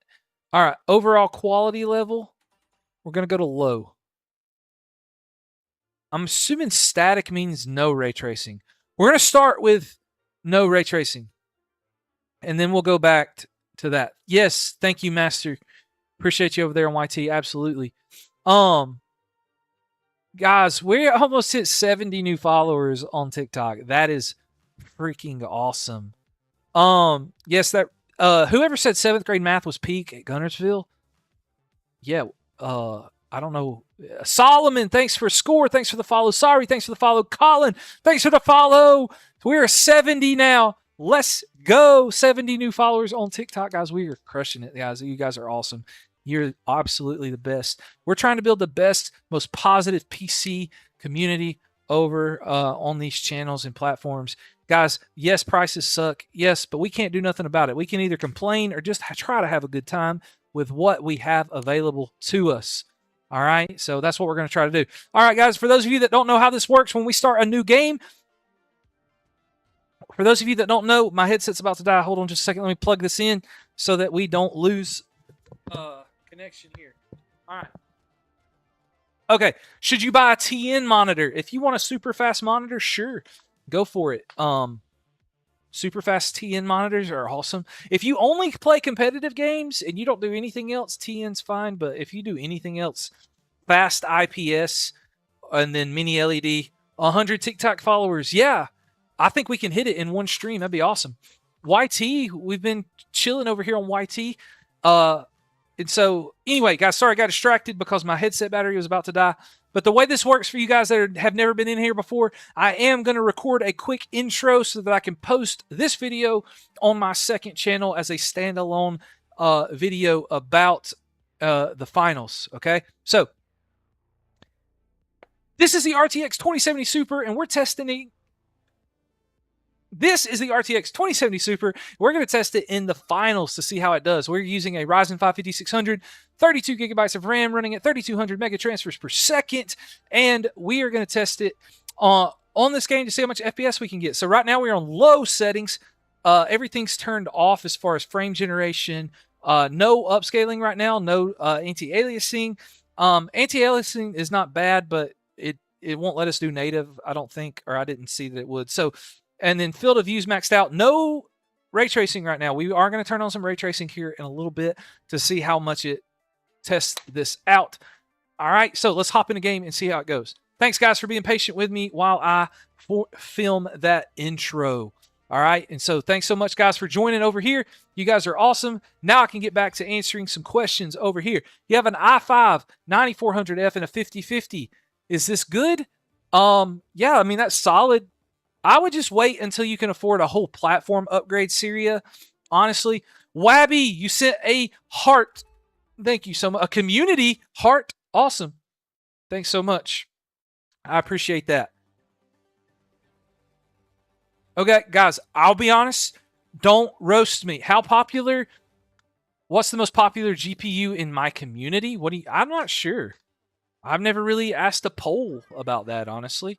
All right, overall quality level, we're going to go to low. I'm assuming static means no ray tracing. We're going to start with no ray tracing. And then we'll go back to that. Yes, thank you, Master. Appreciate you over there on YT. Absolutely. Guys, we almost hit 70 new followers on TikTok. That is freaking awesome. Yes, that whoever said 7th grade math was peak at Gunnersville. Yeah, I don't know. Solomon, thanks for score. Thanks for the follow. Sorry, thanks for the follow. Colin, thanks for the follow. We're 70 now. Let's go. 70 new followers on TikTok, guys. We are crushing it, guys. You guys are awesome. You're absolutely the best. We're trying to build the best, most positive PC community over on these channels and platforms. Guys, yes, prices suck. Yes, but we can't do nothing about it. We can either complain or just try to have a good time with what we have available to us. All right, so that's what we're going to try to do. All right, guys, for those of you that don't know how this works when we start a new game, for those of you that don't know, my headset's about to die. Hold on just a second. Let me plug this in so that we don't lose connection here. All right. Okay, should you buy a TN monitor? If you want a super fast monitor, sure, go for it. Super fast TN monitors are awesome. If you only play competitive games and you don't do anything else, TN's fine. But if you do anything else, fast IPS and then mini LED, 100 TikTok followers, yeah, I think we can hit it in one stream. That'd be awesome. YT, we've been chilling over here on YT. And so, anyway, guys, sorry I got distracted because my headset battery was about to die. But the way this works for you guys that have never been in here before, I am going to record a quick intro so that I can post this video on my second channel as a standalone video about the finals, okay? So, this is the RTX 2070 Super, and we're testing This is the RTX 2070 Super. We're going to test it in the finals to see how it does. We're using a Ryzen 5 5600, 32 gigabytes of RAM running at 3200 mega transfers per second. And we are going to test it on this game to see how much FPS we can get. So right now we're on low settings. Everything's turned off as far as frame generation, No upscaling right now. No anti-aliasing. Anti-aliasing is not bad, but it won't let us do native, I don't think, or I didn't see that it would. So, and then field of views maxed out. No ray tracing right now. We are going to turn on some ray tracing here in a little bit to see how much it tests this out. All right, so let's hop in the game and see how it goes. Thanks, guys, for being patient with me while I film that intro. All right, and so thanks so much, guys, for joining over here. You guys are awesome. Now I can get back to answering some questions over here. You have an i5 9400F and a 5050. Is this good? Yeah, I mean, that's solid. I would just wait until you can afford a whole platform upgrade, Syria. Honestly, Wabby, you sent a heart. Thank you so much. A community heart. Awesome. Thanks so much. I appreciate that. Okay, guys, I'll be honest. Don't roast me. How popular? What's the most popular GPU in my community? I'm not sure. I've never really asked a poll about that, honestly.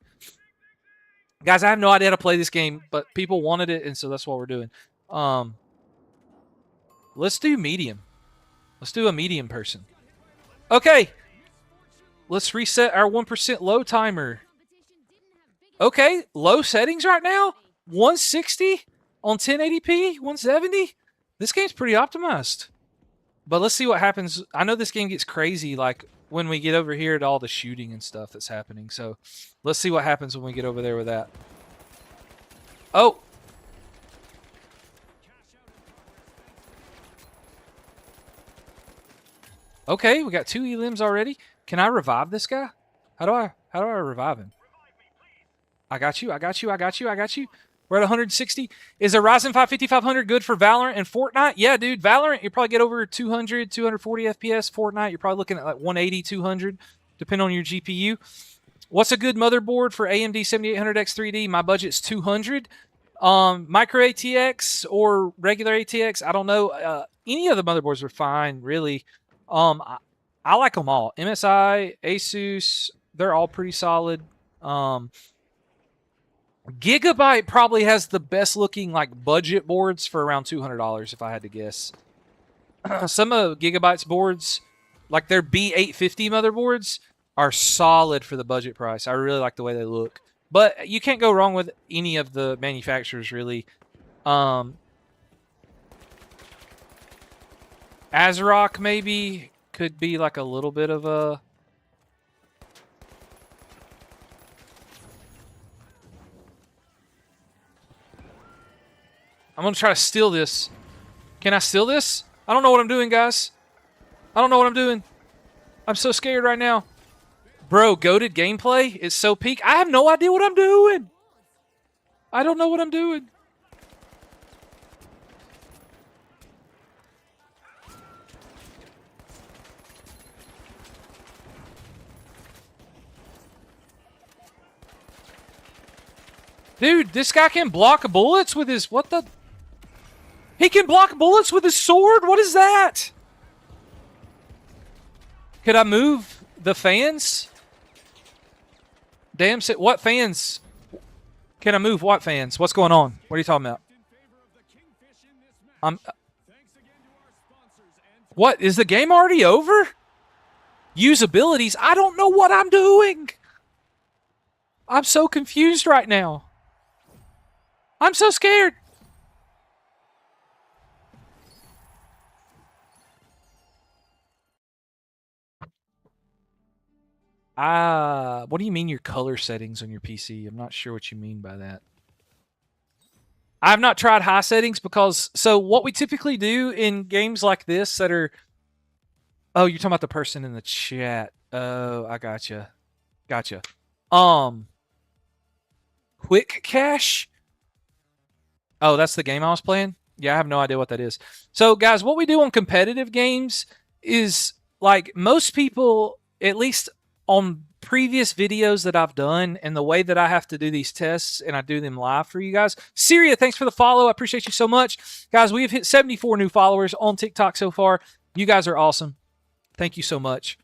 Guys, I have no idea how to play this game, but people wanted it, and so that's what we're doing. Let's do medium. Let's do a medium person. Okay. Let's reset our 1% low timer. Okay, low settings right now. 160 on 1080p, 170. This game's pretty optimized. But let's see what happens. I know this game gets crazy like when we get over here to all the shooting and stuff that's happening. So let's see what happens when we get over there with that. Oh. Okay, we got 2 elims already. Can I revive this guy? How do I revive him? I got you. We're at 160. Is a Ryzen 5 5500 good for Valorant and Fortnite? Yeah, dude. Valorant, you probably get over 200, 240 FPS. Fortnite, you're probably looking at like 180, 200, depending on your GPU. What's a good motherboard for AMD 7800X3D? My budget's 200. Micro ATX or regular ATX, I don't know. Any of the motherboards are fine, really. I like them all. MSI, Asus, they're all pretty solid. Gigabyte probably has the best looking like budget boards for around $200 if I had to guess. Some of Gigabyte's boards, like their B850 motherboards, are solid for the budget price. I really like the way they look. But you can't go wrong with any of the manufacturers, really. ASRock maybe could be like a little bit of a... I'm going to try to steal this. Can I steal this? I don't know what I'm doing, guys. I don't know what I'm doing. I'm so scared right now. Bro, goated gameplay is so peak. I have no idea what I'm doing. I don't know what I'm doing. Dude, this guy can block bullets with his... What the... He can block bullets with his sword? What is that? Could I move the fans? Damn, what fans? Can I move what fans? What's going on? What are you talking about? What? Is the game already over? Usabilities? I don't know what I'm doing. I'm so confused right now. I'm so scared. What do you mean your color settings on your PC? I'm not sure what you mean by that. I've not tried high settings because... So what we typically do in games like this that are... Oh, you're talking about the person in the chat. Oh, I gotcha. Gotcha. Quick Cache? Oh, that's the game I was playing? Yeah, I have no idea what that is. So, guys, what we do on competitive games is, like, most people, at least on previous videos that I've done and the way that I have to do these tests and I do them live for you guys. Syria, thanks for the follow. I appreciate you so much. Guys, we have hit 74 new followers on TikTok so far. You guys are awesome. Thank you so much.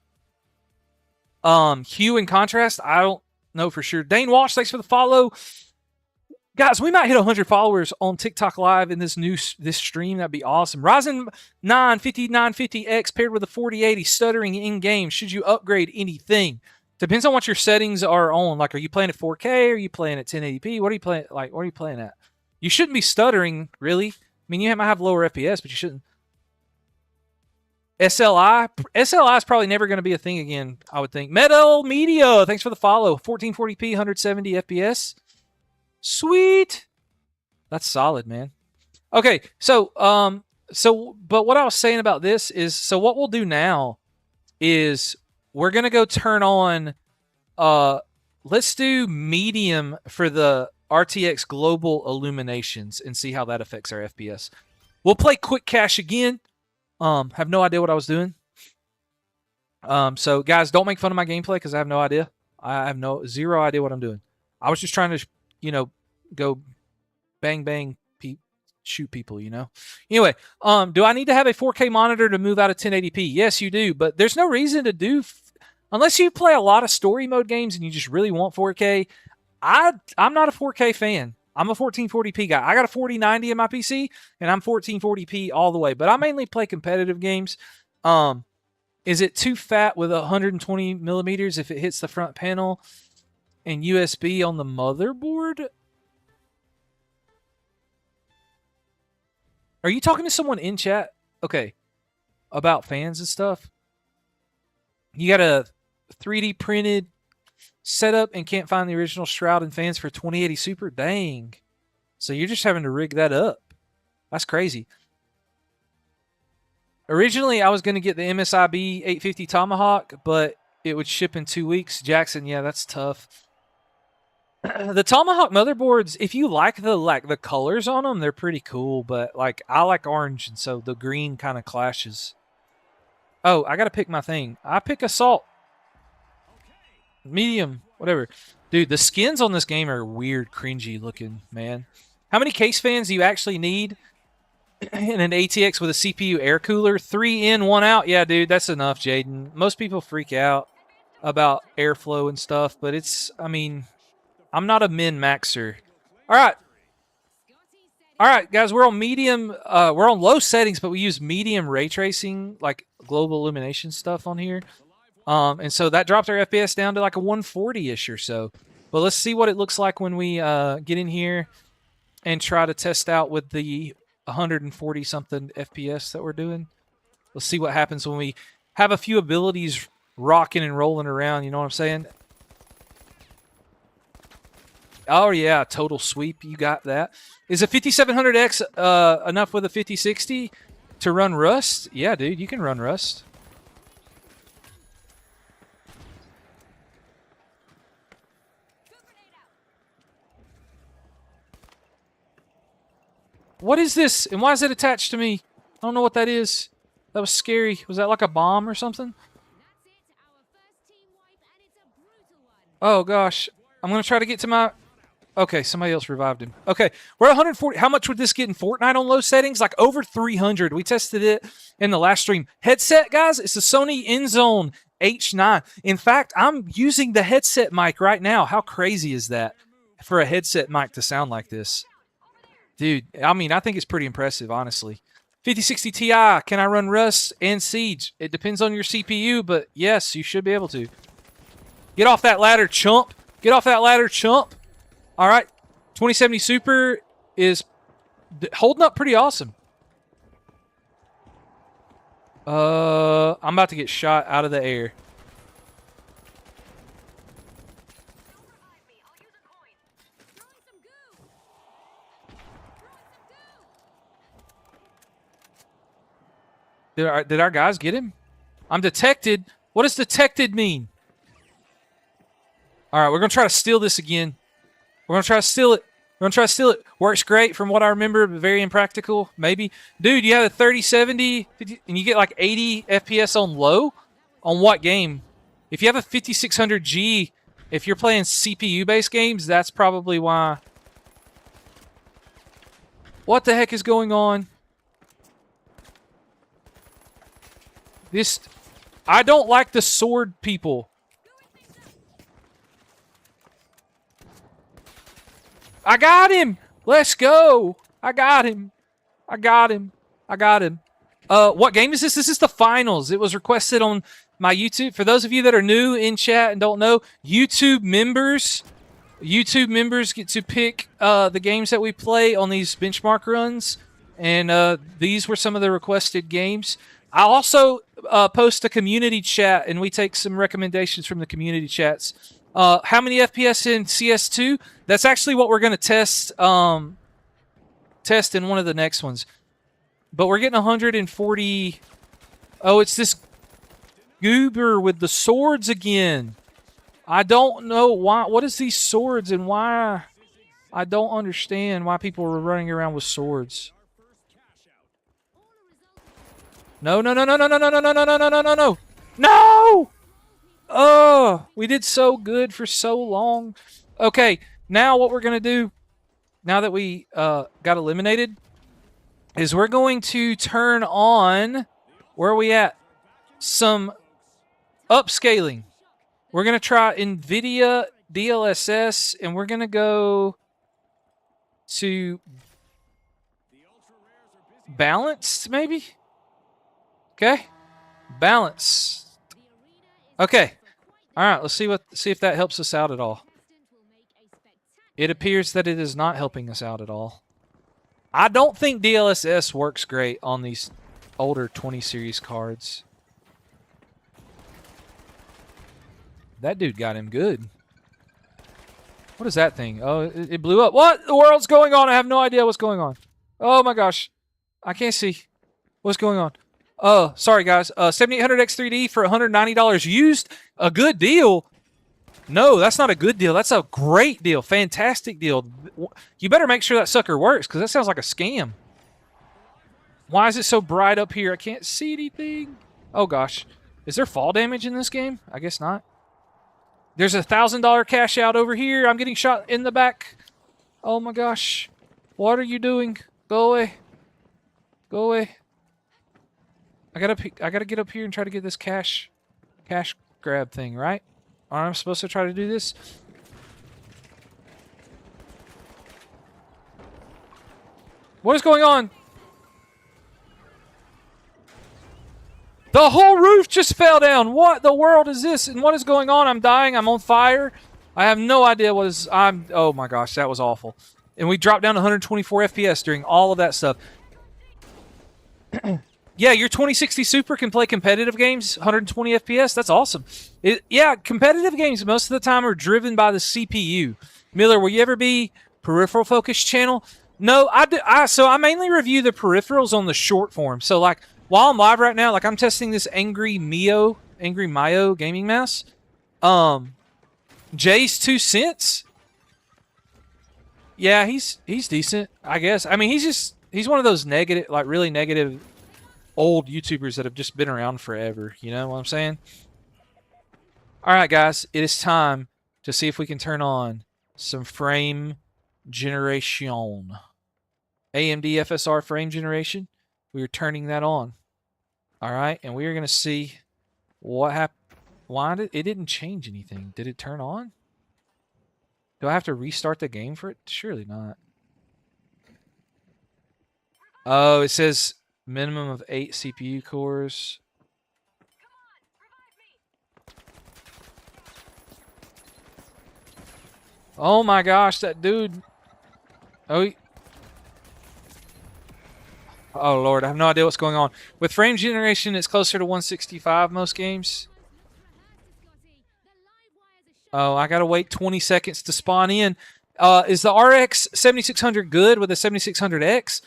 Hue and contrast, I don't know for sure. Dane Walsh, thanks for the follow. Guys, we might hit 100 followers on TikTok Live in this stream. That'd be awesome. Ryzen 9 5950X paired with a 4080 stuttering in game. Should you upgrade anything? Depends on what your settings are on. Like, are you playing at 4K? Are you playing at 1080p? What are you playing? Like, what are you playing at? You shouldn't be stuttering, really. I mean, you might have lower FPS, but you shouldn't. SLI is probably never going to be a thing again, I would think. Metal Media, thanks for the follow. 1440p, 170 FPS. Sweet. That's solid, man. Okay, but what I was saying about this is, so what we'll do now is we're going to go turn on, let's do medium for the RTX global illuminations and see how that affects our FPS. We'll play quick cache again. Have no idea what I was doing. So guys, don't make fun of my gameplay because I have no idea. I have zero idea what I'm doing. I was just trying to, go bang bang shoot people, Anyway, do I need to have a 4K monitor to move out of 1080p? Yes, you do, but there's no reason to do unless you play a lot of story mode games and you just really want 4K. I'm not a 4K fan. I'm a 1440p guy. I got a 4090 in my PC, and I'm 1440p all the way. But I mainly play competitive games. Is it too fat with 120 millimeters if it hits the front panel and USB on the motherboard? Are you talking to someone in chat? Okay. About fans and stuff? You got a 3D printed setup and can't find the original shroud and fans for 2080 Super? Dang. So you're just having to rig that up. That's crazy. Originally, I was going to get the MSIB 850 Tomahawk, but it would ship in 2 weeks. Jackson, yeah, that's tough. The Tomahawk motherboards, if you like the colors on them, they're pretty cool, but I like orange, and so the green kind of clashes. Oh, I got to pick my thing. I pick assault. Medium, whatever. Dude, the skins on this game are weird, cringy looking, man. How many case fans do you actually need in an ATX with a CPU air cooler? 3 in, 1 out? Yeah, dude, that's enough, Jaden. Most people freak out about airflow and stuff, but I'm not a min-maxer. All right, guys, we're on medium. We're on low settings, but we use medium ray tracing, like global illumination stuff on here. And so that dropped our FPS down to like a 140-ish or so. But let's see what it looks like when we get in here and try to test out with the 140-something FPS that we're doing. Let's see what happens when we have a few abilities rocking and rolling around, you know what I'm saying? Oh, yeah, total sweep. You got that. Is a 5700X enough with a 5060 to run Rust? Yeah, dude, you can run Rust. What is this? And why is it attached to me? I don't know what that is. That was scary. Was that like a bomb or something? Oh, gosh. I'm going to try to get to my... Okay, somebody else revived him. Okay, we're at 140. How much would this get in Fortnite on low settings? Like over 300. We tested it in the last stream. Headset, guys, it's the Sony InZone H9. In fact, I'm using the headset mic right now. How crazy is that for a headset mic to sound like this? Dude, I think it's pretty impressive, honestly. 5060 Ti, can I run Rust and Siege? It depends on your CPU, but yes, you should be able to. Get off that ladder, chump. Get off that ladder, chump. All right, 2070 Super is holding up pretty awesome. I'm about to get shot out of the air. Did our guys get him? I'm detected. What does detected mean? All right, we're going to try to steal this again. We're going to try to steal it. Works great from what I remember, but very impractical, maybe. Dude, you have a 3070, 50, and you get like 80 FPS on low? On what game? If you have a 5600G, if you're playing CPU-based games, that's probably why. What the heck is going on? I don't like the sword people. I got him. Let's go. I got him. I got him. I got him. What game is this? This is the finals. It was requested on my YouTube. For those of you that are new in chat and don't know, YouTube members get to pick the games that we play on these benchmark runs, and these were some of the requested games. I also post a community chat, and we take some recommendations from the community chats. How many FPS in CS2? That's actually what we're going to test in one of the next ones. But we're getting 140. Oh, it's this goober with the swords again. I don't know why. What is these swords and why? I don't understand why people are running around with swords. No, no, no, no, no, no, no, no, no, no, no, no, no, no, no! Oh, we did so good for so long. Okay, now what we're going to do, now that we got eliminated, is we're going to turn on, where are we at? Some upscaling. We're going to try NVIDIA DLSS, and we're going to go to balanced, maybe? Okay. Balanced. Okay. All right, let's see if that helps us out at all. It appears that it is not helping us out at all. I don't think DLSS works great on these older 20 series cards. That dude got him good. What is that thing? Oh, it blew up. What the world's going on? I have no idea what's going on. Oh my gosh. I can't see. What's going on? Oh, sorry guys. 7800X3D for $190 used. A good deal. No, that's not a good deal. That's a great deal. Fantastic deal. You better make sure that sucker works, because that sounds like a scam. Why is it so bright up here? I can't see anything. Oh gosh. Is there fall damage in this game? I guess not. There's a $1,000 cash out over here. I'm getting shot in the back. Oh my gosh. What are you doing? Go away. Go away. I gotta get up here and try to get this cash grab thing, right? I'm supposed to try to do this. What is going on? The whole roof just fell down. What the world is this? And what is going on? I'm dying. I'm on fire. I have no idea what is... Oh my gosh, that was awful. And we dropped down to 124 FPS during all of that stuff. Yeah, your 2060 Super can play competitive games, 120 FPS. That's awesome. Yeah, competitive games most of the time are driven by the CPU. Miller, will you ever be peripheral focused channel? No, I do. So I mainly review the peripherals on the short form. So like while I'm live right now, like I'm testing this Angry Mayo gaming mouse. Jay's 2 cents. Yeah, he's decent, I guess. I mean, he's one of those negative, like really negative old YouTubers that have just been around forever. You know what I'm saying? All right, guys, it is time to see if we can turn on some frame generation. AMD FSR frame generation. We are turning that on. All right, and we are going to see what happened. Why did it didn't change anything? Did it turn on? Do I have to restart the game for it? Surely not. Oh, it says minimum of 8 CPU cores. Oh my gosh, that dude. Oh Lord, I have no idea what's going on. With frame generation, it's closer to 165 most games. Oh, I gotta wait 20 seconds to spawn in. Is the RX 7600 good with a 7600X?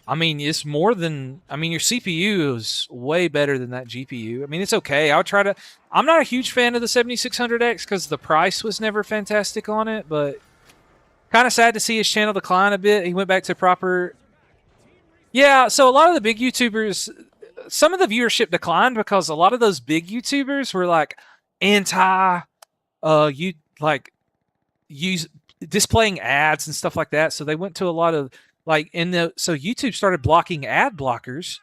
I mean, it's more than... I mean, your CPU is way better than that GPU. I mean, it's okay. I would try to... I'm not a huge fan of the 7600X because the price was never fantastic on it, but kind of sad to see his channel decline a bit. He went back to proper... Yeah, so a lot of the big YouTubers... Some of the viewership declined because a lot of those big YouTubers were like displaying ads and stuff like that. So they went to a lot of... so YouTube started blocking ad blockers,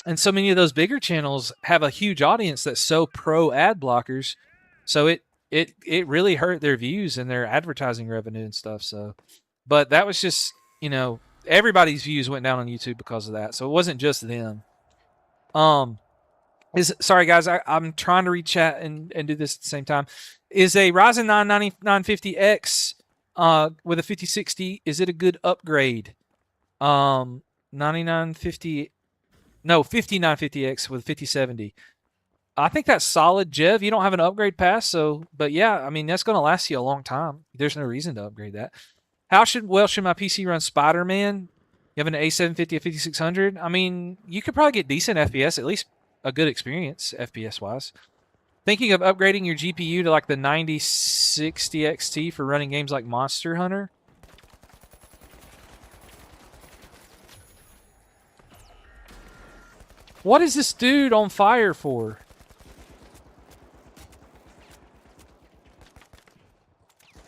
and so many of those bigger channels have a huge audience that's so pro ad blockers, so it really hurt their views and their advertising revenue and stuff. So But that was just, everybody's views went down on YouTube because of that. So it wasn't just them. Sorry guys, I'm trying to read chat and do this at the same time. Is a Ryzen 9 9950X with a 5060, is it a good upgrade? 5950, no, 5950X with 5070. I think that's solid, Jev. You don't have an upgrade pass, so, but yeah, I mean, that's going to last you a long time. There's no reason to upgrade that. How should my PC run Spider-Man? You have an A750, a 5600? I mean, you could probably get decent FPS, at least a good experience, FPS-wise. Thinking of upgrading your GPU to like the 9060 XT for running games like Monster Hunter? What is this dude on fire for?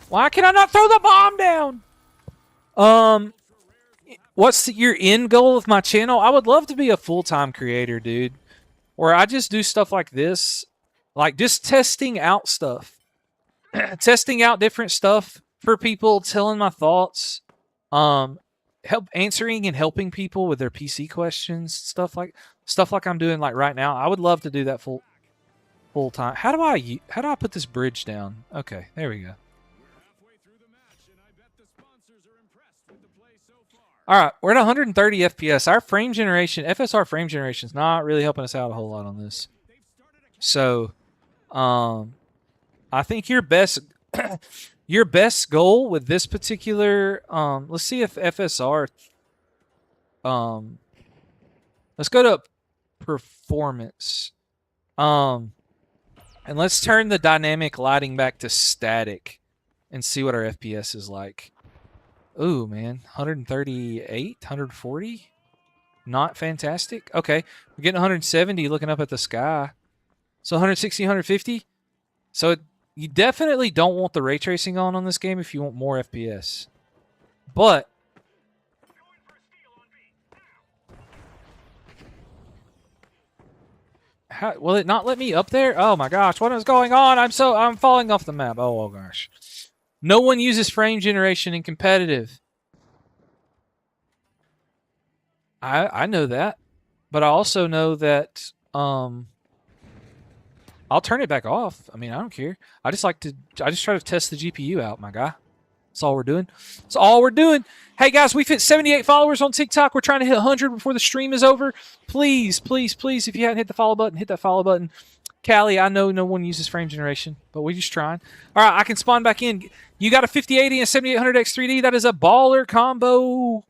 Why can I not throw the bomb down? What's your end goal with my channel? I would love to be a full-time creator, dude. Where I just do stuff like this. Like, just testing out stuff. Testing out different stuff for people, telling my thoughts. Answering and helping people with their PC questions. Stuff like I'm doing like right now. I would love to do that full time. How do I put this bridge down? Okay, there we go. All right, we're at 130 FPS. Our frame generation, FSR frame generation, is not really helping us out a whole lot on this. So, I think your best goal with this particular, let's see if FSR, let's go to performance, and let's turn the dynamic lighting back to static, and see what our FPS is like. Ooh, man, 138, 140? Not fantastic. Okay, we're getting 170 looking up at the sky. So 160, 150. So you definitely don't want the ray tracing on this game if you want more FPS. But how will it not let me up there? Oh my gosh, what is going on? I'm falling off the map. Oh gosh. No one uses frame generation in competitive. I know that, but I also know that I'll turn it back off. I mean, I don't care. I just try to test the GPU out, my guy. That's all we're doing. That's all we're doing. Hey guys, we've hit 78 followers on TikTok. We're trying to hit 100 before the stream is over. Please, please, please, if you haven't hit the follow button, hit that follow button. Callie, I know no one uses frame generation, but we're just trying. All right, I can spawn back in. You got a 5080 and 7800X3D. That is a baller combo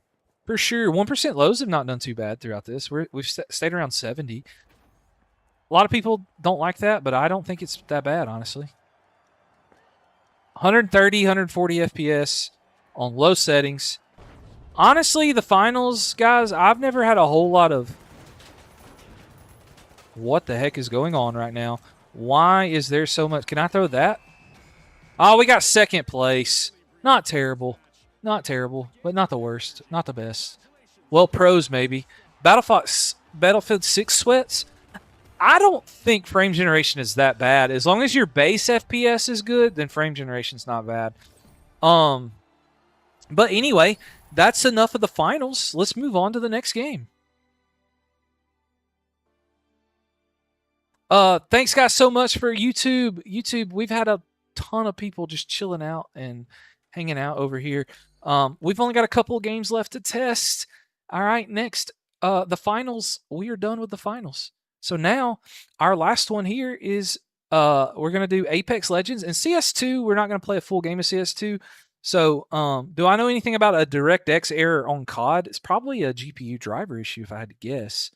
for sure. 1% lows have not done too bad throughout this. We've stayed around 70. A lot of people don't like that, but I don't think it's that bad, honestly. 130, 140 FPS on low settings. Honestly, the finals, guys, I've never had a whole lot of... What the heck is going on right now? Why is there so much? Can I throw that? Oh, we got second place. Not terrible. Not terrible, but not the worst. Not the best. Well, pros maybe. Battlefield 6 sweats. I don't think frame generation is that bad. As long as your base FPS is good, then frame generation's not bad. But anyway, that's enough of the finals. Let's move on to the next game. Thanks guys so much for YouTube. YouTube, we've had a ton of people just chilling out and hanging out over here. We've only got a couple of games left to test. All right, next, the finals. We are done with the finals. So now our last one here is we're gonna do Apex Legends and CS2. We're not gonna play a full game of CS2. So do I know anything about a DirectX error on COD? It's probably a GPU driver issue if I had to guess.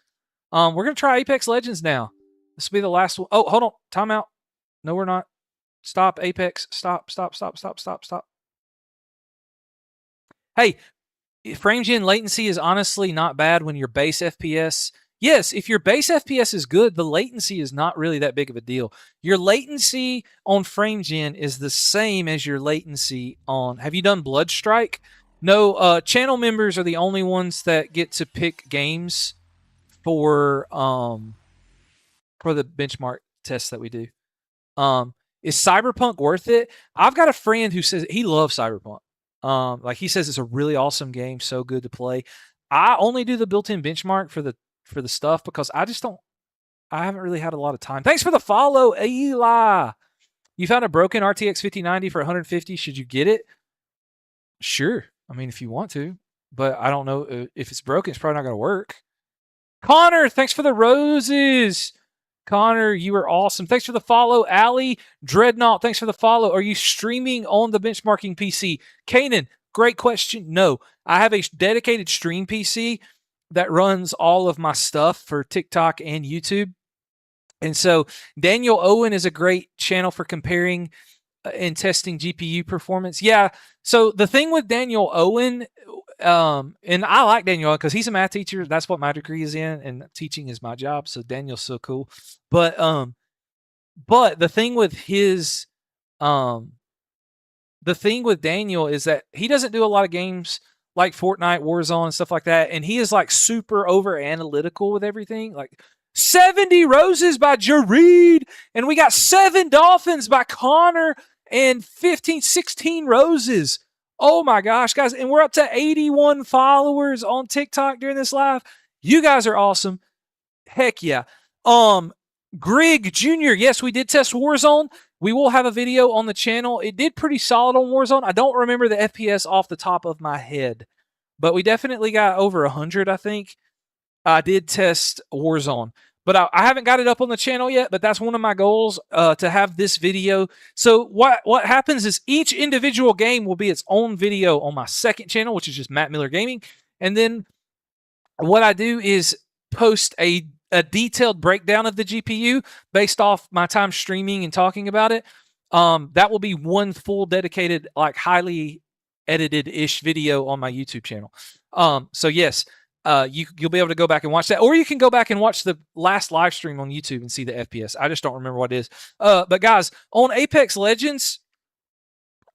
We're gonna try Apex Legends now. This will be the last one. Oh, hold on. Timeout. No, we're not. Stop, Apex. Stop, stop, stop, stop, stop, stop. Hey, frame gen latency is honestly not bad when your base FPS... Yes, if your base FPS is good, the latency is not really that big of a deal. Your latency on frame gen is the same as your latency on... Have you done Bloodstrike? No, channel members are the only ones that get to pick games for the benchmark tests that we do. Is Cyberpunk worth it? I've got a friend who says he loves Cyberpunk. Like he says, it's a really awesome game, so good to play. I only do the built-in benchmark for the stuff because I haven't really had a lot of time. Thanks for the follow, Eli. You found a broken RTX 5090 for 150. Should you get it? Sure. I mean, if you want to, but I don't know if it's broken. It's probably not going to work. Connor, thanks for the roses. Connor, you are awesome. Thanks for the follow. Allie, Dreadnought, thanks for the follow. Are you streaming on the benchmarking PC? Kanan, great question. No, I have a dedicated stream PC that runs all of my stuff for TikTok and YouTube. And so Daniel Owen is a great channel for comparing and testing GPU performance. Yeah. So the thing with Daniel Owen, and I like Daniel because he's a math teacher. That's what my degree is in, and teaching is my job. So Daniel's so cool. But the thing with his, the thing with Daniel is that he doesn't do a lot of games like Fortnite, Warzone, and stuff like that. And he is like super over analytical with everything. Like 70 roses by Jareed, and we got 7 dolphins by Connor, and 16 roses. Oh my gosh, guys. And we're up to 81 followers on TikTok during this live. You guys are awesome. Heck yeah. Greg Jr., yes, we did test Warzone. We will have a video on the channel. It did pretty solid on Warzone. I don't remember the FPS off the top of my head, but we definitely got over 100, I think. I did test Warzone, but I haven't got it up on the channel yet, but that's one of my goals, to have this video. So what happens is each individual game will be its own video on my second channel, which is just Matt Miller Gaming. And then what I do is post a detailed breakdown of the GPU based off my time streaming and talking about it. That will be one full dedicated, like highly edited-ish video on my YouTube channel. So yes, you'll be able to go back and watch that, or you can go back and watch the last live stream on YouTube and see the FPS. I just don't remember what it is. But guys, on Apex Legends,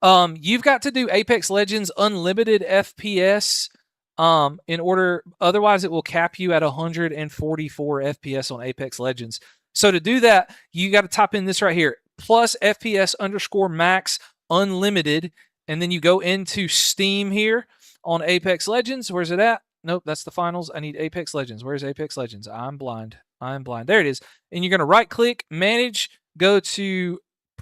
you've got to do Apex Legends unlimited FPS in order, otherwise it will cap you at 144 FPS on Apex Legends. So to do that, you got to type in this right here, plus FPS _ max unlimited, and then you go into Steam here on Apex Legends. Where's it at? Nope, that's the finals. I need Apex Legends. Where's Apex Legends? I'm blind. There it is. And you're going to right click, manage, go to,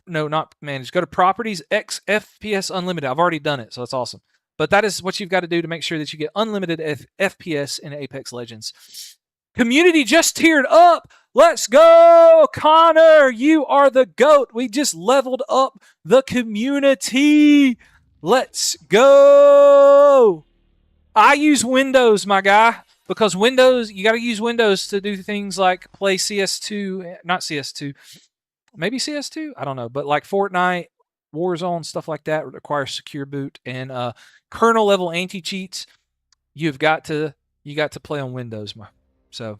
no, not manage, go to properties, FPS unlimited. I've already done it, so that's awesome. But that is what you've got to do to make sure that you get unlimited FPS in Apex Legends. Community just tiered up. Let's go, Connor. You are the GOAT. We just leveled up the community. Let's go. I use Windows, my guy, because Windows, you got to use Windows to do things like play CS2, not CS2, maybe CS2? I don't know, but like Fortnite, Warzone, stuff like that requires secure boot and kernel level anti-cheats. You got to play on Windows. So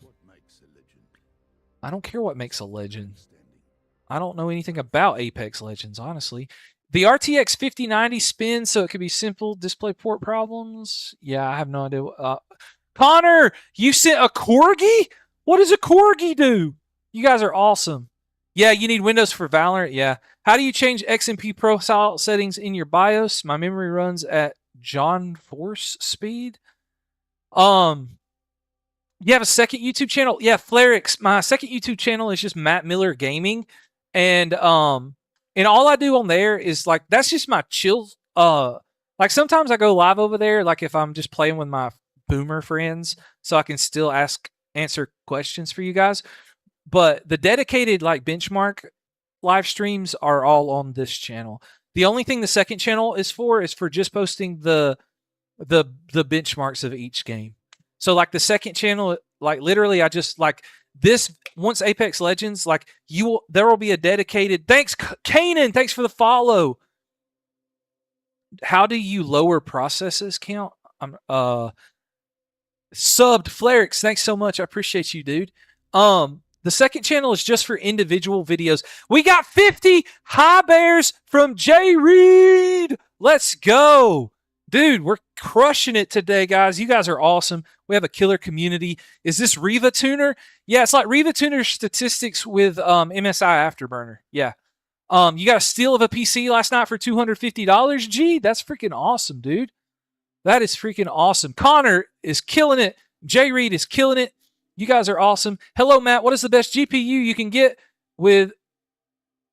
I don't care what makes a legend. I don't know anything about Apex Legends, honestly. The RTX 5090 spins, so it could be simple display port problems. Yeah, I have no idea. Connor, you sent a corgi? What does a corgi do? You guys are awesome. Yeah, you need Windows for Valorant. Yeah. How do you change XMP profile settings in your BIOS? My memory runs at John Force speed. You have a second YouTube channel? Yeah, Flarix. My second YouTube channel is just Matt Miller Gaming, and all I do on there is like, that's just my chill. Like sometimes I go live over there, like if I'm just playing with my boomer friends, so I can still answer questions for you guys. But the dedicated like benchmark live streams are all on this channel. The only thing the second channel is for just posting the benchmarks of each game. So like the second channel, like literally I just like this, once Apex Legends, like there will be a dedicated, thanks Kanan, thanks for the follow. How do you lower processes count? I'm subbed Flarix, thanks so much. I appreciate you, dude. The second channel is just for individual videos. We got 50 high bears from Jay Reed. Let's go. Dude, we're crushing it today, guys. You guys are awesome. We have a killer community. Is this Riva Tuner? Yeah, it's like Riva Tuner statistics with MSI Afterburner. Yeah. You got a steal of a PC last night for $250. Gee, that's freaking awesome, dude. That is freaking awesome. Connor is killing it. Jay Reed is killing it. You guys are awesome. Hello, Matt. What is the best GPU you can get with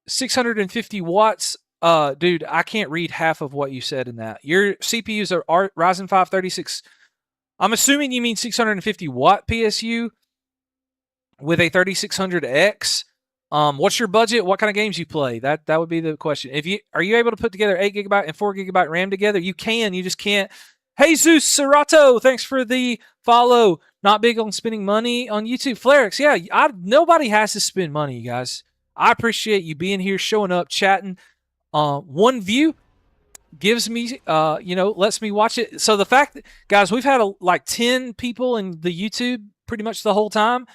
650 watts? Dude, I can't read half of what you said in that. Your CPUs are Ryzen 5 36. I'm assuming you mean 650 watt PSU with a 3600X. What's your budget? What kind of games you play? That would be the question. Are you able to put together 8 GB and 4 GB RAM together? You can. You just can't. Jesus Serato, thanks for the follow. Not big on spending money on YouTube. Flarix, yeah, nobody has to spend money, you guys. I appreciate you being here, showing up, chatting. One view gives me, lets me watch it. So the fact that, guys, we've had like 10 people in the YouTube pretty much the whole time.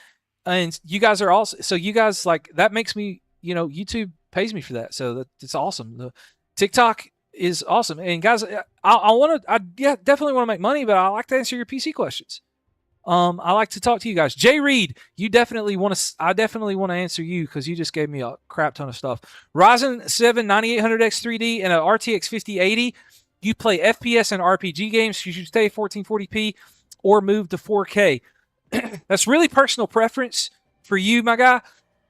And you guys are also, so you guys like, that makes me, YouTube pays me for that. So it's awesome. The TikTok is awesome. And guys, I definitely want to make money, but I like to answer your PC questions. I like to talk to you guys. Jay Reed, I definitely want to answer you because you just gave me a crap ton of stuff. Ryzen 7 9800X 3D and an RTX 5080. You play FPS and RPG games. You should stay 1440p or move to 4K. That's really personal preference for you, my guy.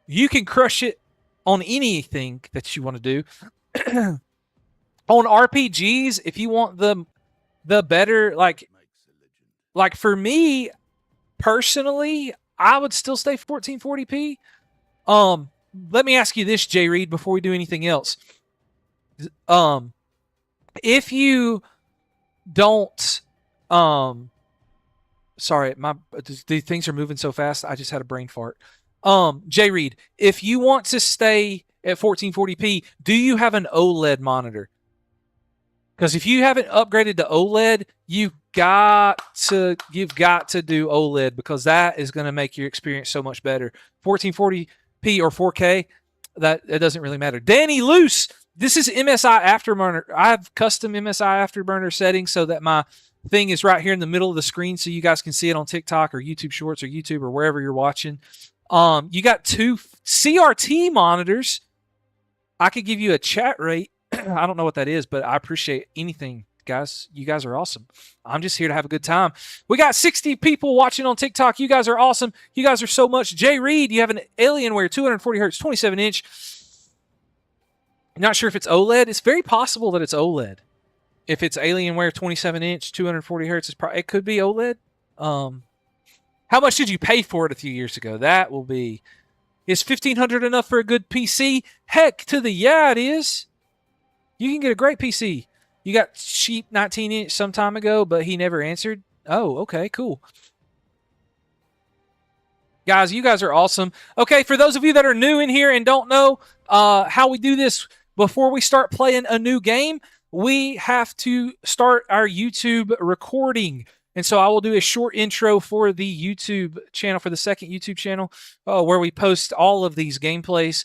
You can crush it on anything that you want to do. On RPGs, if you want the better, like for me personally, I would still stay 1440p. Let me ask you this, Jay Reed, before we do anything else. If you don't, sorry, the things are moving so fast. I just had a brain fart. Jay Reed, if you want to stay at 1440p, do you have an OLED monitor? Because if you haven't upgraded to OLED, you've got to do OLED because that is going to make your experience so much better. 1440p or 4K, that doesn't really matter. Danny Luce, this is MSI Afterburner. I have custom MSI Afterburner settings so that my thing is right here in the middle of the screen so you guys can see it on TikTok or YouTube Shorts or YouTube or wherever you're watching. You got 2 CRT monitors. I could give you a chat rate. I don't know what that is, but I appreciate anything, guys. You guys are awesome. I'm just here to have a good time. We got 60 people watching on TikTok. You guys are awesome. You guys are so much. Jay Reed, you have an Alienware 240 hertz, 27 inch. Not sure if it's OLED. It's very possible that it's OLED. If it's Alienware 27 inch, 240 hertz, it could be OLED. How much did you pay for it a few years ago? That will be. Is $1,500 enough for a good PC? Heck to the yeah, it is. You can get a great PC. You got cheap 19-inch some time ago, but he never answered. Oh, okay, cool. Guys, you guys are awesome. Okay, for those of you that are new in here and don't know how we do this, before we start playing a new game, we have to start our YouTube recording. And so I will do a short intro for the YouTube channel, for the second YouTube channel, where we post all of these gameplays.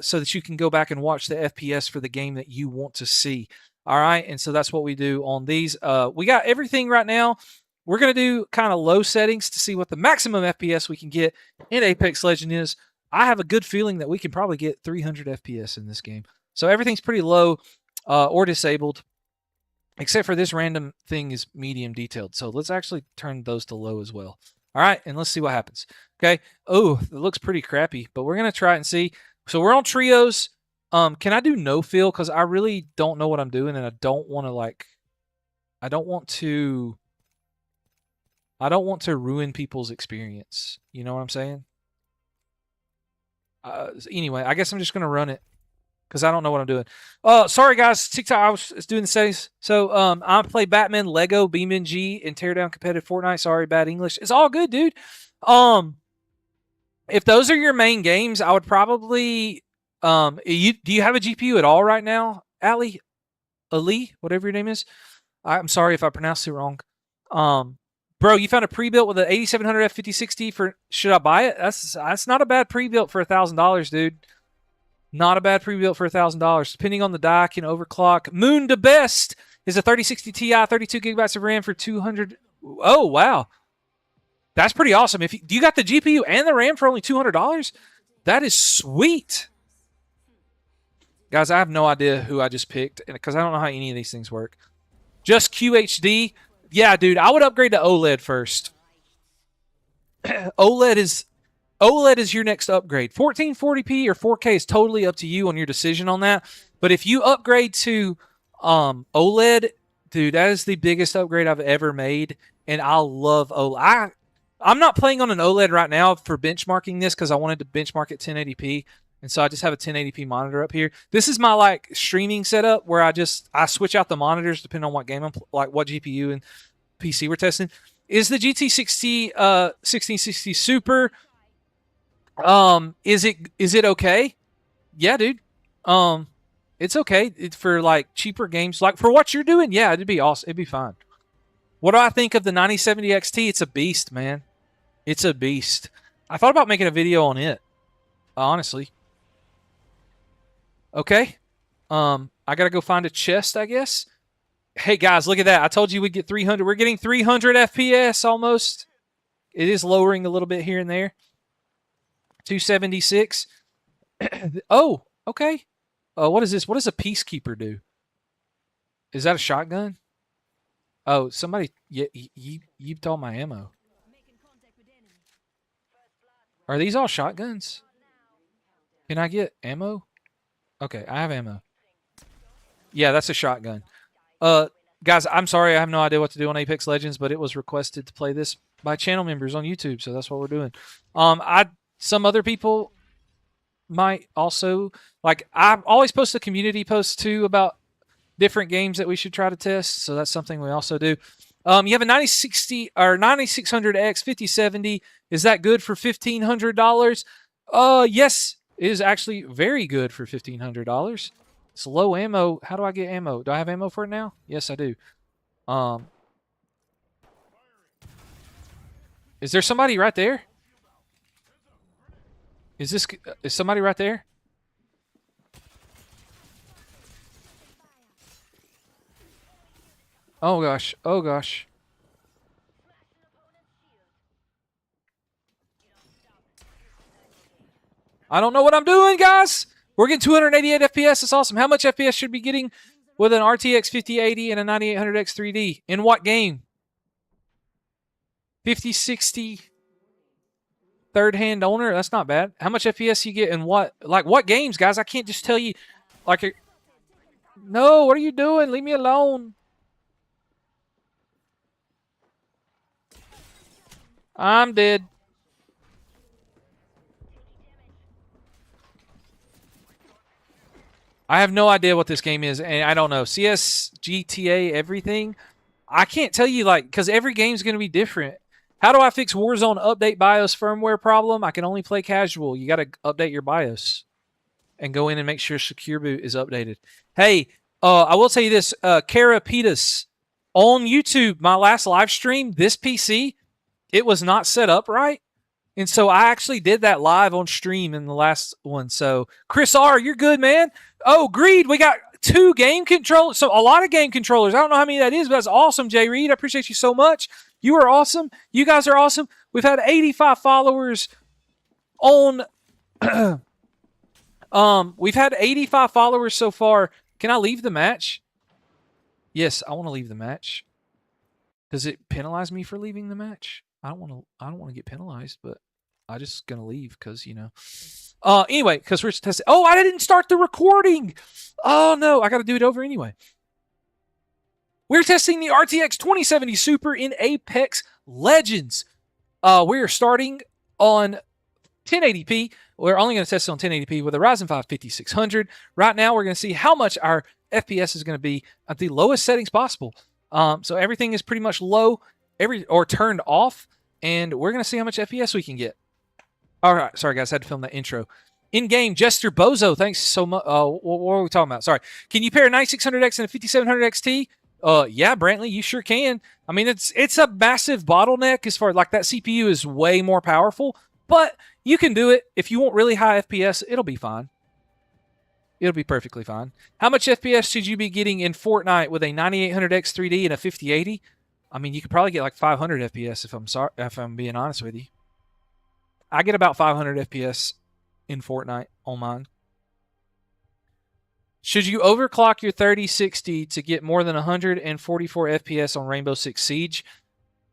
So that you can go back and watch the FPS for the game that you want to see. All right, and so that's what we do on these. We got everything right now. We're going to do kind of low settings to see what the maximum FPS we can get in Apex Legends is. I have a good feeling that we can probably get 300 FPS in this game. So everything's pretty low or disabled, except for this random thing is medium detailed. So let's actually turn those to low as well. All right, and let's see what happens. Okay. Oh, it looks pretty crappy, but we're going to try it and see. So we're on trios. Can I do no fill? Because I really don't know what I'm doing, and I don't want to ruin people's experience. You know what I'm saying? Anyway, I guess I'm just gonna run it because I don't know what I'm doing. Sorry guys, TikTok. I was doing the settings. So I play Batman, Lego, BeamNG, and tear down competitive Fortnite. Sorry, bad English. It's all good, dude. If those are your main games, I would probably do you have a GPU at all right now, Ali, whatever your name is? I'm sorry if I pronounced it wrong. Bro, you found a pre-built with an 8700 F5060 for, should I buy it? That's not a bad pre-built for $1,000, dude. Not a bad pre-built for $1,000. Depending on the die, can overclock. Moon to Best is a 3060 Ti, 32 gigabytes of RAM for 200. Oh, wow. That's pretty awesome. Do you got the GPU and the RAM for only $200? That is sweet. Guys, I have no idea who I just picked because I don't know how any of these things work. Just QHD? Yeah, dude, I would upgrade to OLED first. OLED is your next upgrade. 1440p or 4K is totally up to you on your decision on that. But if you upgrade to OLED, dude, that is the biggest upgrade I've ever made, and I love OLED. I'm not playing on an OLED right now for benchmarking this because I wanted to benchmark at 1080p, and so I just have a 1080p monitor up here. This is my like streaming setup where I switch out the monitors depending on what game I'm like, what GPU and PC we're testing. Is the GT60 1660 Super? Is it okay? Yeah, dude. It's okay for like cheaper games. Like for what you're doing, yeah, it'd be awesome. It'd be fine. What do I think of the 9070 XT? It's a beast, man. It's a beast. I thought about making a video on it, honestly. Okay. I gotta go find a chest, I guess. Hey guys, look at that. I told you we'd get 300. We're getting 300 FPS almost. It is lowering a little bit here and there. 276. Oh, okay. What is this? What does a peacekeeper do? Is that a shotgun? Oh, somebody yeeped all my ammo. Are these all shotguns? Can I get ammo? Okay, I have ammo. Yeah, that's a shotgun. Guys, I'm sorry, I have no idea what to do on Apex Legends, but it was requested to play this by channel members on YouTube, so that's what we're doing. Some other people might also like. I always post a community post too about different games that we should try to test, so that's something we also do. You have a 9060 or 9600X 5070. Is that good for $1,500? Yes, it is actually very good for $1,500. It's low ammo. How do I get ammo? Do I have ammo for it now? Yes, I do. Is there somebody right there? Is somebody right there? Oh gosh. Oh gosh. I don't know what I'm doing, guys. We're getting 288 FPS. It's awesome. How much FPS should we be getting with an RTX 5080 and a 9800X 3D? In what game? 5060 third hand owner? That's not bad. How much FPS you get in what? Like what games, guys? I can't just tell you. Like, no, what are you doing? Leave me alone. I'm dead. I have no idea what this game is, and I don't know. CS, GTA, everything. I can't tell you, like, because every game's going to be different. How do I fix Warzone update BIOS firmware problem? I can only play casual. You got to update your BIOS and go in and make sure Secure Boot is updated. Hey, I will tell you this. Carapetus, on YouTube, my last live stream, this PC, it was not set up right. And so I actually did that live on stream in the last one. So Chris R, you're good, man. Oh, Greed, we got 2 game controllers. So a lot of game controllers. I don't know how many that is, but that's awesome, Jay Reed. I appreciate you so much. You are awesome. You guys are awesome. We've had 85 followers on we've had 85 followers so far. Can I leave the match? Yes, I want to leave the match. Does it penalize me for leaving the match? I don't want to get penalized, but I'm just gonna leave because Anyway, because we're testing. Oh, I didn't start the recording. Oh no, I got to do it over anyway. We're testing the RTX 2070 Super in Apex Legends. We're starting on 1080p. We're only going to test it on 1080p with a Ryzen 5 5600. Right now, we're going to see how much our FPS is going to be at the lowest settings possible. So everything is pretty much low, or turned off, and we're going to see how much FPS we can get. All right, sorry guys, I had to film that intro. In-game, Jester Bozo, thanks so much. What are we talking about? Sorry. Can you pair a 9600X and a 5700 XT? Yeah, Brantley, you sure can. I mean, it's a massive bottleneck as far as like that CPU is way more powerful, but you can do it. If you want really high FPS, it'll be fine. It'll be perfectly fine. How much FPS should you be getting in Fortnite with a 9800X 3D and a 5080? I mean, you could probably get like 500 FPS if I'm being honest with you. I get about 500 FPS in Fortnite on mine. Should you overclock your 3060 to get more than 144 FPS on Rainbow Six Siege?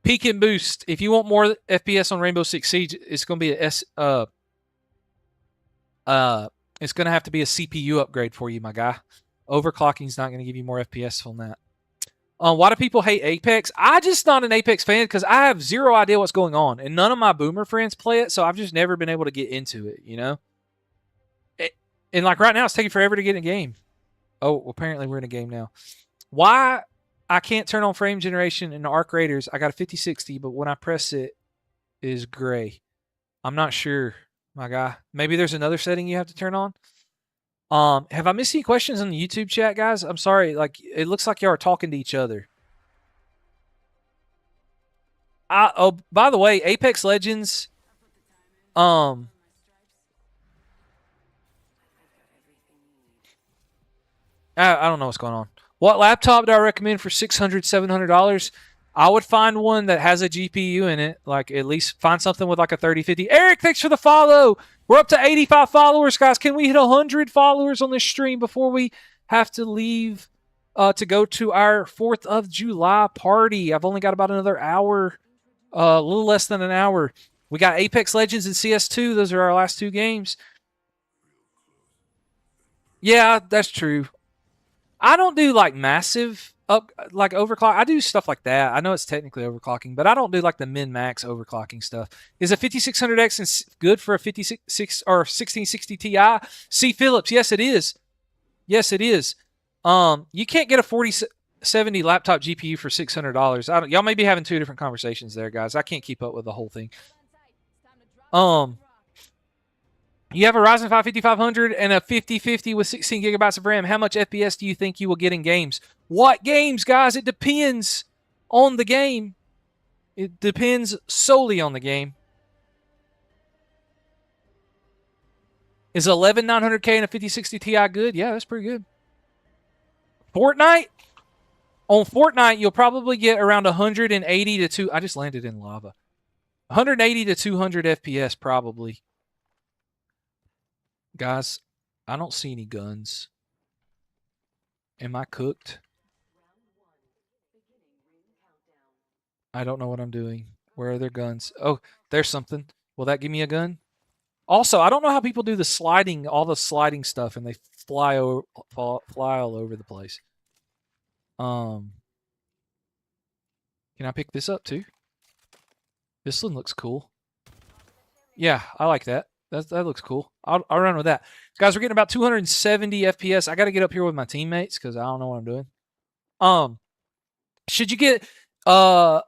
Peak and boost. If you want more FPS on Rainbow Six Siege, it's going to be it's going to have to be a CPU upgrade for you, my guy. Overclocking is not going to give you more FPS on that. Why do people hate Apex? I'm just not an Apex fan because I have zero idea what's going on, and none of my boomer friends play it, so I've just never been able to get into it, you know? And like right now, it's taking forever to get in a game. Oh, apparently we're in a game now. Why I can't turn on frame generation in the Arc Raiders? I got a 5060, but when I press it is gray. I'm not sure, my guy. Maybe there's another setting you have to turn on. Have I missed any questions in the YouTube chat, guys? I'm sorry. Like, it looks like y'all are talking to each other. Oh, by the way, Apex Legends. I don't know what's going on. What laptop do I recommend for $600, $700? I would find one that has a GPU in it. Like, at least find something with like a 3050. Eric, thanks for the follow. We're up to 85 followers, guys. Can we hit 100 followers on this stream before we have to leave to go to our 4th of July party? I've only got about another hour, a little less than an hour. We got Apex Legends and CS2. Those are our last 2 games. Yeah, that's true. I don't do like massive like overclock. I do stuff like that. I know it's technically overclocking, but I don't do like the min-max overclocking stuff. Is a 5600X good for a 56 or 1660 Ti? C. Phillips, yes it is. Yes it is. You can't get a 4070 laptop GPU for $600. Y'all may be having 2 different conversations there, guys. I can't keep up with the whole thing. You have a Ryzen 5 5500 and a 5050 with 16 gigabytes of RAM. How much FPS do you think you will get in games? What games, guys? It depends on the game. It depends solely on the game. Is 11900K and a 5060 Ti good? Yeah, that's pretty good. Fortnite? On Fortnite, you'll probably get around 180 to 2. I just landed in lava. 180 to 200 FPS probably. Guys, I don't see any guns. Am I cooked? I don't know what I'm doing. Where are their guns? Oh, there's something. Will that give me a gun? Also, I don't know how people do the sliding, all the sliding stuff, and they fly all over the place. Can I pick this up too? This one looks cool. Yeah, I like that. That looks cool. I'll run with that. Guys, we're getting about 270 FPS. I got to get up here with my teammates because I don't know what I'm doing. Should you get... Guys,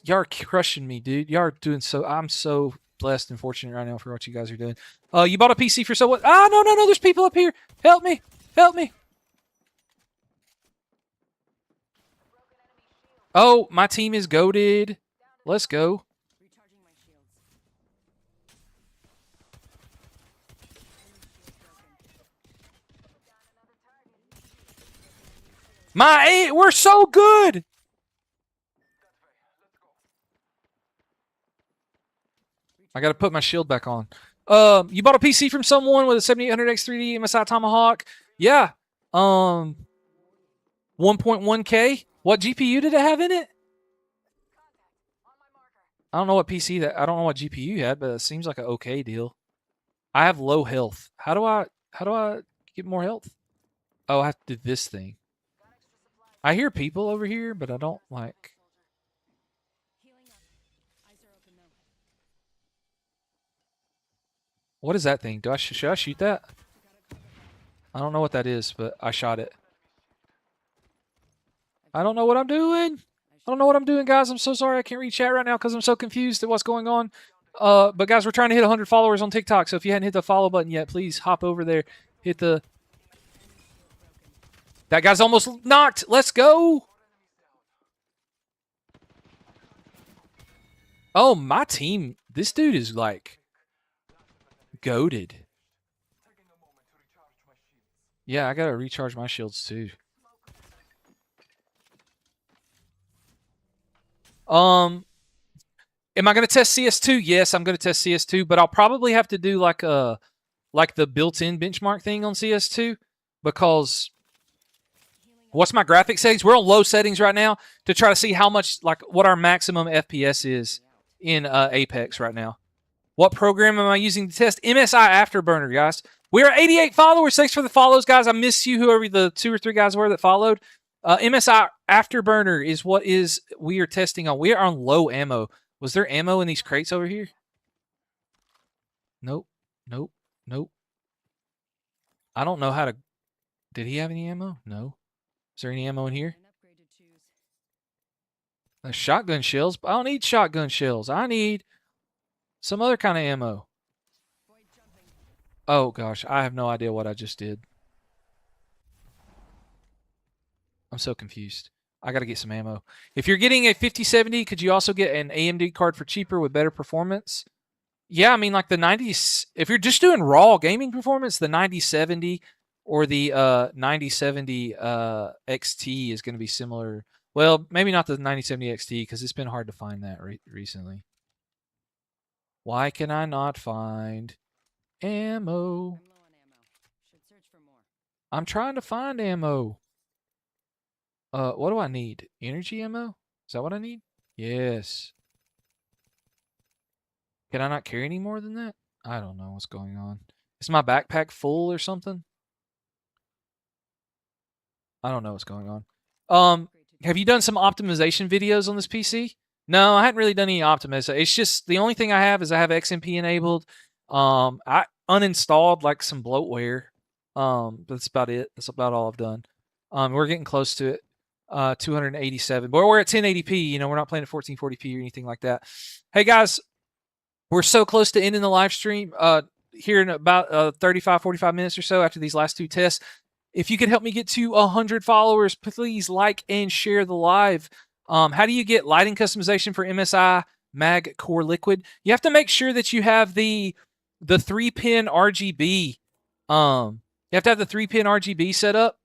y'all are crushing me, dude. Y'all are doing so... I'm so blessed and fortunate right now for what you guys are doing. You bought a PC for so what? Ah, no. There's people up here. Help me. Help me. Oh, my team is goated. Let's go. We're so good. I got to put my shield back on. You bought a PC from someone with a 7800X 3D MSI Tomahawk? Yeah. 1.1K. What GPU did it have in it? I don't know what PC that. I don't know what GPU you had, but it seems like an okay deal. I have low health. How do I get more health? Oh, I have to do this thing. I hear people over here, but I don't like. What is that thing? Should I shoot that? I don't know what that is, but I shot it. I don't know what I'm doing. I don't know what I'm doing, guys. I'm so sorry I can't read chat right now because I'm so confused at what's going on. But guys, we're trying to hit 100 followers on TikTok, so if you hadn't hit the follow button yet, please hop over there, hit the... That guy's almost knocked. Let's go. Oh, my team. This dude is like goated. Yeah, I gotta recharge my shields too. Am I gonna test CS2? Yes, I'm gonna test CS2, but I'll probably have to do like a like the built-in benchmark thing on CS2 because what's my graphics settings? We're on low settings right now to try to see how much, like, what our maximum FPS is in Apex right now. What program am I using to test? MSI Afterburner, guys. We are 88 followers. Thanks for the follows, guys. I miss you, whoever the 2 or 3 guys were that followed. MSI Afterburner is what we are testing on. We are on low ammo. Was there ammo in these crates over here? Nope. Nope. Nope. I don't know how to... Did he have any ammo? No. Is there any ammo in here? Shotgun shells? I don't need shotgun shells. I need some other kind of ammo. Oh, gosh. I have no idea what I just did. I'm so confused. I got to get some ammo. If you're getting a 5070, could you also get an AMD card for cheaper with better performance? Yeah, I mean, like the 90s. If you're just doing raw gaming performance, the 9070 or the 9070 XT is going to be similar. Well, maybe not the 9070 XT because it's been hard to find that recently. Why can I not find ammo? I'm trying to find ammo. What do I need? Energy ammo? Is that what I need? Yes. Can I not carry any more than that? I don't know what's going on. Is my backpack full or something? I don't know what's going on. Have you done some optimization videos on this PC? No, I hadn't really done any optimization. It's just the only thing I have is I have XMP enabled. I uninstalled like some bloatware. That's about it. That's about all I've done. We're getting close to it. 287, but we're at 1080p. You know, we're not playing at 1440p or anything like that. Hey guys, we're so close to ending the live stream. Here in about 35, 45 minutes or so after these last 2 tests. If you could help me get to 100 followers, please like and share the live. How do you get lighting customization for MSI Mag Core Liquid? You have to make sure that you have the 3-pin RGB. You have to have the 3-pin RGB set up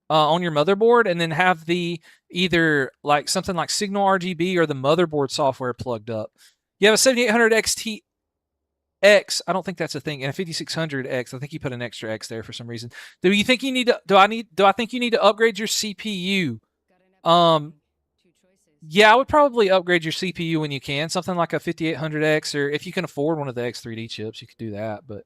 on your motherboard, and then have the either like something like Signal RGB or the motherboard software plugged up. You have a 7800 XT X. I don't think that's a thing. And a 5600 X. I think you put an extra X there for some reason. Do you think you need to? Do I think you need to upgrade your CPU? Yeah, I would probably upgrade your CPU when you can. Something like a 5800X, or if you can afford one of the X3D chips, you could do that. But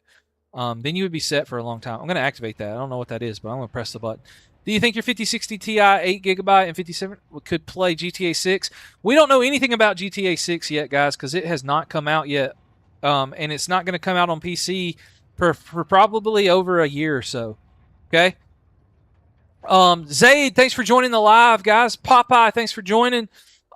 then you would be set for a long time. I'm going to activate that. I don't know what that is, but I'm going to press the button. Do you think your 5060 Ti 8GB and 57 could play GTA 6? We don't know anything about GTA 6 yet, guys, because it has not come out yet. And it's not going to come out on PC for probably over a year or so. Okay? Zaid, thanks for joining the live, guys. Popeye, thanks for joining.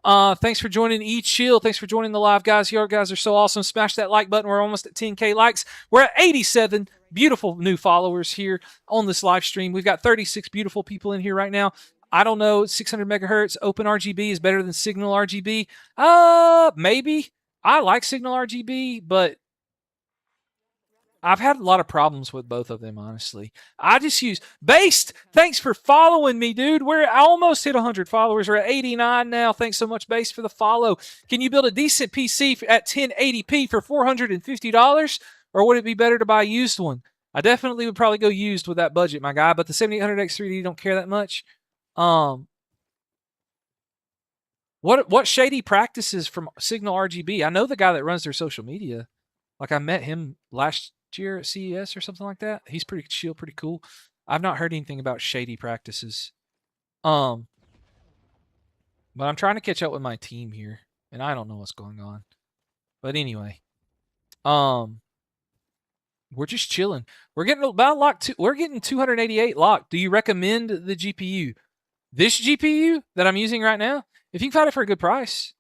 Thanks for joining Eat Chill. Thanks for joining the live, guys. You guys are so awesome. Smash that like button. We're almost at 10K likes. We're at 87 beautiful new followers here on this live stream. We've got 36 beautiful people in here right now. I don't know. 600 megahertz open RGB is better than Signal RGB. Maybe. I like Signal RGB, but I've had a lot of problems with both of them, honestly. I just use Based. Thanks for following me, dude. We're almost hit 100 followers. We're at 89 now. Thanks so much, Based, for the follow. Can you build a decent PC at 1080p for $450, or would it be better to buy a used one? I definitely would probably go used with that budget, my guy. But the 7800X3D don't care that much. What shady practices from Signal RGB? I know the guy that runs their social media. Like, I met him last year at CES or something like that. He's pretty chill, pretty cool. I've not heard anything about shady practices. But I'm trying to catch up with my team here, and I don't know what's going on. But anyway, we're just chilling. We're getting about locked. We're getting 288 locked. Do you recommend the GPU? This GPU that I'm using right now, if you can find it for a good price.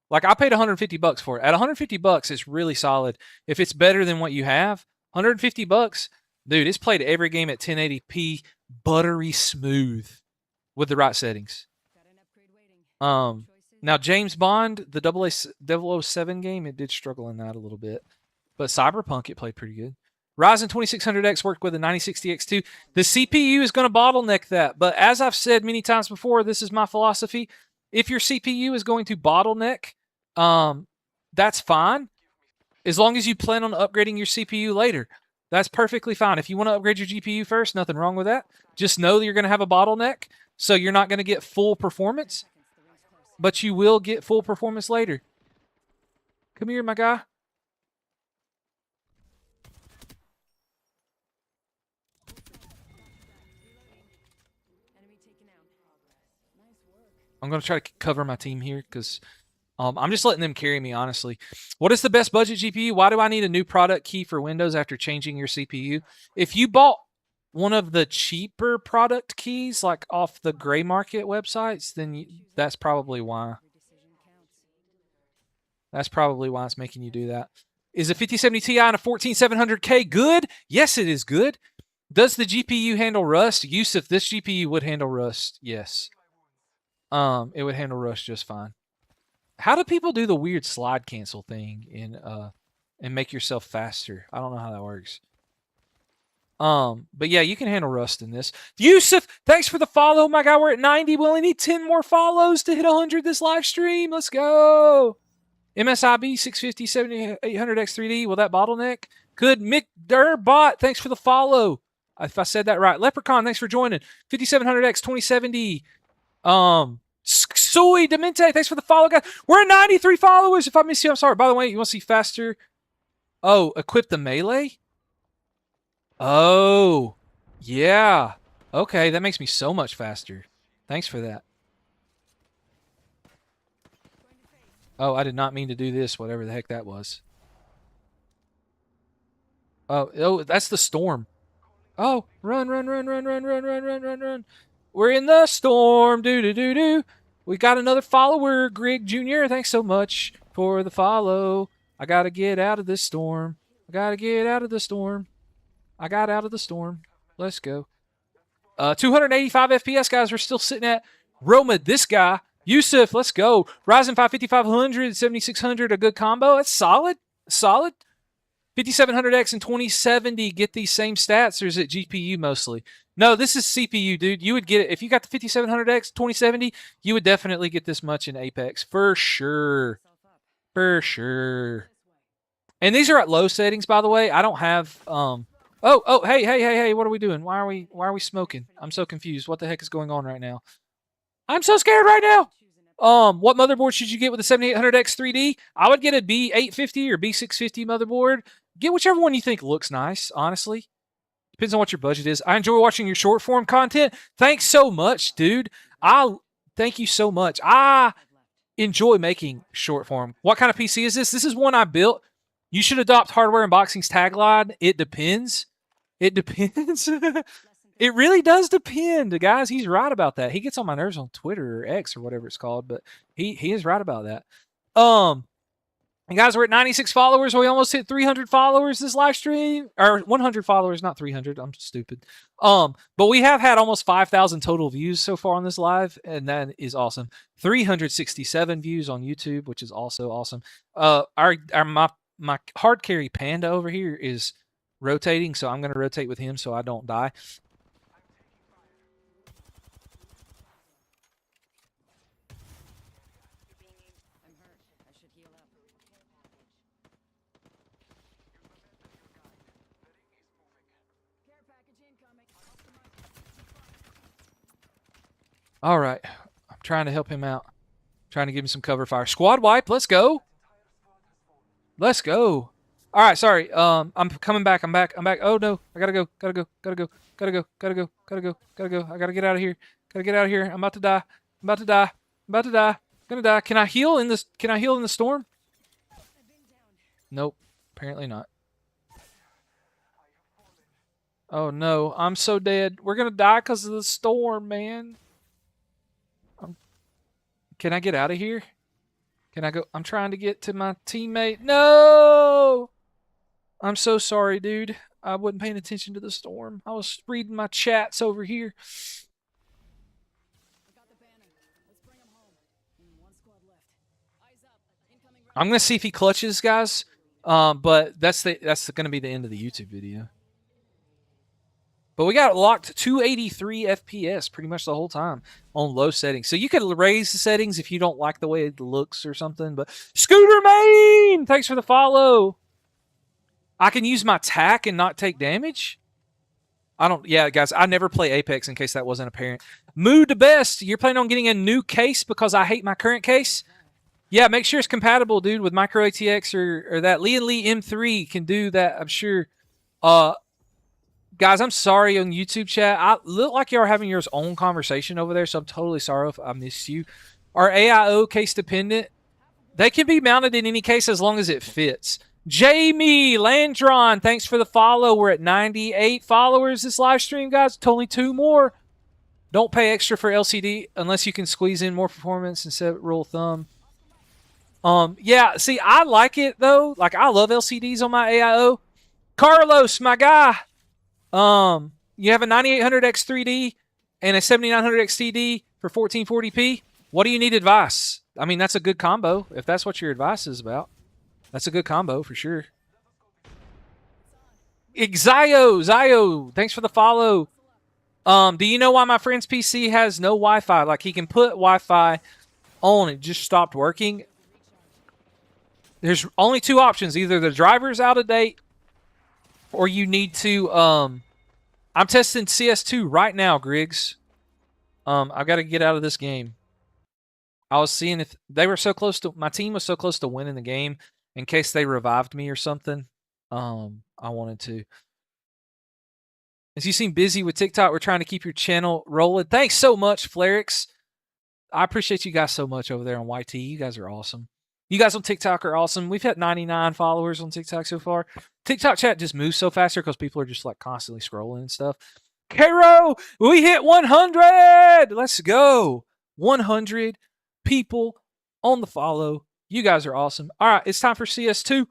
Like, I paid $150 for it. At $150, it's really solid. If it's better than what you have, $150, dude, it's played every game at 1080p, buttery smooth with the right settings. Now, James Bond, the 007 game, it did struggle in that a little bit. But Cyberpunk, it played pretty good. Ryzen 2600X worked with a 9060X2. The CPU is going to bottleneck that. But as I've said many times before, this is my philosophy. If your CPU is going to bottleneck, that's fine, as long as you plan on upgrading your CPU later. That's perfectly fine. If you want to upgrade your GPU first, nothing wrong with that. Just know that you're going to have a bottleneck, so you're not going to get full performance, but you will get full performance later. Come here, my guy. I'm going to try to cover my team here because I'm just letting them carry me, honestly. What is the best budget GPU? Why do I need a new product key for Windows after changing your CPU? If you bought one of the cheaper product keys, like off the gray market websites, then that's probably why. That's probably why it's making you do that. Is a 5070 Ti and a 14700K good? Yes, it is good. Does the GPU handle rust? Yusuf, this GPU would handle rust. Yes. It would handle rust just fine. How do people do the weird slide cancel thing and make yourself faster? I don't know how that works. But yeah, you can handle rust in this. Yusuf, thanks for the follow. My God, we're at 90. We only need 10 more follows to hit 100 this live stream. Let's go. MSIB 650 7800X3D. Will that bottleneck? Good. Mick Durbot, thanks for the follow. If I said that right. Leprechaun, thanks for joining. 5700X 2070. Soy Demente, thanks for the follow, guys. We're at 93 followers. If I miss you, I'm sorry. By the way, you want to see faster? Oh, equip the melee? Oh, yeah. Okay, that makes me so much faster. Thanks for that. Oh, I did not mean to do this, whatever the heck that was. Oh, that's the storm. Oh, run. We're in the storm. Do. We got another follower, Greg Jr. Thanks so much for the follow. I got to get out of this storm. I got out of the storm. Let's go. 285 FPS, guys. We're still sitting at Roma. This guy, Yusuf, let's go. Ryzen 5 5500, 7600, a good combo. That's solid. 5700X and 2070 get these same stats, or is it GPU mostly? No, this is CPU, dude. You would get it. If you got the 5700X 2070, you would definitely get this much in Apex. For sure. And these are at low settings, by the way. I don't have... hey, what are we doing? Why are we smoking? I'm so confused. What the heck is going on right now? I'm so scared right now. What motherboard should you get with the 7800X 3D? I would get a B850 or B650 motherboard. Get whichever one you think looks nice, honestly. Depends on what your budget is. I enjoy watching your short form content. Thanks so much, dude. Thank you so much. I enjoy making short form. What kind of PC is this? This is one I built. You should adopt Hardware Unboxing's tagline. It depends. It depends. It really does depend, guys. He's right about that. He gets on my nerves on Twitter or X or whatever it's called, but he is right about that. And guys, we're at 96 followers. We almost hit 300 followers this live stream, or 100 followers, not 300. I'm stupid. But we have had almost 5,000 total views so far on this live, and that is awesome. 367 views on YouTube, which is also awesome. My hard carry Panda over here is rotating, so I'm going to rotate with him so I don't die. All right. I'm trying to help him out. I'm trying to give him some cover fire. Squad wipe. Let's go. Let's go. All right. Sorry. I'm coming back. I'm back. Oh, no. I got to go. I got to get out of here. I'm about to die. Gonna die. Can I heal in the storm? Nope. Apparently not. Oh, no. I'm so dead. We're going to die because of the storm, man. Can I get out of here? Can I go? I'm trying to get to my teammate. No! I'm so sorry, dude. I wasn't paying attention to the storm. I was reading my chats over here. I'm going to see if he clutches, guys. But that's going to be the end of the YouTube video. But we got it locked to 283 FPS pretty much the whole time on low settings. So you could raise the settings if you don't like the way it looks or something. But Scooter Main, thanks for the follow. I can use my tack and not take damage? I don't. Yeah, guys, I never play Apex in case that wasn't apparent. Mood to best. You're planning on getting a new case because I hate my current case? Yeah, make sure it's compatible, dude, with micro ATX or that. Lee and Lee M3 can do that, I'm sure. Guys, I'm sorry on YouTube chat. I look like you are having your own conversation over there, so I'm totally sorry if I missed you. Are AIO case dependent? They can be mounted in any case as long as it fits. Jamie Landron, thanks for the follow. We're at 98 followers this live stream, guys. Only 2 more. Don't pay extra for LCD unless you can squeeze in more performance and set rule of thumb. Yeah, see, I like it though. Like, I love LCDs on my AIO. Carlos, my guy. You have a 9800X3D and a 7900XTD for 1440p. What do you need advice? I mean, that's a good combo. If that's what your advice is about, that's a good combo for sure. Zio, thanks for the follow. Do you know why my friend's PC has no Wi-Fi? Like, he can put Wi-Fi on, it just stopped working. There's only 2 options. Either the driver's out of date or you need to... I'm testing CS2 right now, Griggs. I've got to get out of this game. I was seeing if they were so close to... My team was so close to winning the game in case they revived me or something. I wanted to. As you seem busy with TikTok, we're trying to keep your channel rolling. Thanks so much, Flarix. I appreciate you guys so much over there on YT. You guys are awesome. You guys on TikTok are awesome. We've had 99 followers on TikTok so far. TikTok chat just moves so faster because people are just like constantly scrolling and stuff. Caro, we hit 100. Let's go. 100 people on the follow. You guys are awesome. All right, it's time for CS2.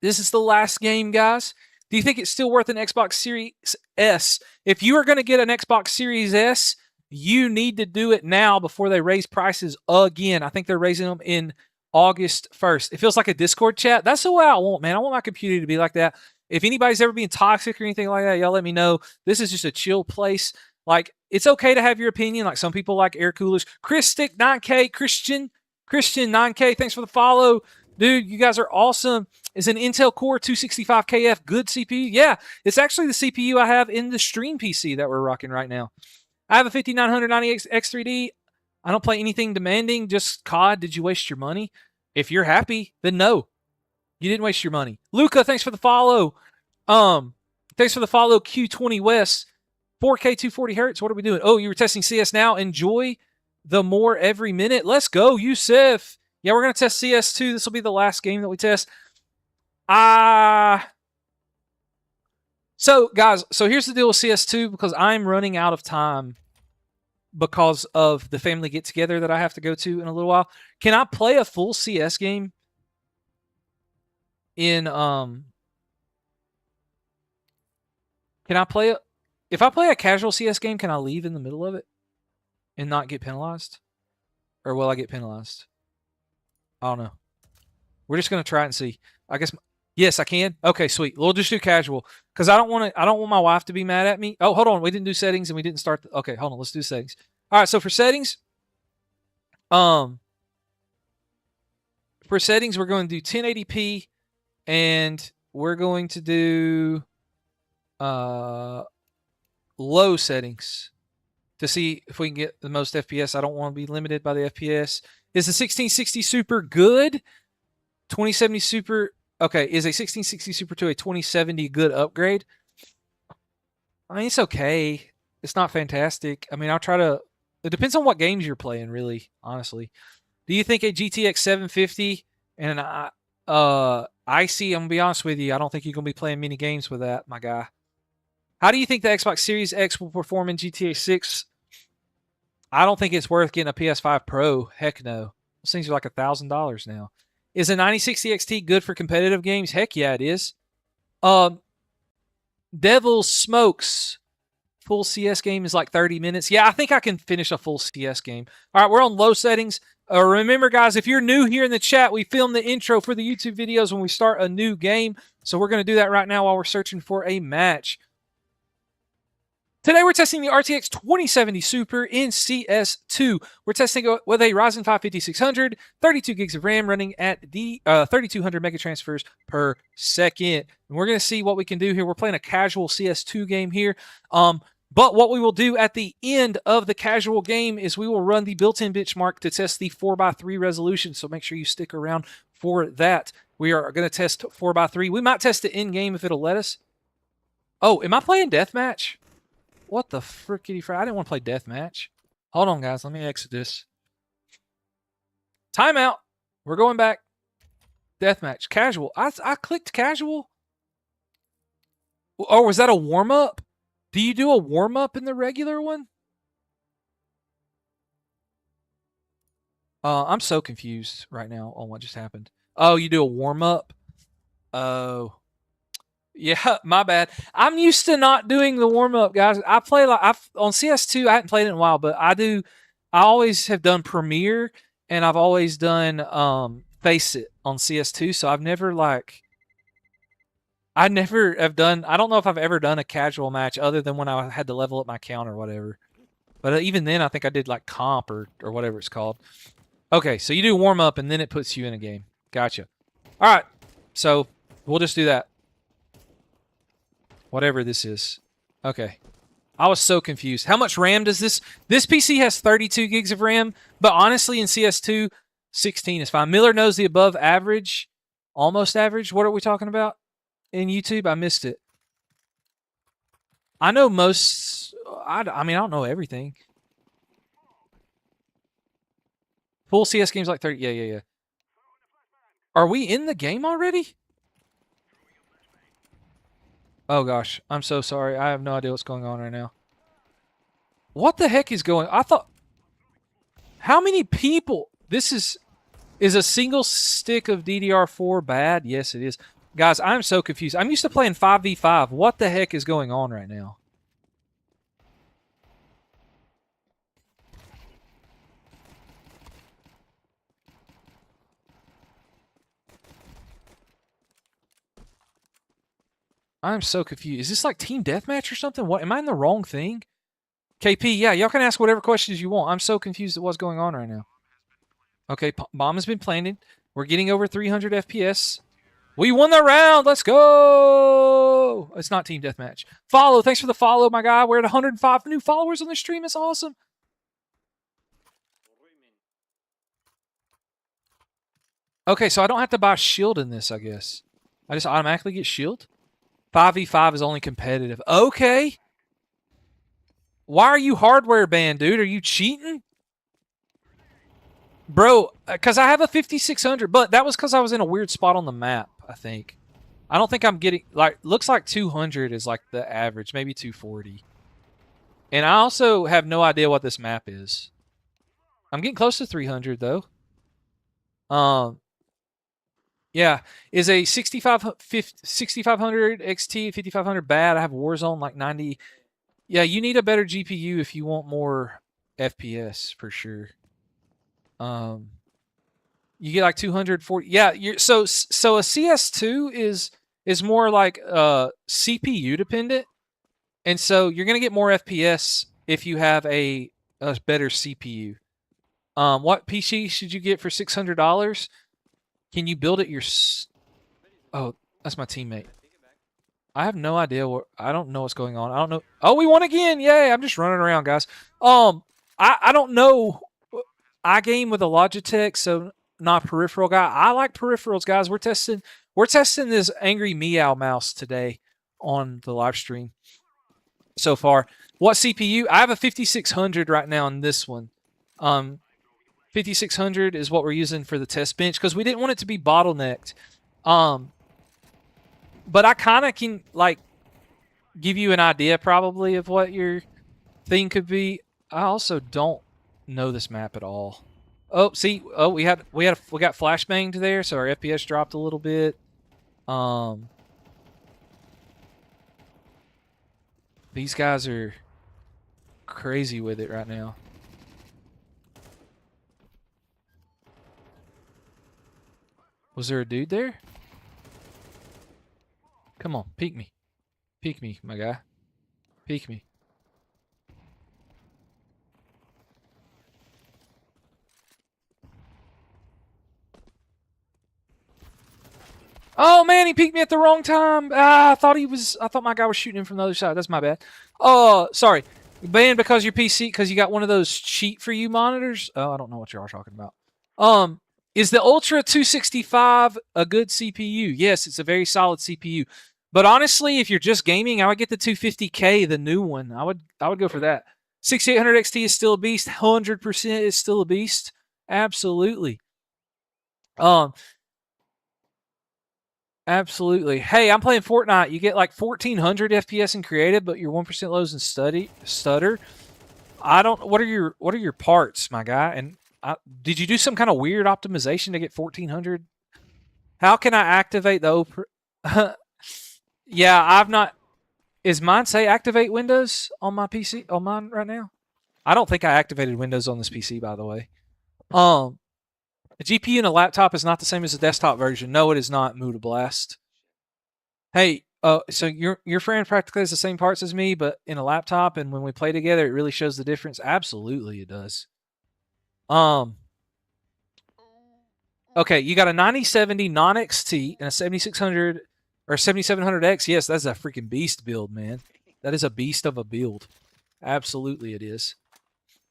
This is the last game, guys. Do you think it's still worth an Xbox Series S? If you are going to get an Xbox Series S, you need to do it now before they raise prices again. I think they're raising them in August 1st. It feels like a Discord chat. That's the way I want, man. I want my computer to be like that. If anybody's ever being toxic or anything like that, y'all let me know. This is just a chill place. Like, it's okay to have your opinion. Like, some people like air coolers. Chris Stick 9K, Christian 9K, thanks for the follow. Dude, you guys are awesome. Is an Intel Core 265KF good CPU? Yeah, it's actually the CPU I have in the stream PC that we're rocking right now. I have a 5990X3D. I don't play anything demanding, just COD. Did you waste your money? If you're happy, then no. You didn't waste your money. Luca, thanks for the follow. Thanks for the follow, Q20 West. 4K 240 hertz. What are we doing? Oh, you were testing CS now. Enjoy the more every minute. Let's go, Yusuf. Yeah, we're going to test CS2. This will be the last game that we test. So, guys, here's the deal with CS2 because I'm running out of time because of the family get-together that I have to go to in a little while. Can I play a full CS game in, can I play it? If I play a casual CS game, can I leave in the middle of it and not get penalized? Or will I get penalized? I don't know. We're just going to try it and see. I guess... Yes, I can. Okay, sweet. We'll just do casual because I don't want my wife to be mad at me. Oh, hold on. We didn't do settings and we didn't start. Okay, hold on. Let's do settings. All right. So for settings, we're going to do 1080p and we're going to do low settings to see if we can get the most FPS. I don't want to be limited by the FPS. Is the 1660 Super good? 2070 Super. Okay, is a 1660 Super to a 2070 good upgrade? I mean, it's okay. It's not fantastic. I mean, I'll try to... It depends on what games you're playing, really, honestly. Do you think a GTX 750 and an IC, I'm going to be honest with you, I don't think you're going to be playing many games with that, my guy. How do you think the Xbox Series X will perform in GTA 6? I don't think it's worth getting a PS5 Pro. Heck no. Those things are like $1,000 now. Is a 9060 XT good for competitive games? Heck yeah, it is. Devil Smokes. Full CS game is like 30 minutes. Yeah, I think I can finish a full CS game. All right, we're on low settings. Remember, guys, if you're new here in the chat, we film the intro for the YouTube videos when we start a new game. So we're going to do that right now while we're searching for a match. Today we're testing the RTX 2070 Super in CS2. We're testing it with a Ryzen 5 5600, 32 gigs of RAM running at the 3200 megatransfers per second. And we're going to see what we can do here. We're playing a casual CS2 game here. But what we will do at the end of the casual game is we will run the built-in benchmark to test the 4x3 resolution. So make sure you stick around for that. We are going to test 4x3. We might test it in-game if it'll let us. Oh, am I playing deathmatch? What the frickety fry? I didn't want to play deathmatch. Hold on, guys. Let me exit this. Timeout. We're going back. Deathmatch. Casual. I clicked casual. Oh, was that a warm-up? Do you do a warm-up in the regular one? I'm so confused right now on what just happened. Oh, you do a warm-up? Oh. Yeah, my bad. I'm used to not doing the warm up, guys. I play like on CS2. I haven't played it in a while, but I do. I always have done Premiere, and I've always done Face It on CS2. So I've never I never have done. I don't know if I've ever done a casual match other than when I had to level up my count or whatever. But even then, I think I did like comp or whatever it's called. Okay, so you do warm up, and then it puts you in a game. Gotcha. All right, so we'll just do that. Whatever this is. Okay. I was so confused. How much RAM does this... This PC has 32 gigs of RAM, but honestly in CS2, 16 is fine. Miller knows the above average, almost average. What are we talking about in YouTube? I missed it. I know most... I mean, I don't know everything. Full CS games like 30... Yeah. Are we in the game already? Oh gosh, I'm so sorry. I have no idea what's going on right now. What the heck is going? I thought. How many people? This is a single stick of DDR4 bad? Yes, it is. Guys, I'm so confused. I'm used to playing 5v5. What the heck is going on right now? I'm so confused. Is this like team deathmatch or something? What? Am I in the wrong thing? KP, yeah, y'all can ask whatever questions you want. I'm so confused at what's going on right now. Okay, bomb has been planted. We're getting over 300 FPS. We won the round. Let's go. It's not team deathmatch. Follow. Thanks for the follow, my guy. We're at 105 new followers on the stream. It's awesome. Okay, so I don't have to buy shield in this, I guess. I just automatically get shield. 5v5 is only competitive. Okay. Why are you hardware banned, dude? Are you cheating? Bro, because I have a 5600, but that was because I was in a weird spot on the map, I think. I don't think I'm getting, like, looks like 200 is like the average, maybe 240. And I also have no idea what this map is. I'm getting close to 300, though. Yeah, is a 6500 XT 5500 bad? I have Warzone like 90. Yeah, you need a better GPU if you want more FPS for sure. You get like 240. Yeah, so a CS2 is more like CPU dependent, and so you're gonna get more FPS if you have a better CPU. What PC should you get for $600? Can you build it Oh, that's my teammate. I have no idea I don't know what's going on. I don't know. Oh, we won again! Yay! I'm just running around, guys. I don't know. I game with a Logitech, so not peripheral guy. I like peripherals, guys. We're testing this Angry Meow mouse today on the live stream. So far, what CPU? I have a 5600 right now on this one. 5600 is what we're using for the test bench because we didn't want it to be bottlenecked. But I kind of can like give you an idea probably of what your thing could be. I also don't know this map at all. Oh, see, we got flashbanged there, so our FPS dropped a little bit. These guys are crazy with it right now. Was there a dude there? Come on, peek me. Peek me, my guy. Peek me. Oh man, he peeked me at the wrong time. I thought my guy was shooting him from the other side. That's my bad. Sorry. Banned because your PC, because you got one of those cheat for you monitors. Oh, I don't know what you are talking about. Is the Ultra 265 a good CPU? Yes, it's a very solid CPU. But honestly, if you're just gaming, I would get the 250K, the new one. I would go for that. 6800 XT is still a beast. 100% is still a beast. Absolutely. Absolutely. Hey, I'm playing Fortnite. You get like 1400 FPS in creative, but your 1% lows in stutter. I don't. What are your parts, my guy? And did you do some kind of weird optimization to get 1400? How can I activate the? Yeah, I've not. Is mine say activate Windows on my PC on mine right now? I don't think I activated Windows on this PC, by the way. A GPU in a laptop is not the same as a desktop version. No, it is not. Muda Blast. Hey, so your friend practically has the same parts as me, but in a laptop, and when we play together, it really shows the difference. Absolutely, it does. Okay, you got a 9070 non-XT and a 7600 or 7700X. Yes, that's a freaking beast build, man. That is a beast of a build. Absolutely, it is.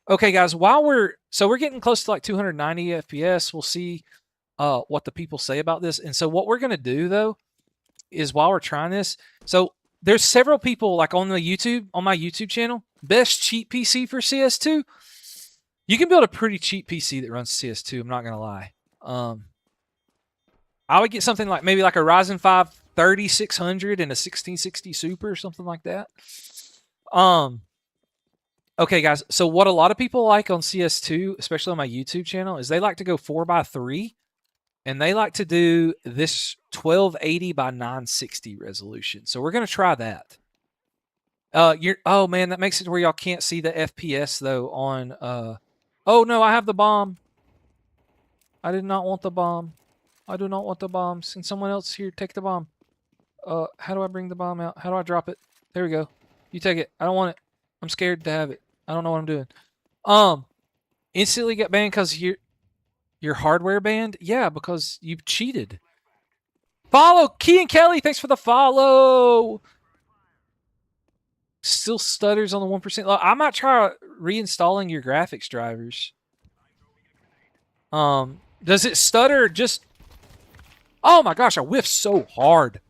Okay, guys, we're getting close to like 290 FPS. We'll see what the people say about this. And so what we're gonna do though is while we're trying this, so there's several people like on my YouTube channel, best cheap PC for CS2. You can build a pretty cheap PC that runs CS2. I'm not gonna lie. I would get something like maybe like a Ryzen 5 3600 and a 1660 Super or something like that. Okay, guys. So what a lot of people like on CS2, especially on my YouTube channel, is they like to go 4x3, and they like to do this 1280 by 960 resolution. So we're gonna try that. Oh man, that makes it where y'all can't see the FPS though on oh no, I have the bomb. I did not want the bomb. I do not want the bomb. Can someone else here take the bomb? How do I bring the bomb out? How do I drop it? There we go. You take it. I don't want it. I'm scared to have it. I don't know what I'm doing. Instantly get banned because your hardware banned? Yeah, because you cheated. Follow Key and Kelly. Thanks for the follow. Still stutters on the 1%. I might try reinstalling your graphics drivers. Does it stutter just... Oh my gosh, I whiffed so hard.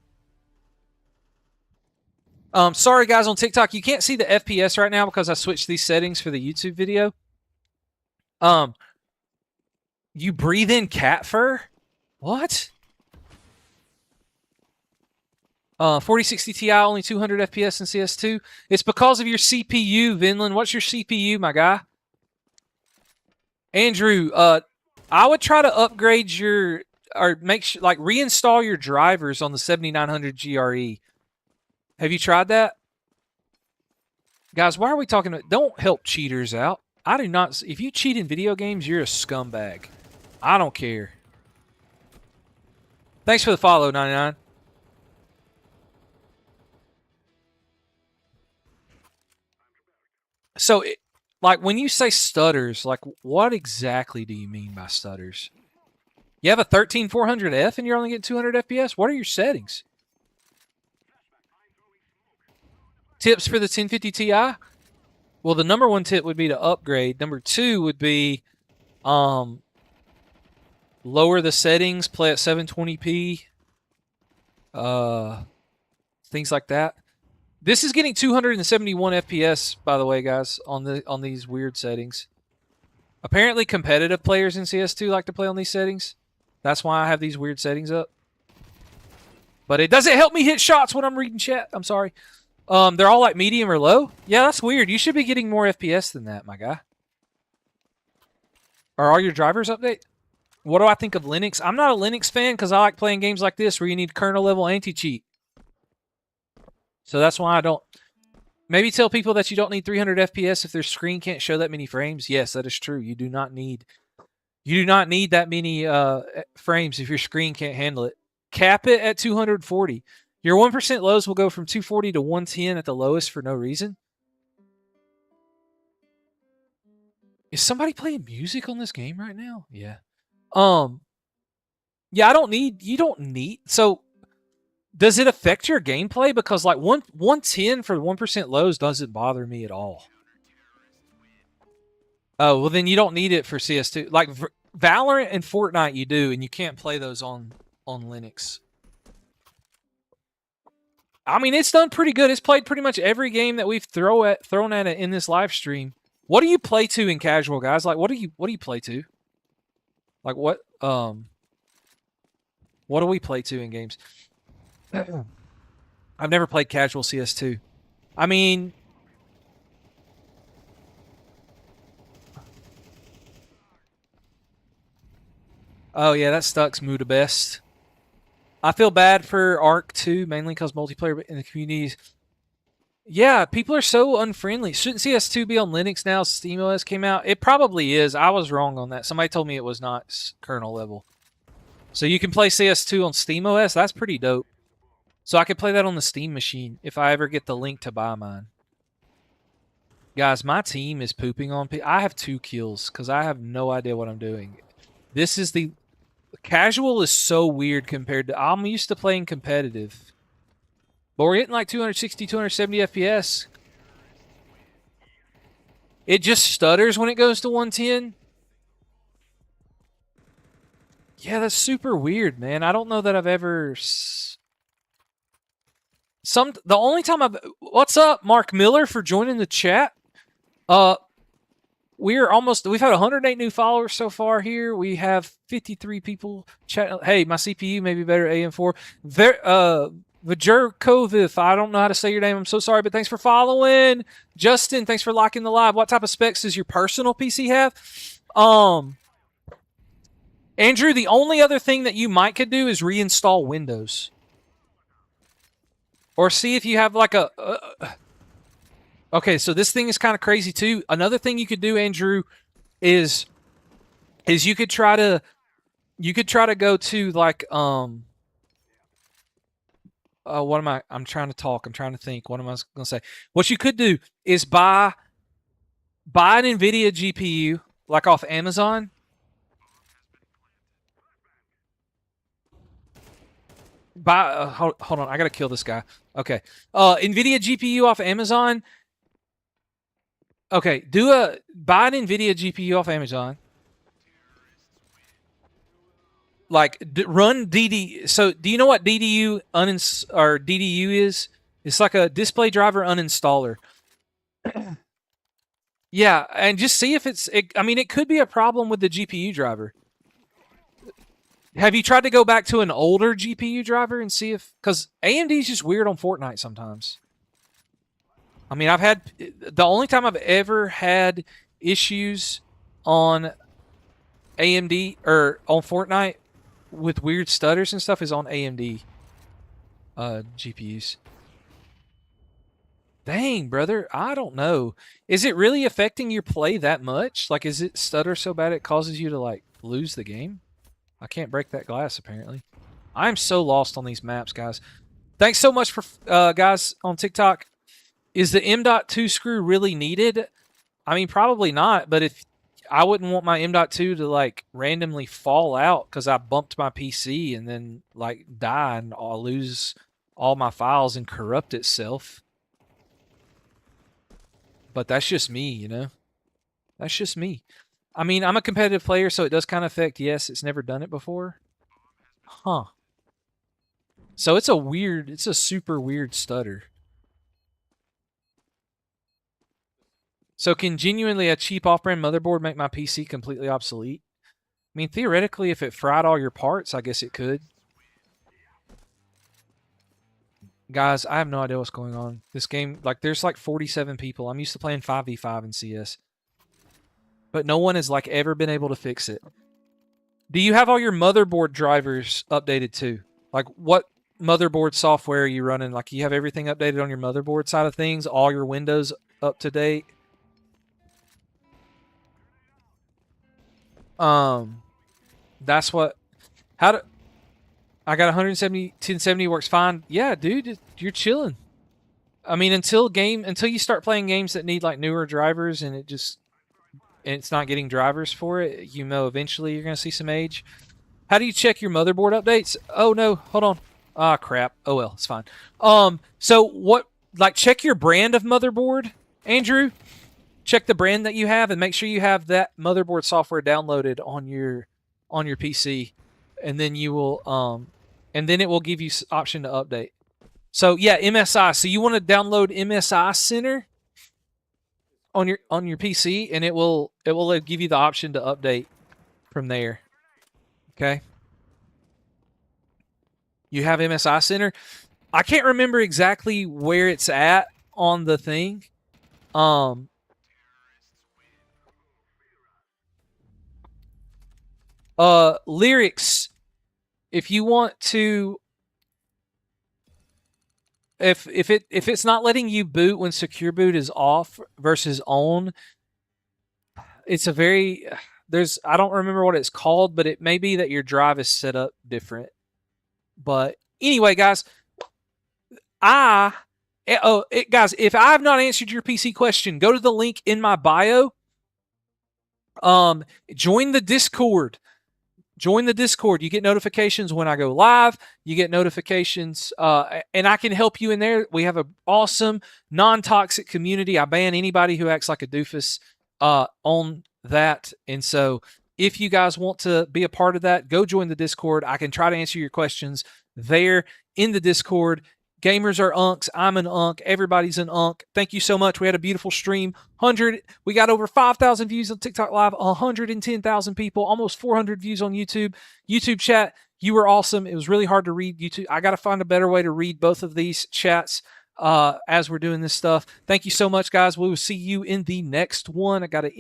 Sorry guys on TikTok, you can't see the FPS right now because I switched these settings for the YouTube video. You breathe in cat fur? What? 4060 Ti, only 200 FPS in CS2. It's because of your CPU, Vinland. What's your CPU, my guy? Andrew, I would try to upgrade your, or make sure, like reinstall your drivers on the 7900 GRE. Have you tried that? Guys, why are we talking about, don't help cheaters out. I do not, if you cheat in video games, you're a scumbag. I don't care. Thanks for the follow, 99. So, like, when you say stutters, like, what exactly do you mean by stutters? You have a 13400F and you're only getting 200 FPS? What are your settings? Tips for the 1050 Ti? Well, the number one tip would be to upgrade. Number two would be lower the settings, play at 720p, things like that. This is getting 271 FPS, by the way, guys, on these weird settings. Apparently, competitive players in CS2 like to play on these settings. That's why I have these weird settings up. But it doesn't help me hit shots when I'm reading chat. I'm sorry. They're all like medium or low. Yeah, that's weird. You should be getting more FPS than that, my guy. Are all your drivers update? What do I think of Linux? I'm not a Linux fan because I like playing games like this where you need kernel level anti-cheat. So that's why I don't. Maybe tell people that you don't need 300 FPS if their screen can't show that many frames. Yes, that is true. You do not need that many frames if your screen can't handle it. Cap it at 240. Your 1% lows will go from 240 to 110 at the lowest for no reason. Is somebody playing music on this game right now? Yeah. Yeah, you don't need, so Does it affect your gameplay? Because like 110 for 1% lows doesn't bother me at all. Oh, well then you don't need it for CS2. Like Valorant and Fortnite you do, and you can't play those on Linux. I mean, it's done pretty good. It's played pretty much every game that we've thrown at it in this live stream. What do you play to in casual, guys? Like what do you play to? Like what do we play to in games? I've never played casual CS2. I mean, oh yeah, that Stuck's Muda best. I feel bad for Arc 2, mainly because multiplayer in the communities. Yeah, people are so unfriendly. Shouldn't CS2 be on Linux now? SteamOS came out. It probably is. I was wrong on that. Somebody told me it was not kernel level. So you can play CS2 on SteamOS. That's pretty dope. So I could play that on the Steam machine if I ever get the link to buy mine. Guys, my team is pooping on people. I have 2 kills because I have no idea what I'm doing. This is the... Casual is so weird compared to... I'm used to playing competitive. But we're getting like 260, 270 FPS. It just stutters when it goes to 110. Yeah, that's super weird, man. I don't know that I've ever... The only time I've... What's up, Mark Miller, for joining the chat? We've had 108 new followers so far here. We have 53 people chat. Hey, my CPU may be better at AM4. Vajurkovif, I don't know how to say your name. I'm so sorry, but thanks for following. Justin, thanks for liking the live. What type of specs does your personal PC have? Andrew, the only other thing that you could do is reinstall Windows. Or see if you have like a... Okay, so this thing is kind of crazy too. Another thing you could do, Andrew, is you could try to go to like what am I? I'm trying to talk. I'm trying to think. What am I going to say? What you could do is buy an NVIDIA GPU like off Amazon. Hold on, I gotta kill this guy. Okay, NVIDIA GPU off Amazon. Okay, buy an NVIDIA GPU off Amazon. Like run DD. So do you know what DDU or DDU is? It's like a display driver uninstaller. Yeah, and just see if I mean, it could be a problem with the GPU driver. Have you tried to go back to an older GPU driver and see if... Because AMD is just weird on Fortnite sometimes. I mean, the only time I've ever had issues on AMD or on Fortnite with weird stutters and stuff is on AMD GPUs. Dang, brother, I don't know. Is it really affecting your play that much? Like, is it stutter so bad it causes you to, like, lose the game? I can't break that glass, apparently. I'm so lost on these maps, guys. Thanks so much for, guys, on TikTok. Is the M.2 screw really needed? I mean, probably not, but if I wouldn't want my M.2 to, like, randomly fall out because I bumped my PC and then, like, die and I'll lose all my files and corrupt itself. But that's just me, you know? That's just me. I mean, I'm a competitive player, so it does kind of affect, yes, it's never done it before. Huh. So it's a super weird stutter. So can genuinely a cheap off-brand motherboard make my PC completely obsolete? I mean, theoretically, if it fried all your parts, I guess it could. Guys, I have no idea what's going on. This game, like, there's like 47 people. I'm used to playing 5v5 in CS. But no one has, like, ever been able to fix it. Do you have all your motherboard drivers updated too? Like, what motherboard software are you running? Like, you have everything updated on your motherboard side of things? All your Windows up to date? That's what... I got 1070 works fine. Yeah, dude, you're chilling. I mean, until you start playing games that need, like, newer drivers and it's not getting drivers for it, you know, eventually you're going to see some age. How do you check your motherboard updates? Oh, no, hold on. Ah, crap. Oh well, it's fine. So what? Like, check your brand of motherboard, Andrew. Check the brand that you have and make sure you have that motherboard software downloaded on your PC, and then you will and then it will give you option to update. So yeah, MSI. So you want to download MSI Center on your PC, and it will give you the option to update from there. Okay. You have MSI Center. I can't remember exactly where it's at on the thing. Lyrics. If you want to, if it's not letting you boot when secure boot is off versus on, it's a very I don't remember what it's called, but it may be that your drive is set up different. But anyway, guys, guys, if I have not answered your PC question, go to the link in my bio. Join the Discord. Join the Discord. You get notifications when I go live. You get notifications, and I can help you in there. We have an awesome, non-toxic community. I ban anybody who acts like a doofus on that. And so if you guys want to be a part of that, go join the Discord. I can try to answer your questions there in the Discord. Gamers are unks. I'm an unk. Everybody's an unk. Thank you so much. We had a beautiful stream. We got over 5,000 views on TikTok Live, 110,000 people, almost 400 views on YouTube. YouTube chat, you were awesome. It was really hard to read YouTube. I got to find a better way to read both of these chats as we're doing this stuff. Thank you so much, guys. We will see you in the next one. I got to